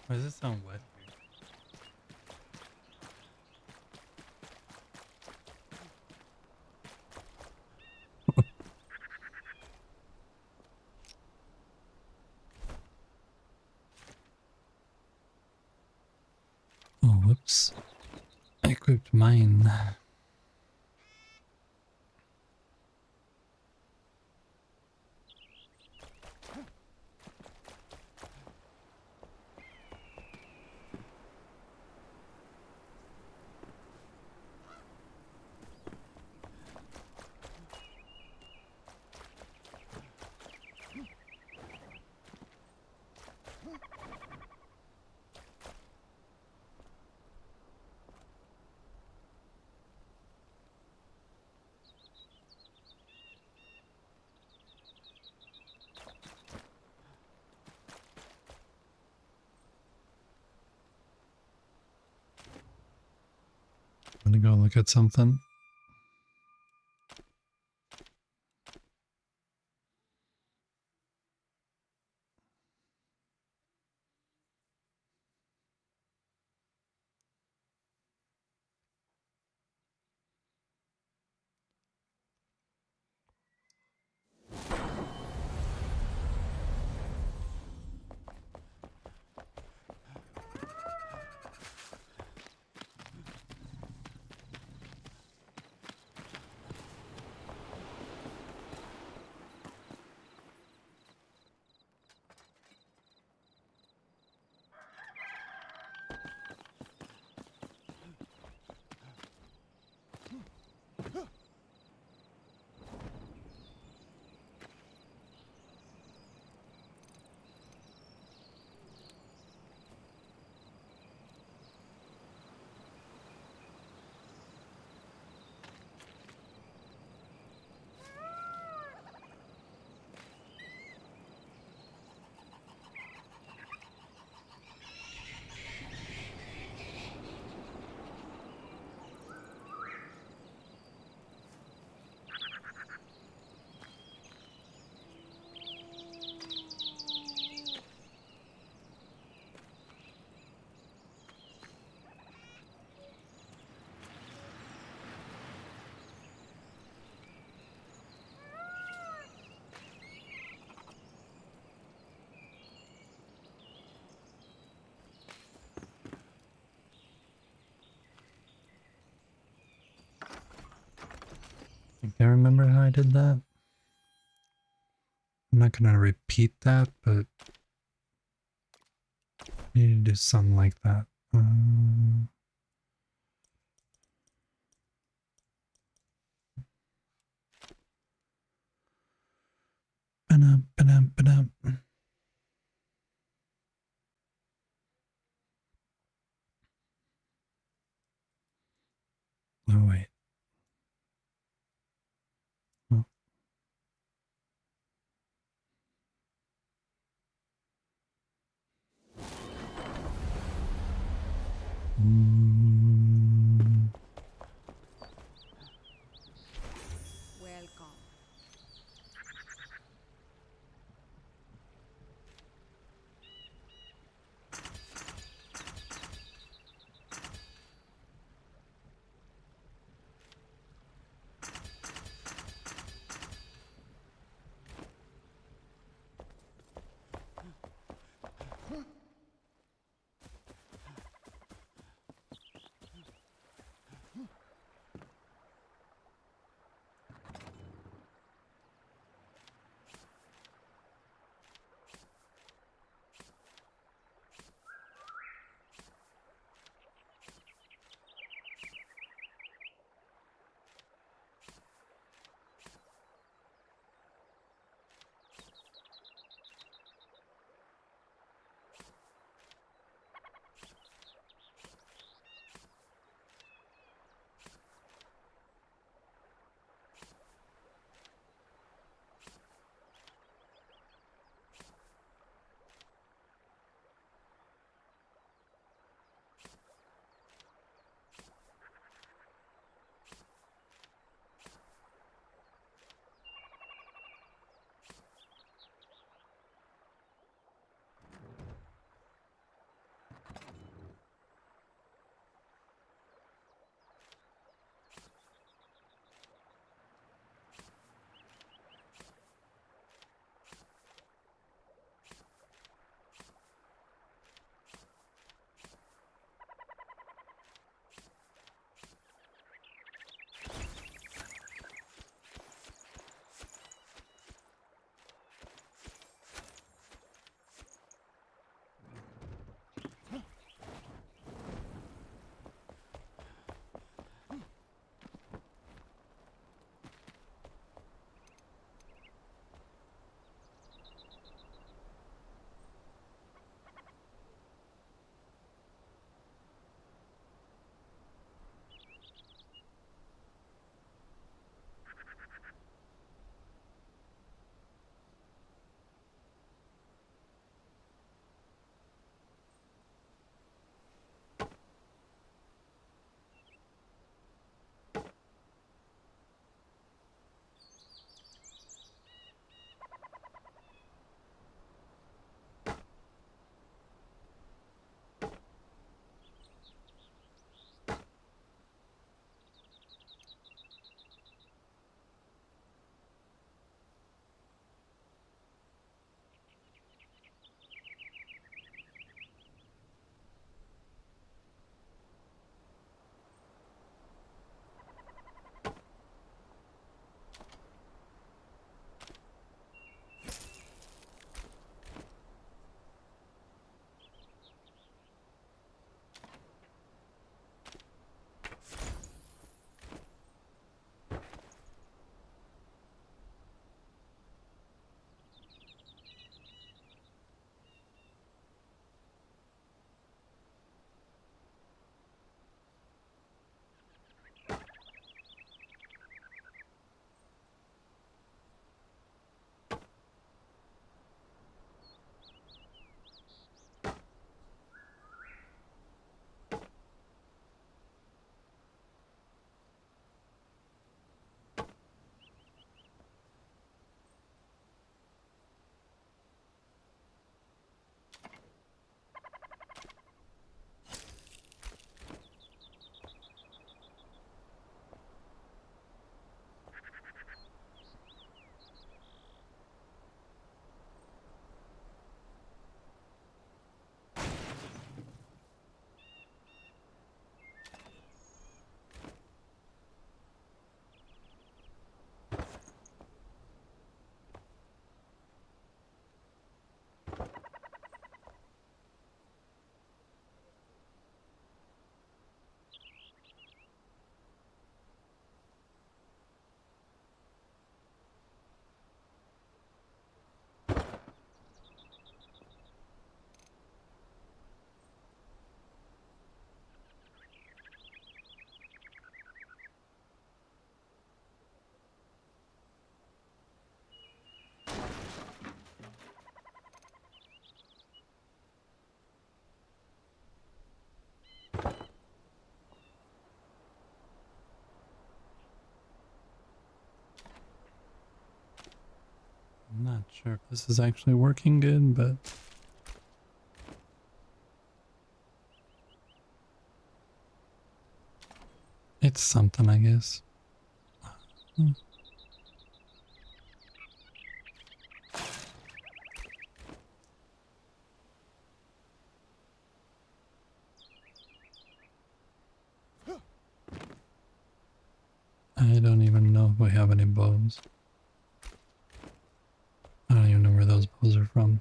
Why does it sound wet here? Oh, whoops. I equipped mine. I'm gonna go look at something. I can't remember how I did that. I'm not gonna repeat that, but I need to do something like that. Ba-dum. Oh wait. Oh. I'm not sure if this is actually working good, but it's something, I guess. Hmm. I don't even know if we have any bows. I don't even know where those bows are from.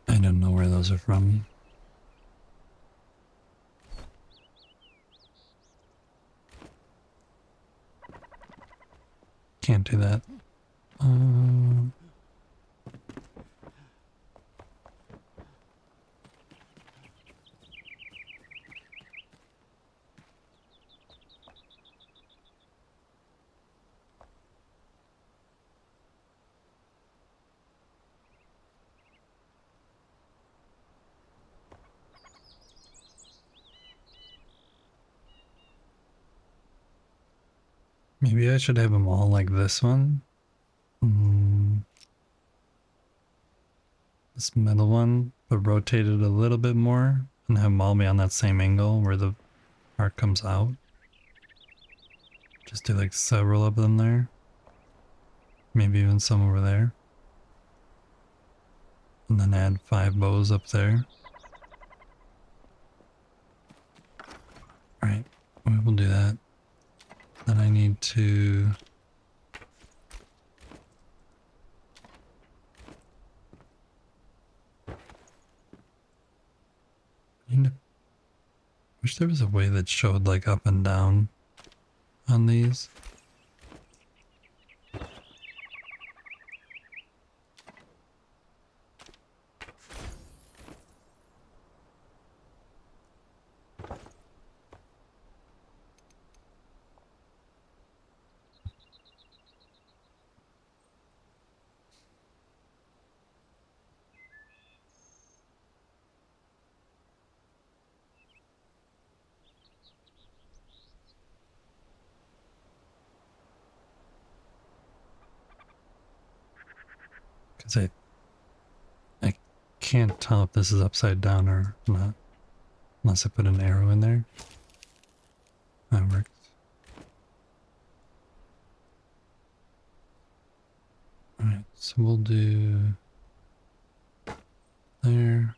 I don't know where those are from. Can't do that. Maybe I should have them all like this one. This middle one, but rotate it a little bit more and have them all be on that same angle where the part comes out. Just do like several of them there. Maybe even some over there. And then add 5 bows up there. Alright, we will do that. Then I need to... Wish there was a way that showed like up and down on these. Because I can't tell if this is upside down or not. Unless I put an arrow in there. That works. Alright, so we'll do there.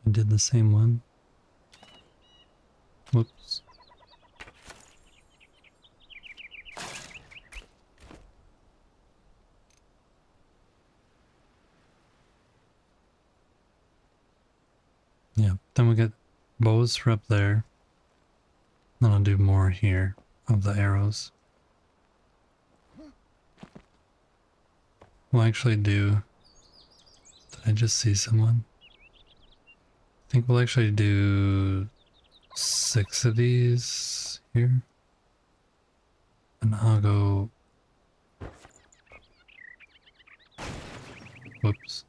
I did the same one. Whoops. Yeah, then we get bows for up there. Then I'll do more here of the arrows. We'll actually do... Did I just see someone? I think we'll actually do 6 of these here. And I'll go... Whoops.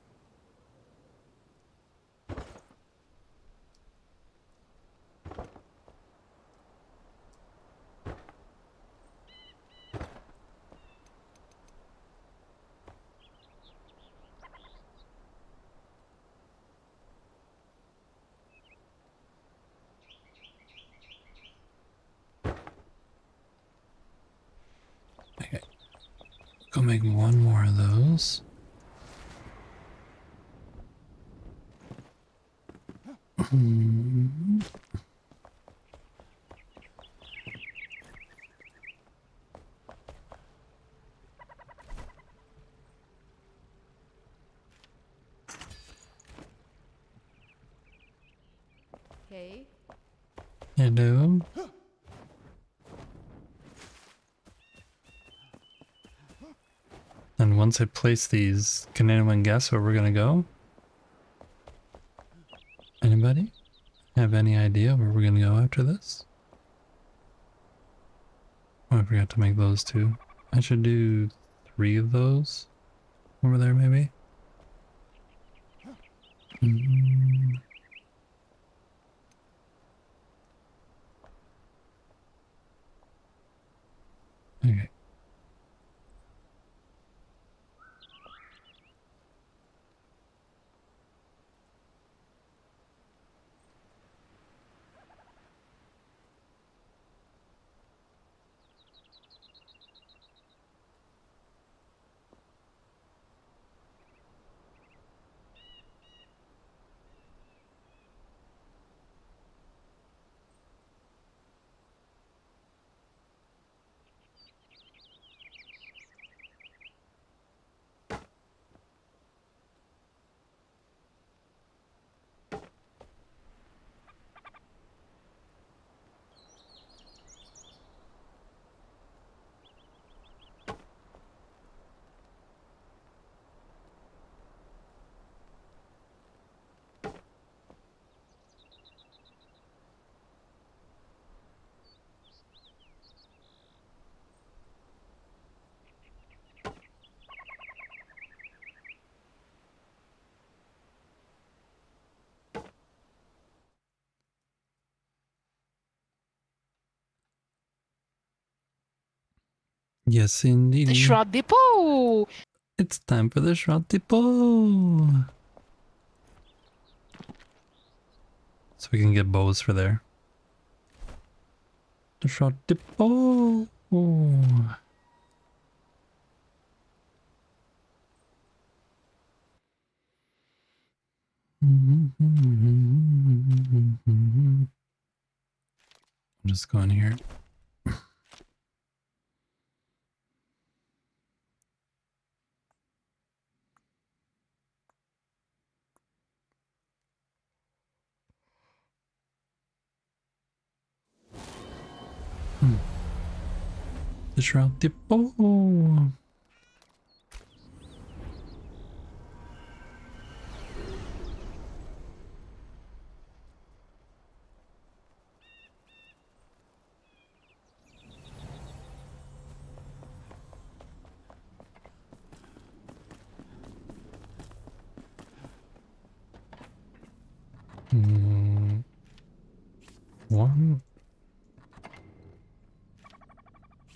make one more of those. Hey. Hello. And once I place these, can anyone guess where we're gonna go? Anybody have any idea where we're gonna go after this? Oh, I forgot to make those two. I should do 3 of those over there, maybe. Okay. Yes, The indeed. Shroud Depot! It's time for the Shroud Depot. So we can get bows for there. The Shroud Depot. I'm just going here. The Shroud Depot. One,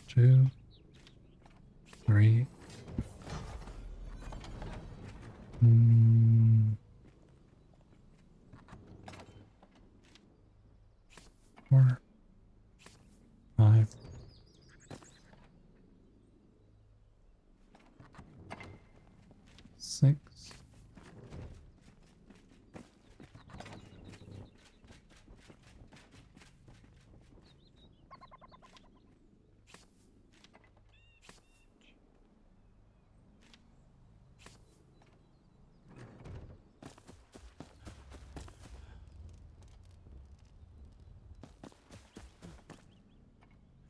two, three. Four, five, six.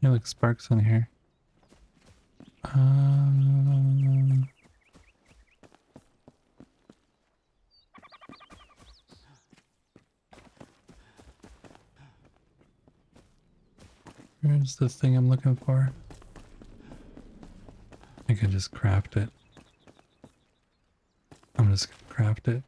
Hey, look, sparks in here. Where's the thing I'm looking for? I can just craft it. I'm just gonna craft it.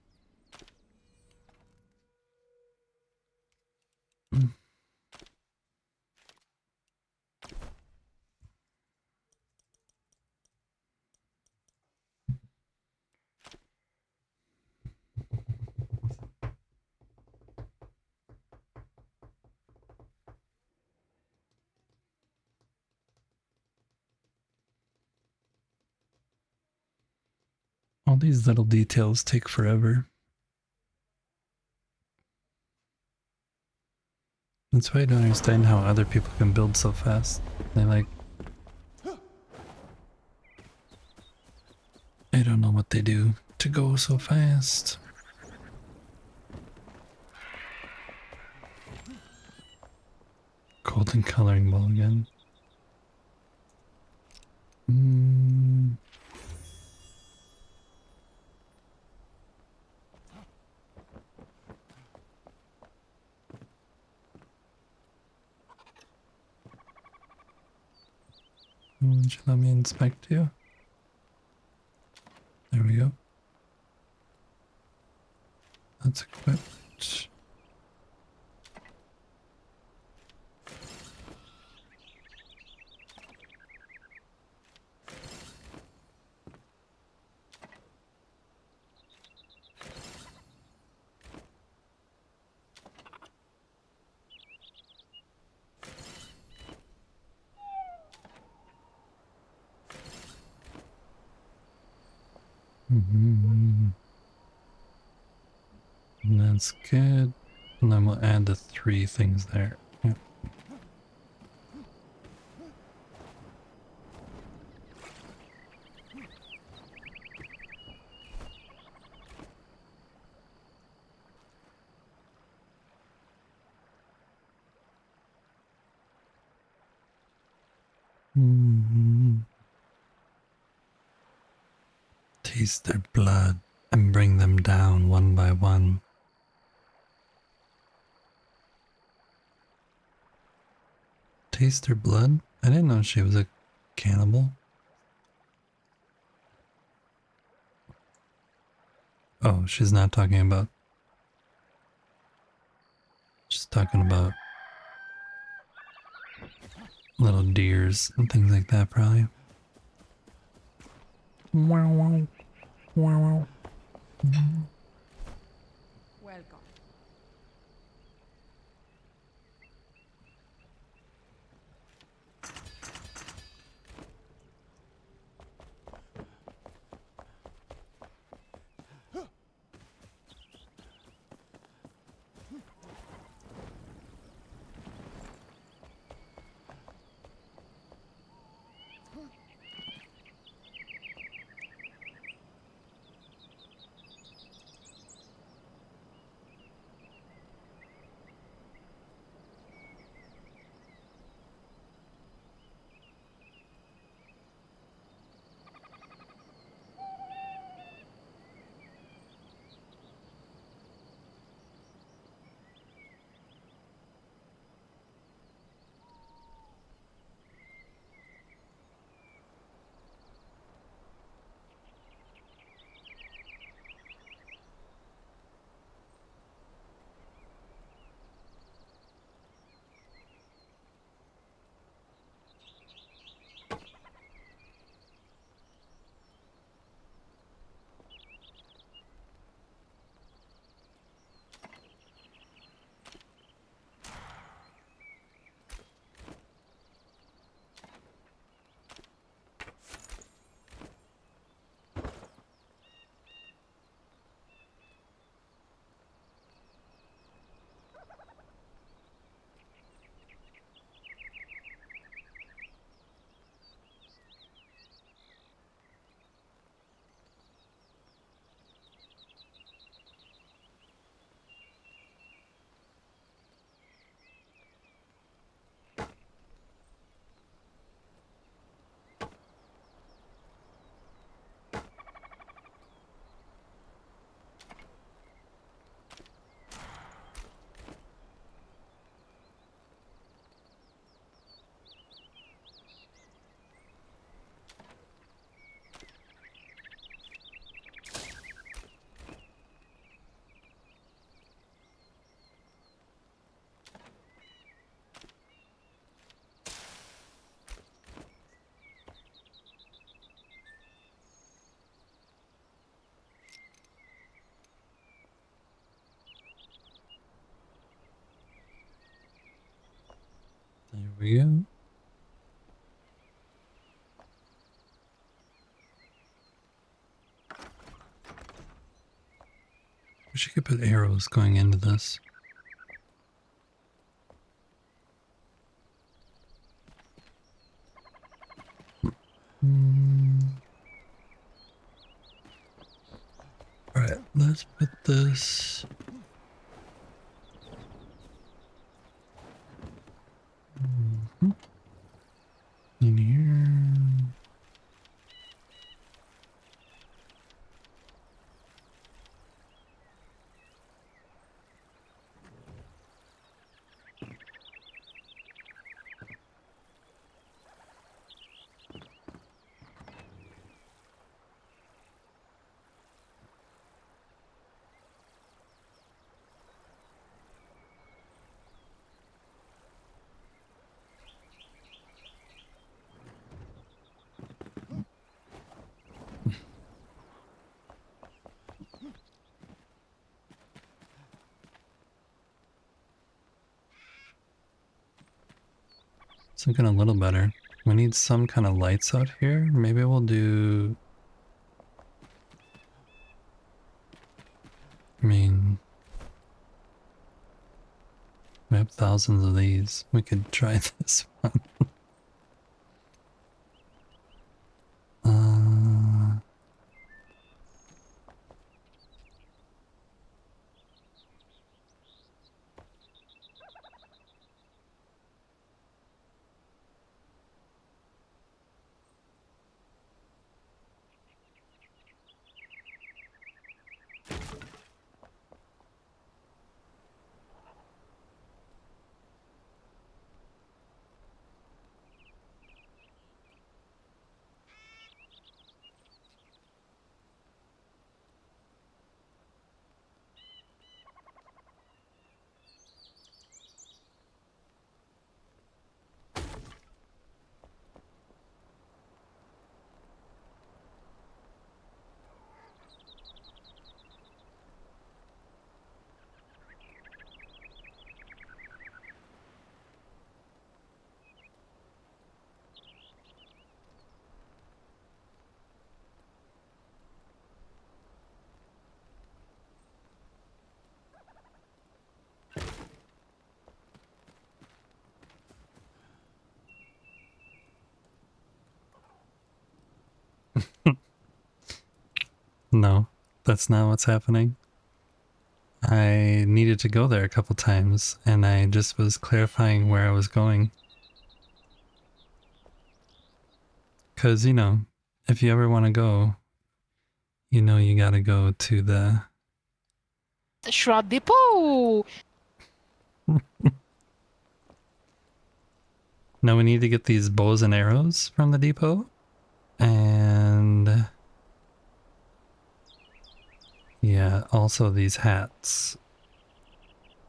these little details take forever. That's why I don't understand how other people can build so fast. They like... I don't know what they do to go so fast. Golden coloring ball again. Would you let me inspect you? There we go. That's equipped. That's good. And then we'll add the 3 things there. Yep. Taste their blood and bring them down one by one. Taste her blood? I didn't know she was a cannibal. Oh, she's not talking about... She's talking about little deers and things like that, probably. Wow, wow. Wow, wow. Welcome. There we go. Wish you could put arrows going into this. Alright, let's put this. In here. It's looking a little better. We need some kind of lights out here. Maybe we'll do... I mean... we have thousands of these. We could try this one. No, that's not what's happening. I needed to go there a couple times, and I just was clarifying where I was going. Because, you know, if you ever want to go, you know you gotta go to the... The Shroud Depot! Now we need to get these bows and arrows from the depot. And... yeah, also these hats.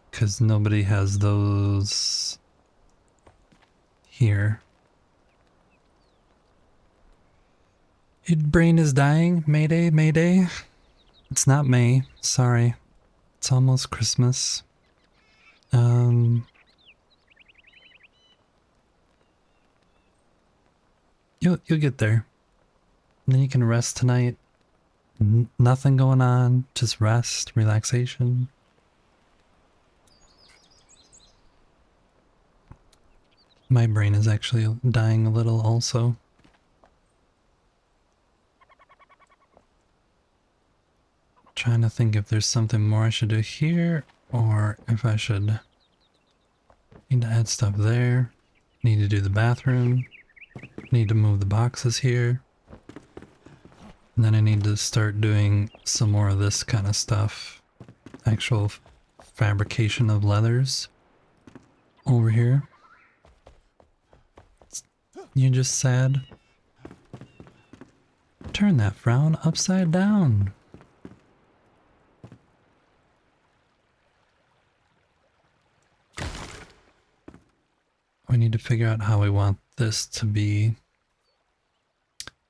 Because nobody has those here. Your brain is dying. Mayday, mayday. It's not May. Sorry. It's almost Christmas. You'll get there. And then you can rest tonight. Nothing going on. Just rest, relaxation. My brain is actually dying a little also. Trying to think if there's something more I should do here, or if I should need to add stuff there. Need to do the bathroom. Need to move the boxes here. And then I need to start doing some more of this kind of stuff. Actual fabrication of leathers over here. You just sad? Turn that frown upside down. We need to figure out how we want this to be.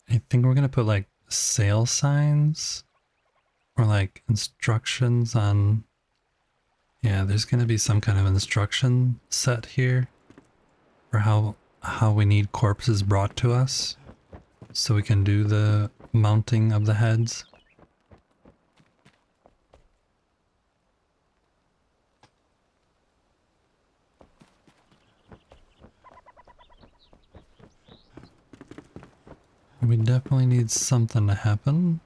I think we're gonna put like sale signs or like instructions on... yeah, there's gonna be some kind of instruction set here for how we need corpses brought to us so we can do the mounting of the heads. We definitely need something to happen.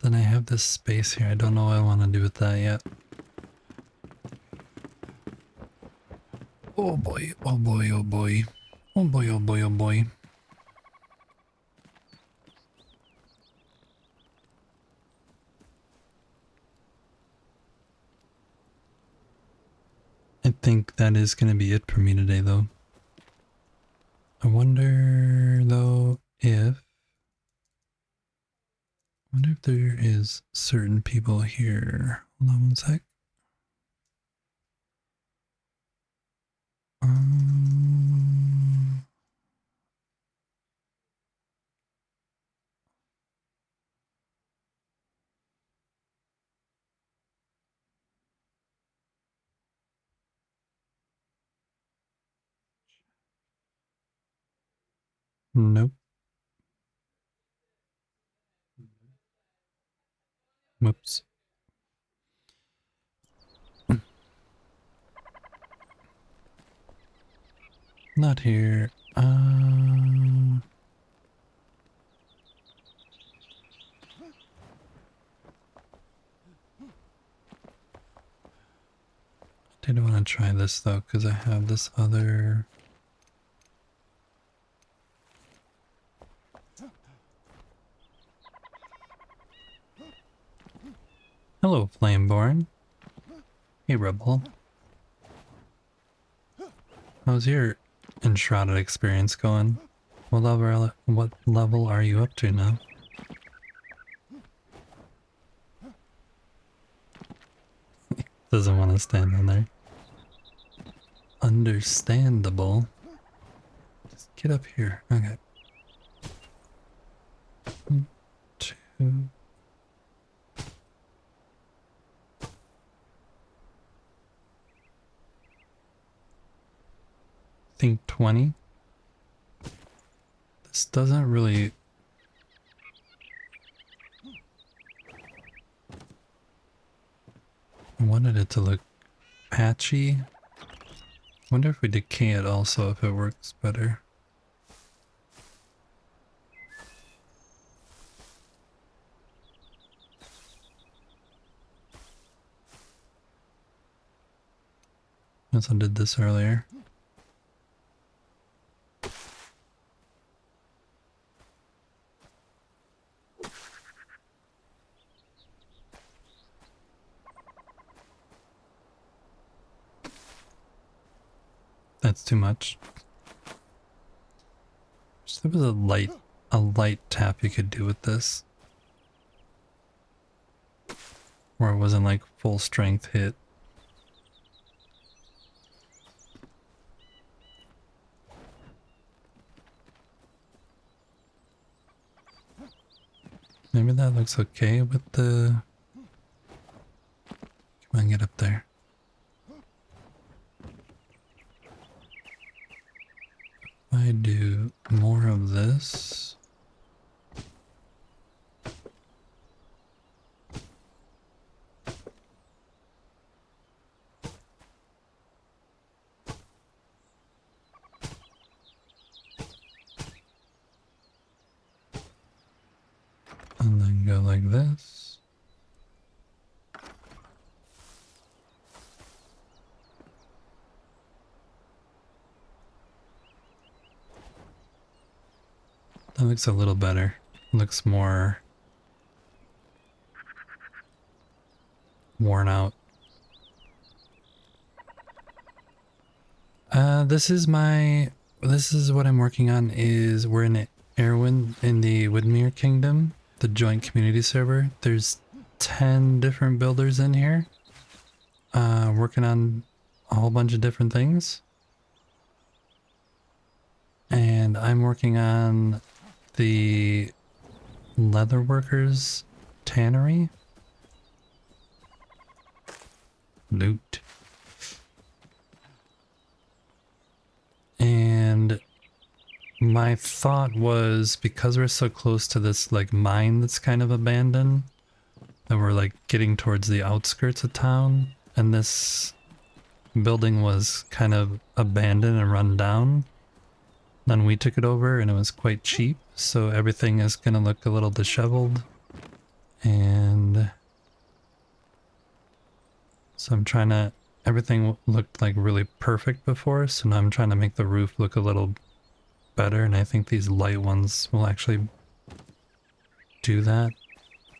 Then I have this space here. I don't know what I want to do with that yet. Oh boy, oh boy, oh boy. Oh boy, oh boy, oh boy. I think that is going to be it for me today, though. I wonder, though, if... I wonder if there is certain people here. Hold on one sec. Um, nope. Whoops. Not here. Didn't want to try this though, because I have this other... Hello, Flameborn. Hey, Rebel. How's your Enshrouded experience going? What level are you up to now? Doesn't want to stand on there. Understandable. Just get up here. Okay. 1, 2. Think 20. This doesn't really... I wanted it to look patchy. Wonder if we decay it also, if it works better. I also did this earlier. That's too much. Just there was a light tap you could do with this. Where it wasn't like full strength hit. Maybe that looks okay with the... Come on, get up there. If I do more of this... And then go like this. That looks a little better. Looks more worn out. This is what I'm working on. Is we're in Erwin in the Woodmere Kingdom, the joint community server. There's 10 different builders in here, working on a whole bunch of different things. And I'm working on the leatherworkers tannery. Loot. And my thought was, because we're so close to this like mine that's kind of abandoned, and we're like getting towards the outskirts of town, and this building was kind of abandoned and run down. Then we took it over and it was quite cheap, so everything is gonna look a little disheveled. And so I'm trying to, everything looked like really perfect before, so now I'm trying to make the roof look a little better, and I think these light ones will actually do that.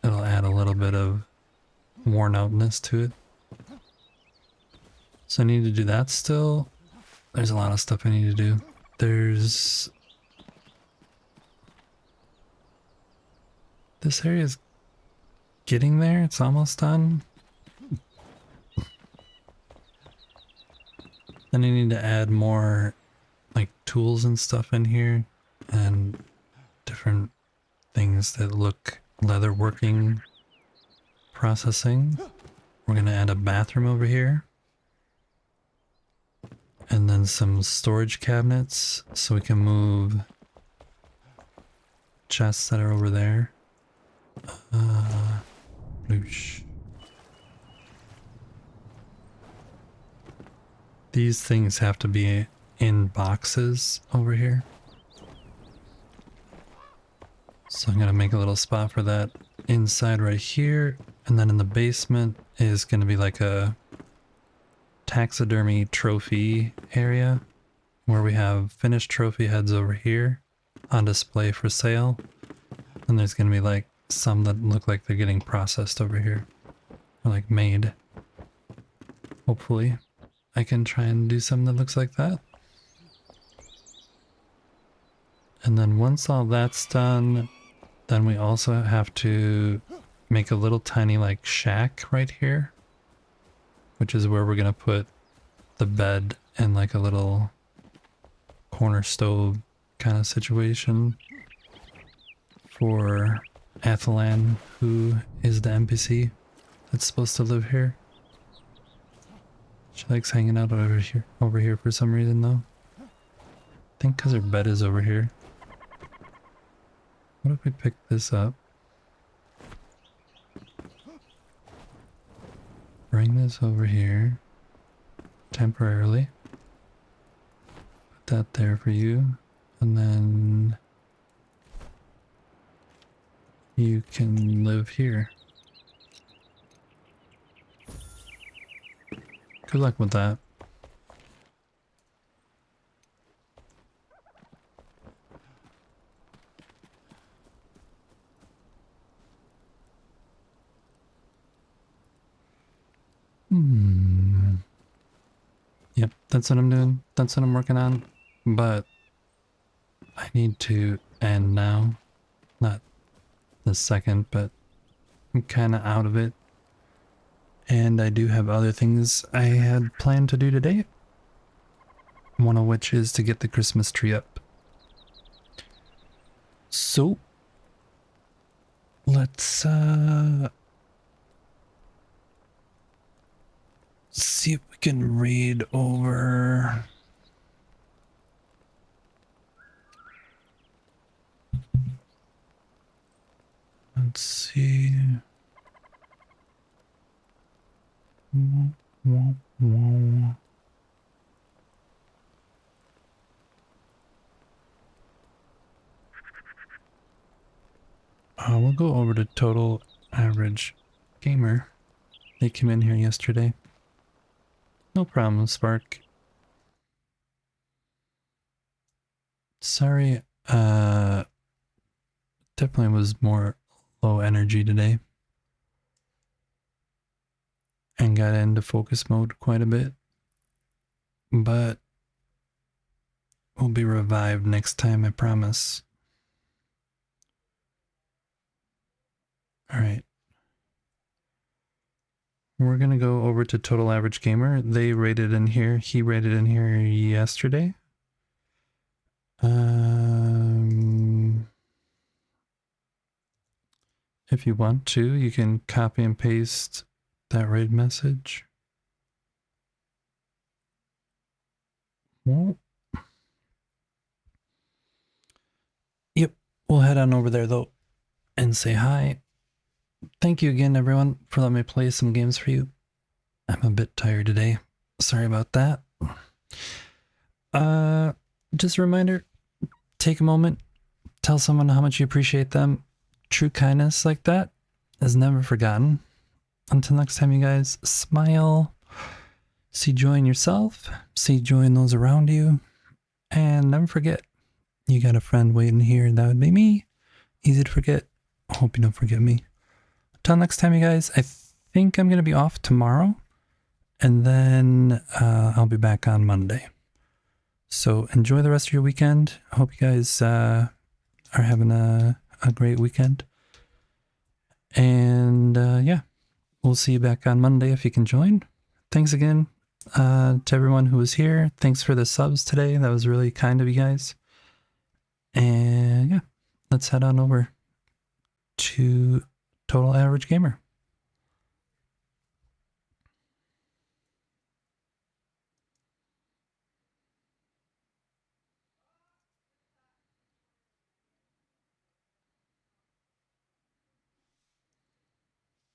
It'll add a little bit of worn outness to it. So I need to do that still. There's a lot of stuff I need to do. There's... This area is getting there. It's almost done. Then I need to add more like tools and stuff in here and different things that look leather working processing. We're gonna add a bathroom over here. And then some storage cabinets so we can move chests that are over there. Loosh. These things have to be in boxes over here. So I'm gonna make a little spot for that inside right here. And then in the basement is gonna be like a taxidermy trophy area where we have finished trophy heads over here on display for sale. And there's gonna be like some that look like they're getting processed over here, or like made. Hopefully I can try and do something that looks like that. And then once all that's done, then we also have to make a little tiny like shack right here, which is where we're gonna put the bed and like a little corner stove kind of situation for Athalan, who is the NPC that's supposed to live here. She likes hanging out over here for some reason though. I think because her bed is over here. What if we pick this up? Bring this over here temporarily. Put that there for you. And then you can live here. Good luck with that. Yep, that's what I'm doing. That's what I'm working on. But I need to end now. Not the second, but I'm kind of out of it. And I do have other things I had planned to do today. One of which is to get the Christmas tree up. So, let's see if we can read over. Let's see. We'll go over to total average gamer. They came in here yesterday. No problem, Spark. Sorry, definitely was more low energy today. And got into focus mode quite a bit. But we'll be revived next time, I promise. Alright. We're gonna go over to Total Average Gamer. They rated in here. He rated in here yesterday. If you want to, you can copy and paste that raid message. Well, yep, we'll head on over there though and say hi. Thank you again, everyone, for letting me play some games for you. I'm a bit tired today. Sorry about that. Just a reminder, take a moment, tell someone how much you appreciate them. True kindness like that is never forgotten. Until next time, you guys, smile, see joy in yourself, see joy in those around you, and never forget, you got a friend waiting here, and that would be me. Easy to forget. Hope you don't forget me. Until next time, you guys, I think I'm going to be off tomorrow, and then I'll be back on Monday. So enjoy the rest of your weekend. I hope you guys are having a great weekend. And yeah, we'll see you back on Monday if you can join. Thanks again to everyone who was here. Thanks for the subs today. That was really kind of you guys. And yeah, let's head on over to Total Average Gamer.